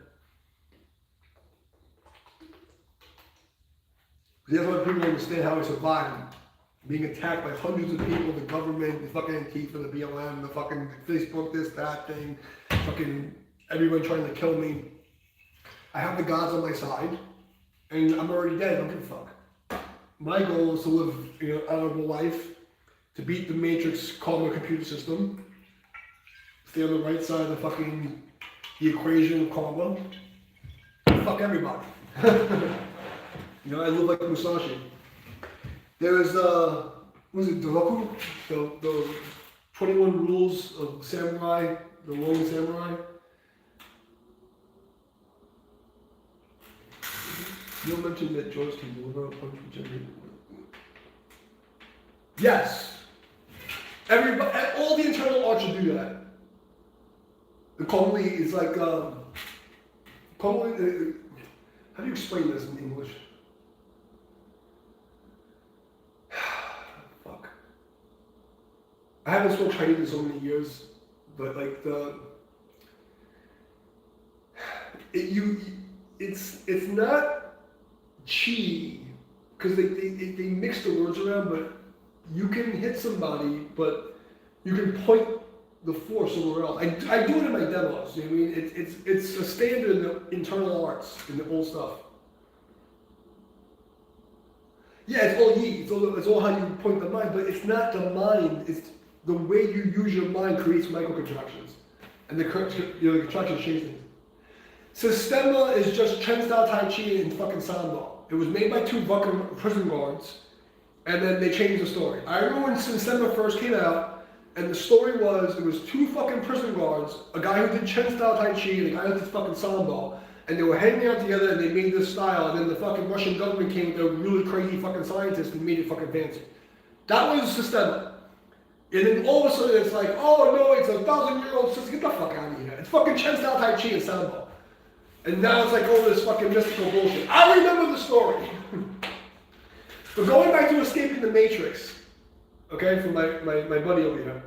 That's why people understand how we survived. Being attacked by hundreds of people, the government, the fucking Antifa, the BLM, the fucking Facebook, this, that thing, fucking everyone trying to kill me. I have the gods on my side, and I'm already dead, I don't give a fuck. My goal is to live an honorable life, to beat the matrix karma computer system, stay on the right side of the equation of karma, fuck everybody. I live like Musashi. There is, what is it, Doroku? The 21 rules of samurai, the lone samurai. You mentioned that George can deliver a punch from Jimmy. Yes! Everybody, all the internal arts should do that. The Kongli is like, Kongli, how do you explain this in English? Fuck. I haven't spoken Chinese in so many years, but like it's not chi, because they mix the words around, but you can hit somebody, but you can point the force somewhere else. I do it in my demos. You know what I mean? It's a standard in the internal arts, in the old stuff. Yeah, it's all yi. It's all how you point the mind, but it's not the mind. It's the way you use your mind creates micro-contractions, and the contractions change things. Sistema is just Chen style Tai Chi and fucking Sambo. It was made by two fucking prison guards, and then they changed the story. I remember when Sistema first came out, and the story was, it was two fucking prison guards, a guy who did Chen style Tai Chi and a guy who did fucking Sambo, and they were hanging out together and they made this style, and then the fucking Russian government came with a really crazy fucking scientist and made it fucking fancy. That was Sistema. And then all of a sudden it's like, oh no, it's 1,000-year-old system. Get the fuck out of here. It's fucking Chen style Tai Chi and Sambo. And now it's like all this fucking mystical bullshit. I remember the story. But going back to escaping the matrix, okay, from my buddy over here.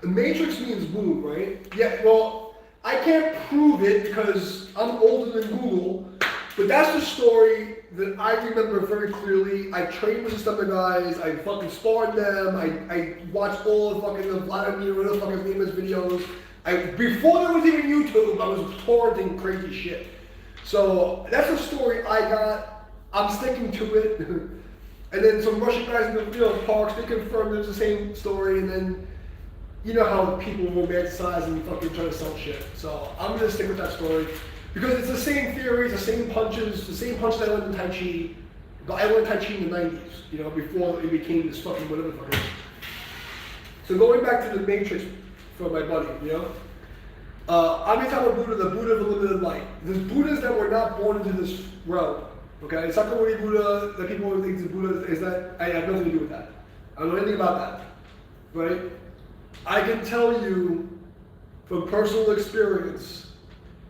The matrix means womb, right? Yeah, well, I can't prove it because I'm older than Google, but that's the story that I remember very clearly. I trained with the Sistema guys, I fucking sparred them, I watched all the fucking Vladimir, whatever the fuck his name is, videos. Before there was even YouTube, I was torrenting crazy shit. So that's a story I got, I'm sticking to it. And then some Russian guys in the parks, they confirmed it's the same story, and then you know how people romanticize and fucking try to sell shit. So I'm gonna stick with that story. Because it's the same theories, the same punches, the same punch that I learned in Tai Chi. But I learned Tai Chi in the 90s, before it became this fucking whatever the fuck it is. So going back to the Matrix for my buddy, Amitabha Buddha, the Buddha of limited light. There's Buddhas that were not born into this realm. Okay, Sakamuni Buddha, the people who think the Buddha is that, I have nothing to do with that. I don't know anything about that, right? I can tell you from personal experience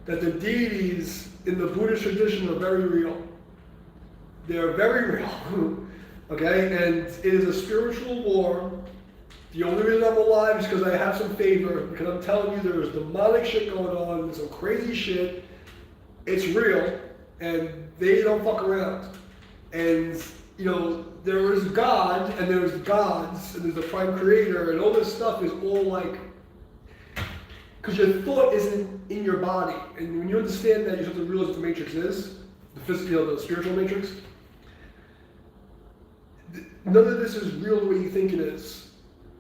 that the deities in the Buddhist tradition are very real. They're very real, okay? And it is a spiritual war The only reason I'm alive is because I have some favor, because I'm telling you there's demonic shit going on, some crazy shit. It's real, and they don't fuck around. And, you know, there is God, and there's gods, and there's the prime creator, and all this stuff is all like, because your thought isn't in your body. And when you understand that, you have to realize what the matrix is, the physical, you know, the spiritual matrix. None of this is real the way you think it is.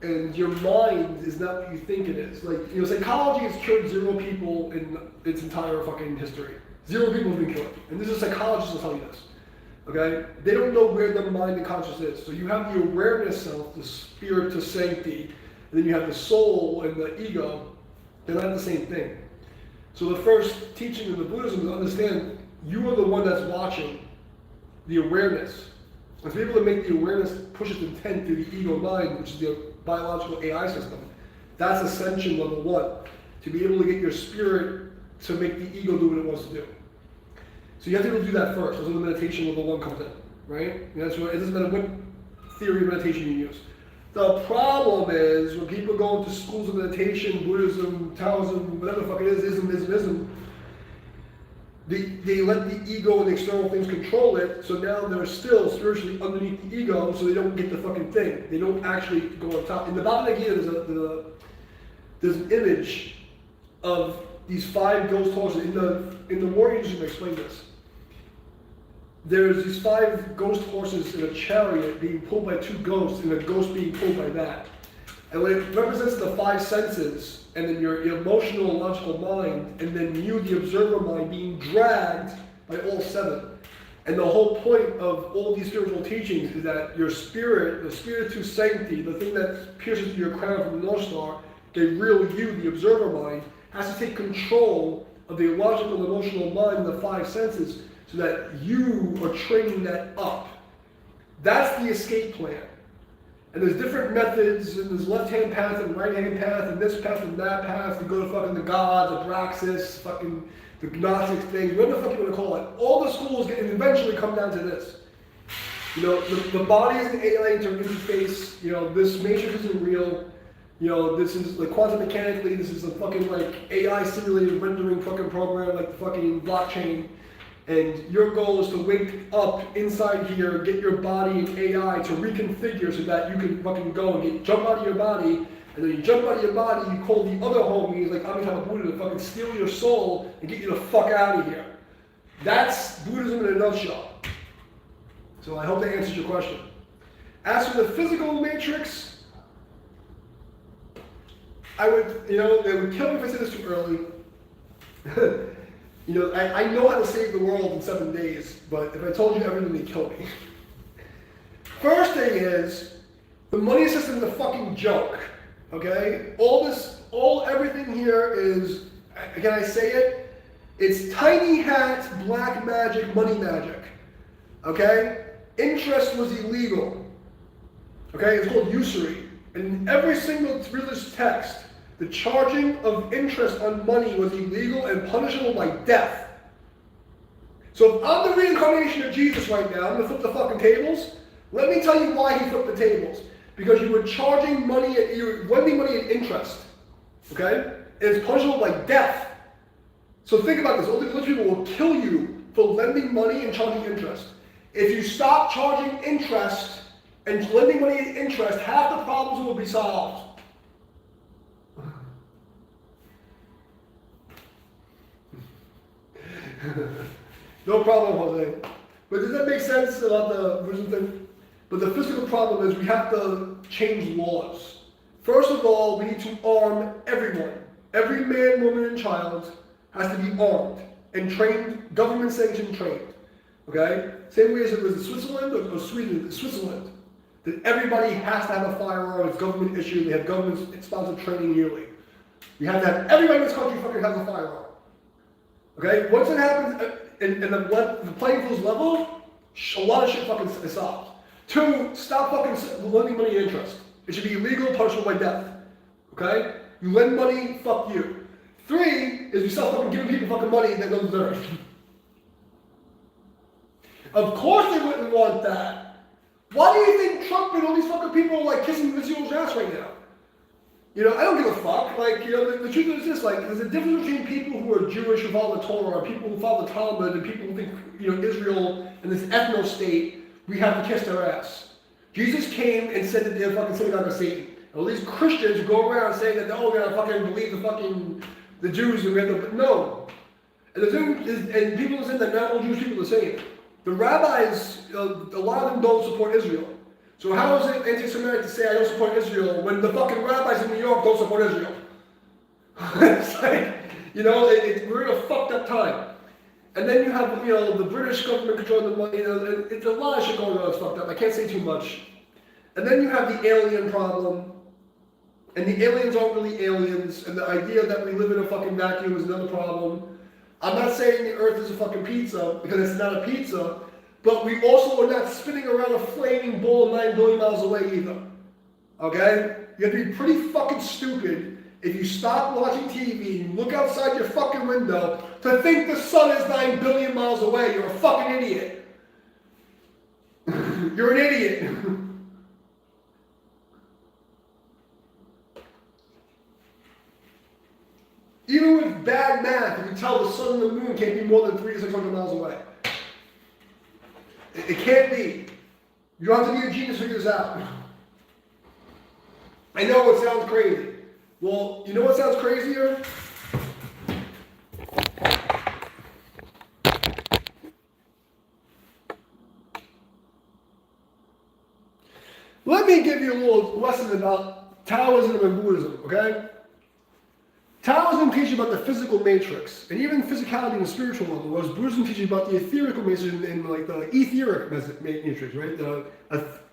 And your mind is not what you think it is. Like, you know, psychology has killed 0 people in its entire fucking history. 0 people have been killed. And this is a psychologist will tell you this. Okay? They don't know where the mind and consciousness is. So you have the awareness self, the spirit to sanctity, and then you have the soul and the ego. They're not the same thing. So the first teaching of the Buddhism is to understand you are the one that's watching the awareness. And to be able to make the awareness push its intent through the ego mind, which is the biological AI system, that's ascension level 1. To be able to get your spirit to make the ego do what it wants to do. So you have to be able to do that first. That's where the meditation level 1 comes in, right? And that's what, it doesn't matter what theory of meditation you use. The problem is when people go into schools of meditation, Buddhism, Taoism, whatever the fuck it is, ism, they let the ego and the external things control it, so now they're still spiritually underneath the ego, so they don't get the fucking thing. They don't actually go on top. In the Bhagavad Gita, there's an image of these 5 ghost horses. In the Warrior Tradition, I explain this. There's these 5 ghost horses in a chariot being pulled by 2 ghosts, and a ghost being pulled by that. And when it represents the 5 senses, and then your emotional and logical mind, and then you, the observer mind, being dragged by all 7. And the whole point of all these spiritual teachings is that your spirit, the spirit to sanctity, the thing that pierces through your crown from the North Star, the real you, the observer mind, has to take control of the logical and emotional mind and the 5 senses so that you are training that up. That's the escape plan. And there's different methods, and there's left-hand path and right-hand path, and this path and that path. You go to fucking the gods, the Braxis, fucking the Gnostic thing, whatever the fuck you want to call it. All the schools get, and eventually come down to this. You know, the body is an AI interface. You know, this matrix isn't real. You know, this is like quantum mechanically, this is a fucking like AI simulated rendering fucking program like the fucking blockchain. And your goal is to wake up inside here, get your body and AI to reconfigure so that you can fucking go and jump out of your body. And then you jump out of your body, you call the other homies like Amitabha Buddha to fucking steal your soul and get you the fuck out of here. That's Buddhism in a nutshell. So I hope that answers your question. As for the physical matrix, I would, you know, they would kill me if I said this too early. You know, I know how to save the world in 7 days, but if I told you everything, they'd kill me. First thing is, the money system is a fucking joke, okay? Everything here is, can I say it? It's tiny hat, black magic, money magic, okay? Interest was illegal, okay? It's called usury. And in every single religious text, the charging of interest on money was illegal and punishable by death. So if I'm the reincarnation of Jesus right now, I'm going to flip the fucking tables. Let me tell you why he flipped the tables. Because you were charging money, you were lending money at interest. Okay? And it's punishable by death. So think about this. All these people will kill you for lending money and charging interest. If you stop charging interest and lending money at interest, half the problems will be solved. No problem, Jose. But does that make sense about the vision thing? But the physical problem is we have to change laws. First of all, we need to arm everyone. Every man, woman, and child has to be armed and trained, government sanctioned trained. Okay? Same way as it was in Switzerland or Sweden, Switzerland. That everybody has to have a firearm, it's government issued, they have government sponsored training yearly. You have to have, everybody in this country fucking has a firearm. Okay, once it happens, and the playing field's level, a lot of shit fucking is solved. 2, stop fucking lending money and interest. It should be illegal, punishable by death. Okay? You lend money, fuck you. 3 is you stop fucking giving people fucking money that don't deserve. Of course they wouldn't want that. Why do you think Trump and all these fucking people are like kissing Miss Yule's ass right now? I don't give a fuck. Like, the truth is this, like, there's a difference between people who are Jewish who follow the Torah, and people who follow the Talmud, and people who think, Israel and this ethno-state, we have to kiss their ass. Jesus came and said that they're fucking synagogue of Satan. And all these Christians go around saying that, oh, we're gonna fucking believe the Jews, and we have to, no. And people are saying that not all Jewish people are saying it. The rabbis, a lot of them don't support Israel. So how is it anti-Semitic to say I don't support Israel when the fucking rabbis in New York don't support Israel? It's like, we're in a fucked up time. And then you have, the British government controlling the money. It's a lot of shit going on that's fucked up. I can't say too much. And then you have the alien problem. And the aliens aren't really aliens. And the idea that we live in a fucking vacuum is another problem. I'm not saying the earth is a fucking pizza, because it's not a pizza. But we also are not spinning around a flaming ball 9 billion miles away either. Okay? You have to be pretty fucking stupid if you stop watching TV and look outside your fucking window to think the sun is 9 billion miles away. You're a fucking idiot. You're an idiot. Even with bad math, you can tell the sun and the moon can't be more than 300 to 600 miles away. It can't be. You don't have to be a genius to figure this out. I know it sounds crazy. Well, you know what sounds crazier? Let me give you a little lesson about Taoism and Buddhism, okay? Taoism teaches about the physical matrix, and even physicality in the spiritual level, whereas Buddhism teaches about the etherical matrix and like the etheric matrix, right? The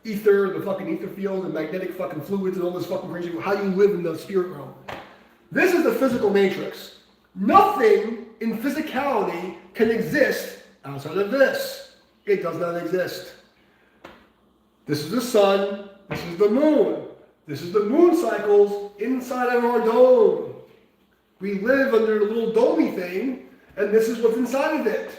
ether, the fucking ether field, the magnetic fucking fluids, and all this fucking crazy, how you live in the spirit realm. This is the physical matrix. Nothing in physicality can exist outside of this. It does not exist. This is the sun, this is the moon. This is the moon cycles inside of our dome. We live under a little domey thing, and this is what's inside of it.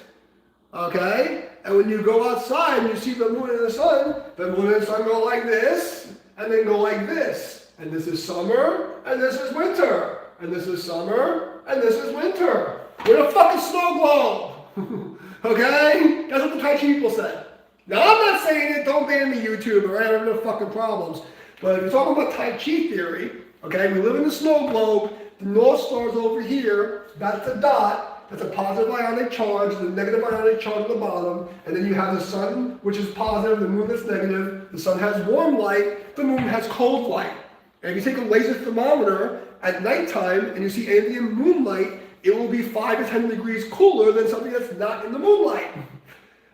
Okay? And when you go outside and you see the moon and the sun go like this, and then go like this. And this is summer, and this is winter. And this is summer, and this is winter. We're in a fucking snow globe. Okay? That's what the Tai Chi people said. Now, I'm not saying it, don't ban me YouTube, or I have no fucking problems. But if you're talking about Tai Chi theory, okay, we live in a snow globe. The North Star's over here, that's a dot, that's a positive ionic charge, the negative ionic charge at the bottom, and then you have the sun, which is positive, the moon that's negative, the sun has warm light, the moon has cold light. And if you take a laser thermometer at nighttime and you see anything in moonlight, it will be 5 to 10 degrees cooler than something that's not in the moonlight.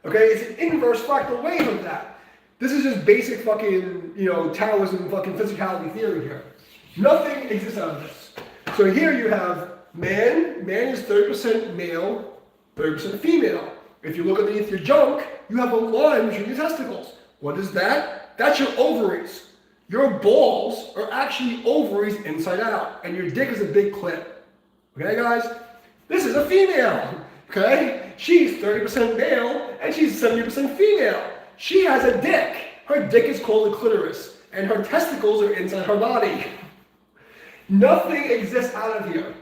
Okay, it's an inverse fractal wave of that. This is just basic fucking, Taoism fucking physicality theory here. Nothing exists out of this. So here you have man is 30% male, 30% female. If you look underneath your junk, you have a line between your testicles. What is that? That's your ovaries. Your balls are actually ovaries inside out, and your dick is a big clit. Okay, guys? This is a female. Okay? She's 30% male, and she's 70% female. She has a dick. Her dick is called a clitoris, and her testicles are inside her body. Nothing exists out of here.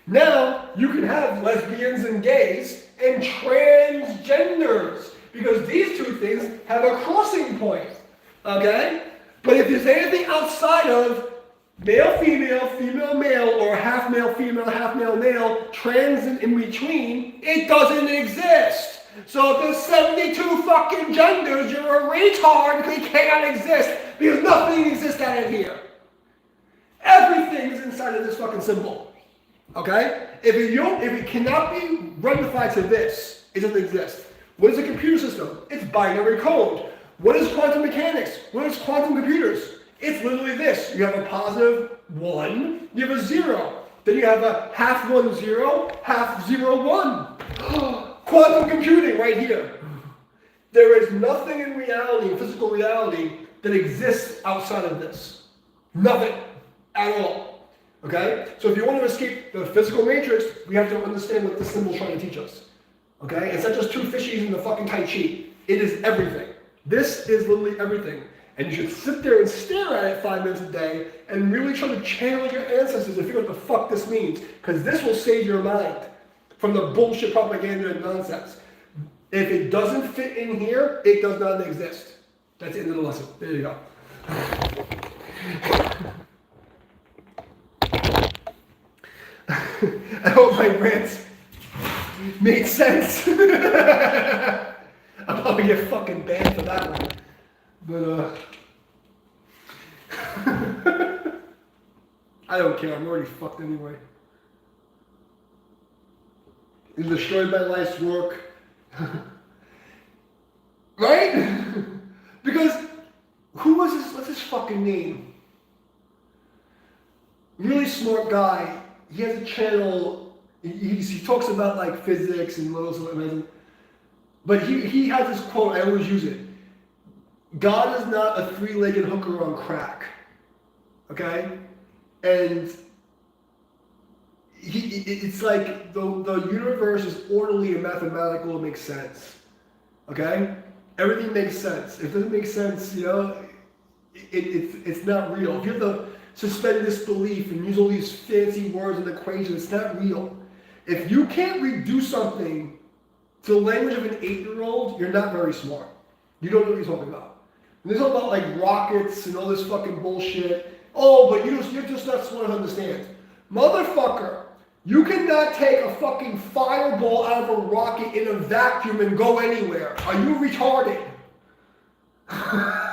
Now, you can have lesbians and gays and transgenders, because these two things have a crossing point. Okay? But if there's anything outside of male, female, male, or half male, male, trans in between, it doesn't exist. So if there's 72 fucking genders, you're a retard because it cannot exist, because nothing exists out of here. Everything is inside of this fucking symbol. Okay? If it cannot be ramified to this, it doesn't exist. What is a computer system? It's binary code. What is quantum mechanics? What is quantum computers? It's literally this. You have a positive 1, you have a 0. Then you have a half 1, 0, half 0, 1. Quantum computing right here. There is nothing in reality, physical reality, that exists outside of this. Nothing at all. Okay? So if you want to escape the physical matrix, we have to understand what this symbol is trying to teach us. Okay? It's not just two fishies in the fucking Tai Chi. It is everything. This is literally everything. And you should sit there and stare at it 5 minutes a day and really try to channel your ancestors and figure out what the fuck this means. Because this will save your mind from the bullshit propaganda and nonsense. If it doesn't fit in here, it does not exist. That's the end of the lesson. There you go. I hope my rants made sense. I'll probably get fucking banned for that one. But, I don't care. I'm already fucked anyway. It destroyed my life's work. Right? Because, who was this? What's his fucking name? Really smart guy. He has a channel. He talks about like physics and little something. But he has this quote. I always use it. God is not a three-legged hooker on crack. Okay? And it's like the universe is orderly and mathematical. It makes sense. Okay? Everything makes sense. If it doesn't make sense, you know, it's not real. If you have to suspend disbelief and use all these fancy words and equations, it's not real. If you can't reduce something to the language of an 8-year-old, you're not very smart. You don't know what you're talking about. And there's all about like rockets and all this fucking bullshit. Oh, but you're just not smart to understand. Motherfucker, you cannot take a fucking fireball out of a rocket in a vacuum and go anywhere. Are you retarded?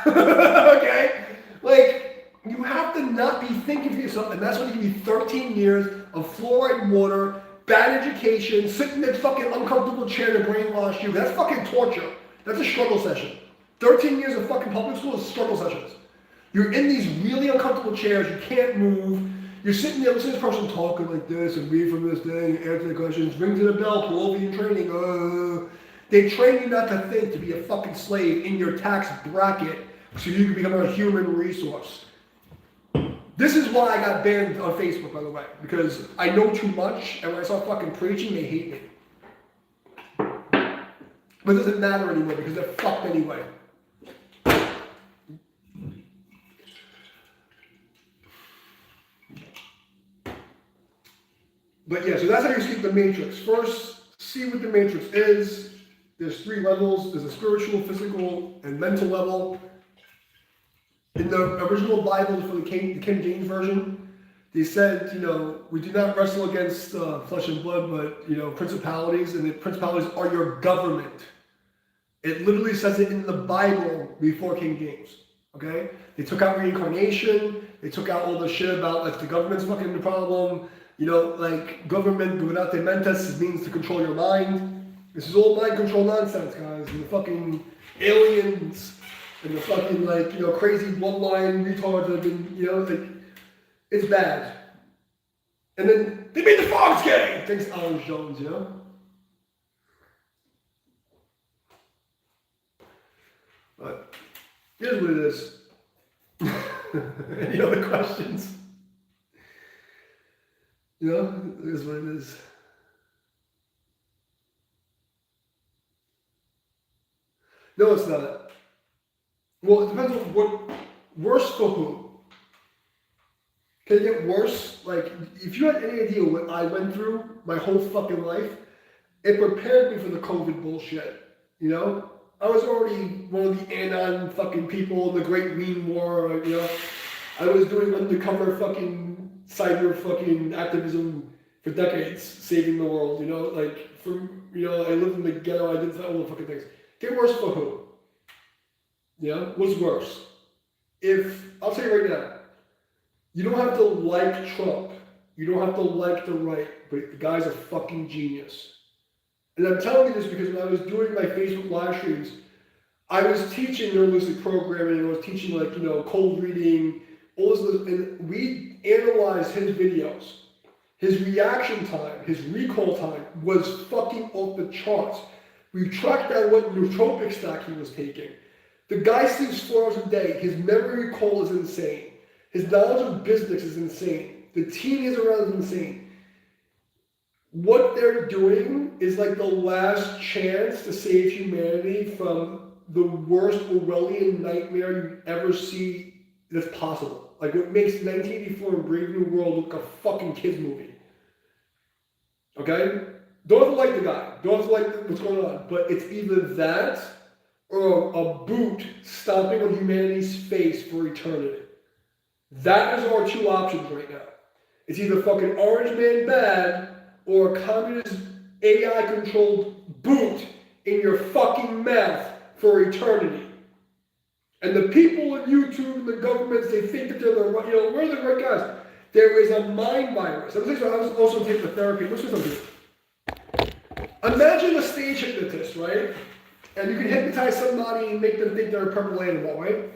Okay? Like, you have to not be thinking for yourself, and that's when you give you 13 years of fluoride water, bad education, sitting in that fucking uncomfortable chair to brainwash you. That's fucking torture. That's a struggle session. 13 years of fucking public school is struggle sessions. You're in these really uncomfortable chairs, you can't move, you're sitting there listening to this person talking like this and read from this thing, answer the questions, ring to the bell, pull over your training. They train you not to think, to be a fucking slave in your tax bracket so you can become a human resource. This is why I got banned on Facebook, by the way, because I know too much, and when I start fucking preaching, they hate me. But it doesn't matter anymore because they're fucked anyway. But yeah, so that's how you see the matrix. First, see what the matrix is. There's 3 levels. There's a spiritual, physical, and mental level. In the original Bible, for the King James Version, they said, you know, we do not wrestle against flesh and blood, but, you know, principalities, and the principalities are your government. It literally says it in the Bible before King James, okay? They took out reincarnation. They took out all the shit about, like, the government's fucking the problem. You know, like, government, without they meant us, means to control your mind. This is all mind control nonsense, guys. And the fucking aliens and the fucking, like, you know, crazy bloodline retards that have been, you know, like, it's bad. And then they made the frogs gay! Thanks, Alan Jones, you know? But here's what it is. Any other questions? You know, it is what it is. No, it's not. Well, it depends on what, worse for who. Can it get worse? Like, if you had any idea what I went through my whole fucking life, it prepared me for the COVID bullshit, you know? I was already one of the Anon fucking people in the Great Meme War, you know? I was doing undercover fucking cyber fucking activism for decades, saving the world, you know, like, from, you know, I lived in the ghetto, I did all the fucking things. Get worse for who? Yeah? What's worse? I'll tell you right now, you don't have to like Trump, you don't have to like the right, but the guy's a fucking genius. And I'm telling you this because when I was doing my Facebook live streams, I was teaching neurolinguistic programming, I was teaching, like, you know, cold reading, all this, and we analyzed his videos. His reaction time, his recall time was fucking off the charts. We tracked down what nootropic stack he was taking. The guy sleeps 4 hours a day. His memory recall is insane. His knowledge of business is insane. The team he's around is insane. What they're doing is like the last chance to save humanity from the worst Orwellian nightmare you ever see that's possible. Like what makes 1984 and Brave New World look like a fucking kids movie. Okay? Don't have to like the guy. Don't have to like what's going on. But it's either that or a boot stomping on humanity's face for eternity. That is our two options right now. It's either fucking Orange Man bad or a communist AI-controlled boot in your fucking mouth for eternity. And the people in YouTube and the governments, they think that they're the right, we're the right guys. There is a mind virus. I was also taking the therapy. Listen to something. Imagine a stage hypnotist, right? And you can hypnotize somebody and make them think they're a purple animal, right?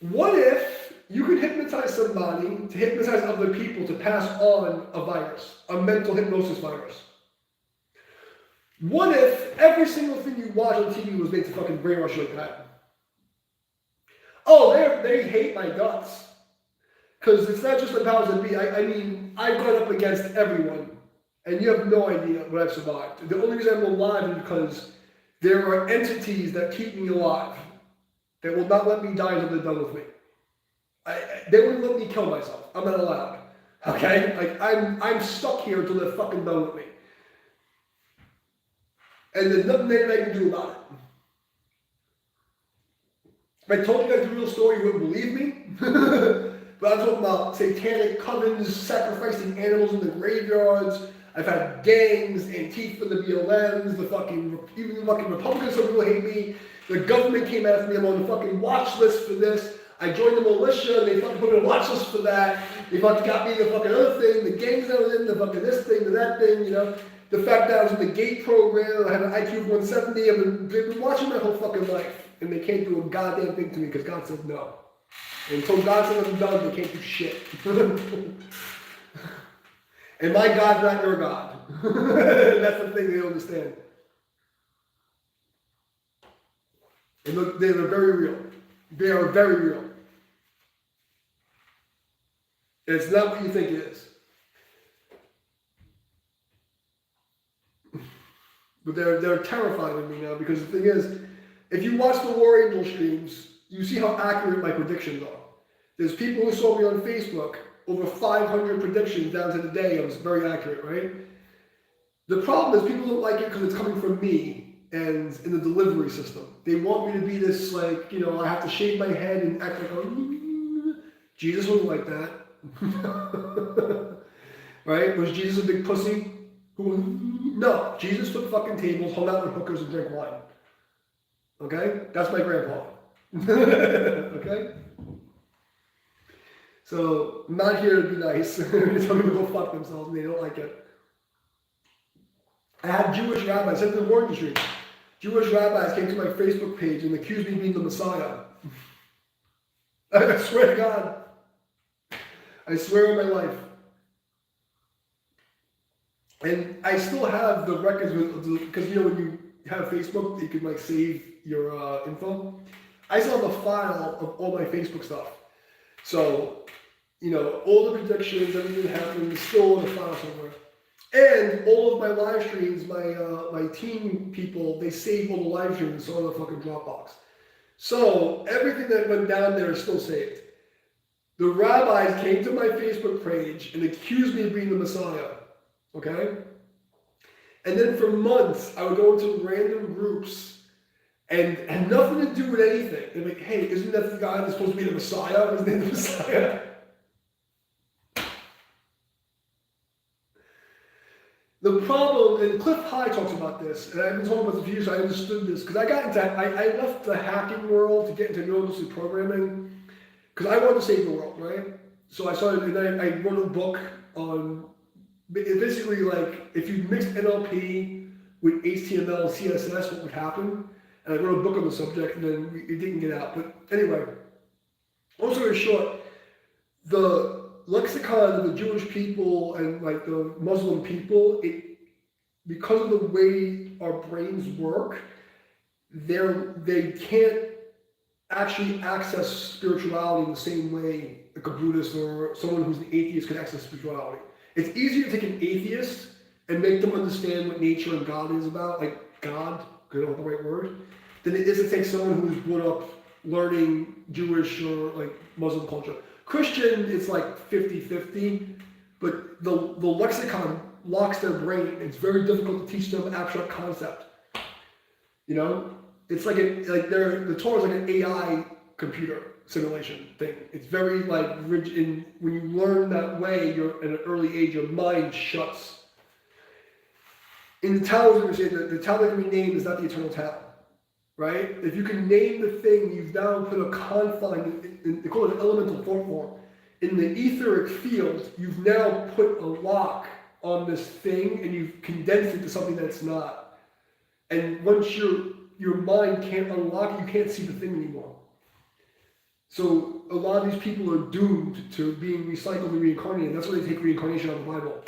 What if you could hypnotize somebody to hypnotize other people to pass on a virus, a mental hypnosis virus? What if every single thing you watch on TV was made to fucking brainwash you like that? Oh, they hate my guts. Because it's not just the powers that be. I mean, I've gone up against everyone. And you have no idea what I've survived. The only reason I'm alive is because there are entities that keep me alive. That will not let me die until they're done with me. They wouldn't let me kill myself. I'm not allowed. Okay? Like, I'm stuck here until they're fucking done with me. And there's nothing they can do about it. If I told you guys the real story, you wouldn't believe me. But I'm talking about satanic covens, sacrificing animals in the graveyards. I've had gangs, Antifa, the BLMs, even the fucking Republicans, some people hate me. The government came after me. I'm on the fucking watch list for this. I joined the militia, and they fucking put me on a watch list for that. They fucking got me the fucking other thing, the gangs that I was in, the fucking this thing, the that thing, The fact that I was in the GATE program, I had an IQ of 170, they've been watching my whole fucking life. And they can't do a goddamn thing to me because God said no. And until God says I'm done, they can't do shit. And my God's not your God. That's the thing they don't understand. And look, they're very real. They are very real. And it's not what you think it is. But they're terrifying to me now because the thing is, if you watch the War Angel streams, you see how accurate my predictions are. There's people who saw me on Facebook, over 500 predictions down to the day. I was very accurate, right? The problem is people don't like it because it's coming from me and in the delivery system. They want me to be this, like, I have to shave my head and act like, Jesus wasn't like that. Right? Was Jesus a big pussy? No. Jesus took fucking tables, hung out with hookers, and drank wine. Okay? That's my grandpa. Okay? So, I'm not here to be nice. Tell me to go fuck themselves and they don't like it. I had Jewish rabbis, in the war industry. Jewish rabbis came to my Facebook page and accused me of being the Messiah. I swear to God. I swear on my life. And I still have the records because when you have Facebook, you can save your info. I still have a file of all my Facebook stuff. So, all the predictions, everything that happened is still in a file somewhere. And all of my live streams, my team people, they save all the live streams on the fucking Dropbox. So everything that went down there is still saved. The rabbis came to my Facebook page and accused me of being the Messiah. Okay? And then for months, I would go into random groups and had nothing to do with anything. And like, hey, isn't that the guy that's supposed to be the Messiah? Isn't he the Messiah? The problem, and Cliff High talks about this, and I've been talking about this for years, so I understood this, because I left the hacking world to get into neural programming, because I wanted to save the world, right? So I started, and I wrote a book on, basically if you mixed NLP with HTML and CSS, what would happen? And I wrote a book on the subject, and then it didn't get out. But anyway, long story short, the lexicon of the Jewish people and the Muslim people, because of the way our brains work, they can't actually access spirituality in the same way like a Buddhist or someone who's an atheist can access spirituality. It's easier to take an atheist and make them understand what nature and God is about, like God, I don't know the right word. than it is to take someone who's brought up learning Jewish or like Muslim culture. Christian, it's like 50-50, but the lexicon locks their brain. It's very difficult to teach them abstract concept. You know, it's like the Torah is like an AI computer simulation thing. It's very like rigid. And when you learn that way, you're at an early age, your mind shuts. In the Taoism, we say that the Tao that can be named is not the eternal Tao, right? If you can name the thing, you've now put a confine, they call it an elemental form. In the etheric field, you've now put a lock on this thing and you've condensed it to something that it's not. And once your mind can't unlock it, you can't see the thing anymore. So a lot of these people are doomed to being recycled and reincarnated. That's why they take reincarnation out of the Bible.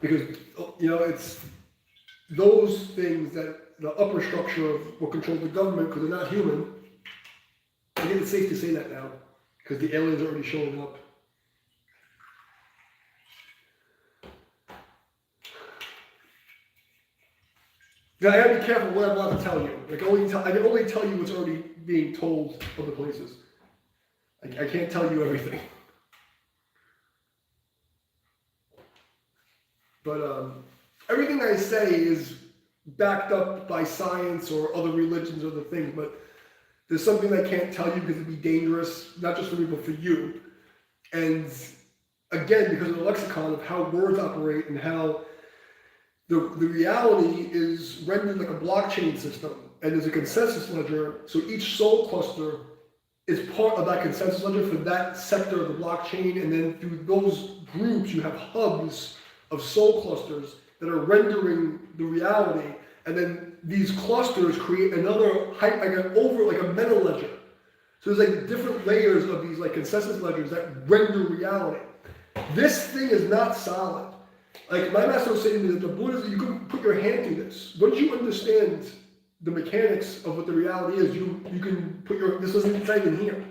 Because, you know, it's those things that the upper structure of what controls the government, because they're not human. I think it's safe to say that now, because the aliens are already showing up. Now, I gotta be careful what I'm allowed to tell you. I can only tell you what's already being told other places. I can't tell you everything. But everything I say is backed up by science or other religions or other things, but there's something I can't tell you because it'd be dangerous, not just for me, but for you. And again, because of the lexicon of how words operate and how the reality is rendered like a blockchain system, and there's a consensus ledger, so each soul cluster is part of that consensus ledger for that sector of the blockchain, and then through those groups you have hubs of soul clusters that are rendering the reality, and then these clusters create another like a meta ledger. So there's like different layers of these like consensus ledgers that render reality. This thing is not solid. Like my master was saying to me that the Buddha, you can put your hand through this. Once you understand the mechanics of what the reality is, you can put your, this isn't even here.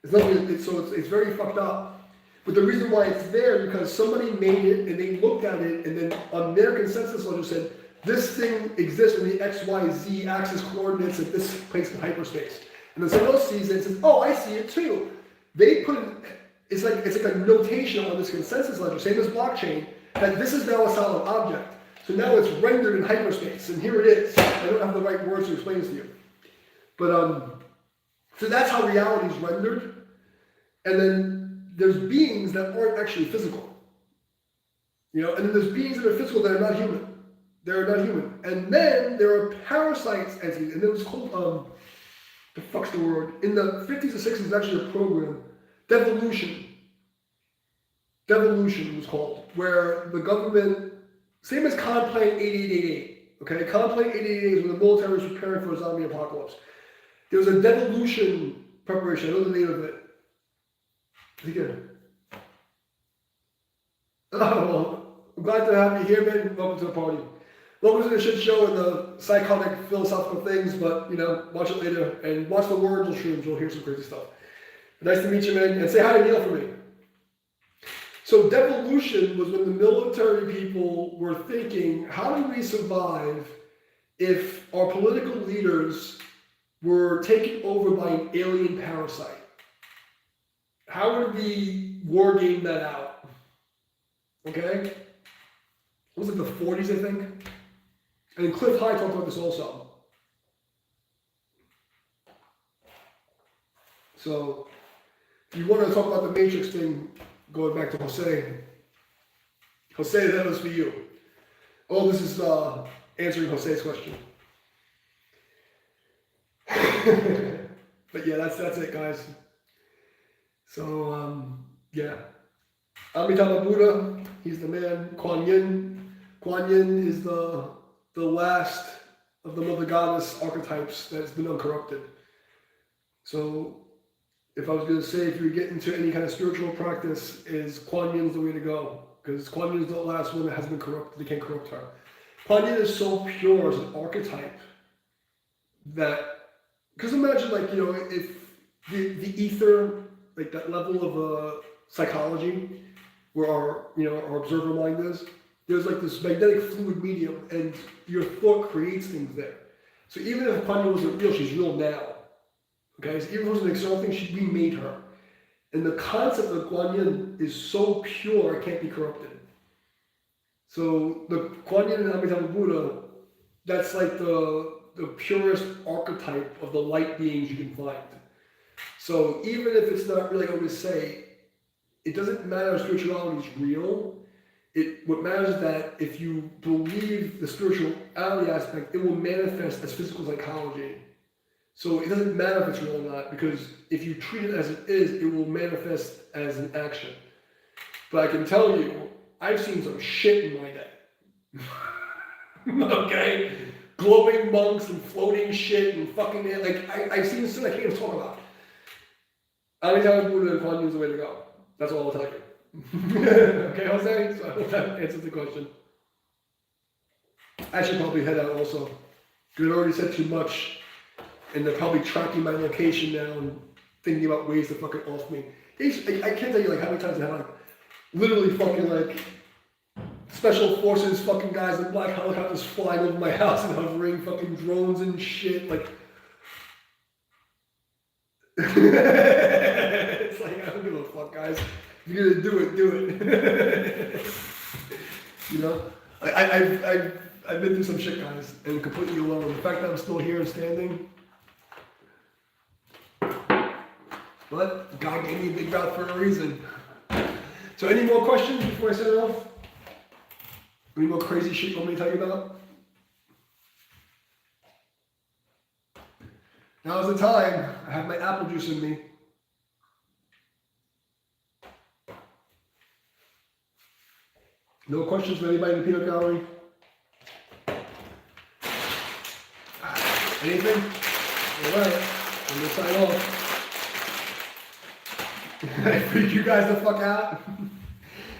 It's not, it's very fucked up. But the reason why it's there is because somebody made it and they looked at it and then on their consensus ledger said, this thing exists in the XYZ axis coordinates at this place in hyperspace. And then someone else sees it and says, oh, I see it too. They put it, it's like a notation on this consensus ledger, same as blockchain, that this is now a solid object. So now it's rendered in hyperspace, and here it is. I don't have the right words to explain this to you. But, so that's how reality is rendered. And then there's beings that aren't actually physical. You know, and then there's beings that are physical that are not human. They're not human. And then there are parasites entities, and it was called, the fuck's the word? In the 50s and 60s, there's actually a program, devolution. Devolution was called, where the government, same as Complan 8888, okay? Complan 8888 is when the military was preparing for a zombie apocalypse. There was a devolution preparation, I know the name of it. Again. Oh, well, I'm glad to have you here, man. Welcome to the party. Welcome to the shit show and the psychotic, philosophical things, but, you know, watch it later. And watch the Wordle streams, you'll hear some crazy stuff. Nice to meet you, man. And say hi to Neil for me. So devolution was when the military people were thinking, how do we survive if our political leaders were taken over by an alien parasite? How would we war game that out? Okay? It was like the 40s, I think. And Cliff High talked about this also. So, if you want to talk about the Matrix thing, going back to Jose. Jose, that was for you. Oh, this is answering Jose's question. But yeah, that's it, guys. So, yeah. Amitabha Buddha, he's the man. Kuan Yin. Kuan Yin is the last of the Mother Goddess archetypes that's been uncorrupted. So, if I was going to say, if you're getting into any kind of spiritual practice, is Kuan Yin's the way to go. Because Kuan Yin is the last one that has been corrupted. They can't corrupt her. Kuan Yin is so pure as an archetype that, because imagine, like, you know, if the ether, like that level of psychology, where our observer mind is, there's like this magnetic fluid medium, and your thought creates things there. So even if Kuan Yin wasn't real, she's real now. Okay, so even if it was an external thing, we made her. And the concept of Kuan Yin is so pure, it can't be corrupted. So the Kuan Yin and Amitabha Buddha, that's like the purest archetype of the light beings you can find. So even if it's not really, like I always say, it doesn't matter if spirituality is real. What matters is that if you believe the spirituality aspect, it will manifest as physical psychology. So it doesn't matter if it's real or not, because if you treat it as it is, it will manifest as an action. But I can tell you, I've seen some shit in my day. Okay? Glowing monks and floating shit and fucking, like, I've seen this thing I can't even talk about. Amitabha Buddha and Kuan Yin is the way to go. That's all I'll tell you. Okay, Jose? So I hope that answers the question. I should probably head out also. Because I already said too much. And they're probably tracking my location now and thinking about ways to fucking off me. I can't tell you like how many times I have like literally fucking like special forces fucking guys in black helicopters flying over my house and hovering fucking drones and shit. Like it's like I don't give a fuck, guys. If you're gonna do it. You know? I've been through some shit, guys, and completely alone. The fact that I'm still here and standing. But God gave me a big route for a reason. So any more questions before I set it off? Any more crazy shit you want me to tell you about? Now's the time. I have my apple juice in me. No questions from anybody in the peanut gallery? Anything? Alright, I'm gonna sign off. I freak you guys the fuck out?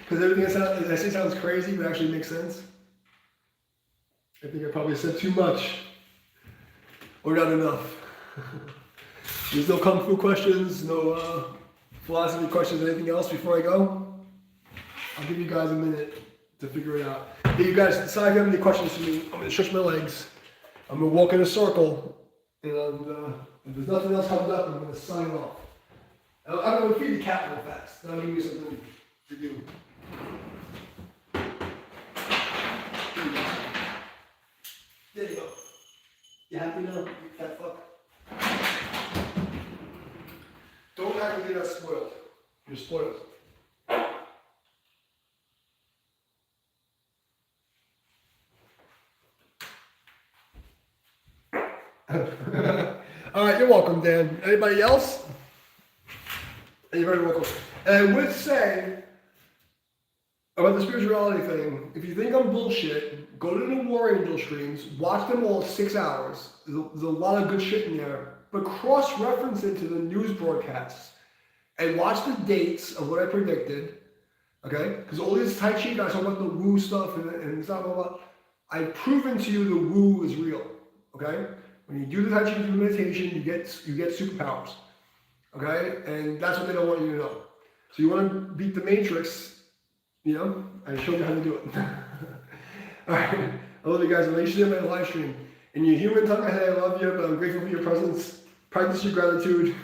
Because everything I say sounds crazy, but actually makes sense. I think I probably said too much. Or not enough. There's no kung fu questions, no philosophy questions, anything else before I go? I'll give you guys a minute to figure it out. If you guys decide if you have any questions for me, I'm going to stretch my legs. I'm going to walk in a circle. And if there's nothing else comes up, I'm going to sign off. I'm going to feed the cat real fast. That'll give you something to do. There you go. You happy now, you fat fuck? Don't act like you're not spoiled. You're spoiled. All right, you're welcome, Dan. Anybody else? You're very welcome. And I would say about the spirituality thing, if you think I'm bullshit, go to the War Angel streams, watch them all 6 hours. There's a lot of good shit in there, but cross-reference it to the news broadcasts and watch the dates of what I predicted, okay? Because all these Tai Chi guys talk about the woo stuff and stuff, blah, blah, blah. I've proven to you the woo is real, okay? When you do the Tai Chi meditation, you get superpowers, okay? And that's what they don't want you to know. So you want to beat the Matrix, you know? I showed you how to do it. All right, I love you guys. I'll let you see my live stream. In your human tongue, I say I love you, but I'm grateful for your presence. Practice your gratitude.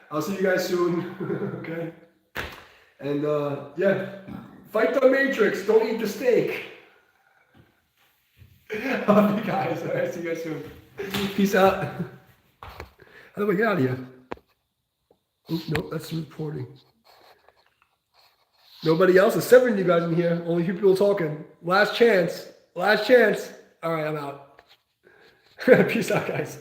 I'll see you guys soon, okay? And yeah, fight the Matrix. Don't eat the steak. I love you guys. All right, see you guys soon. Peace out. How do I get out of here? Oh, no, that's recording. Nobody else? There's 7 of you guys in here. Only few people talking. Last chance. Last chance. All right, I'm out. Peace out, guys.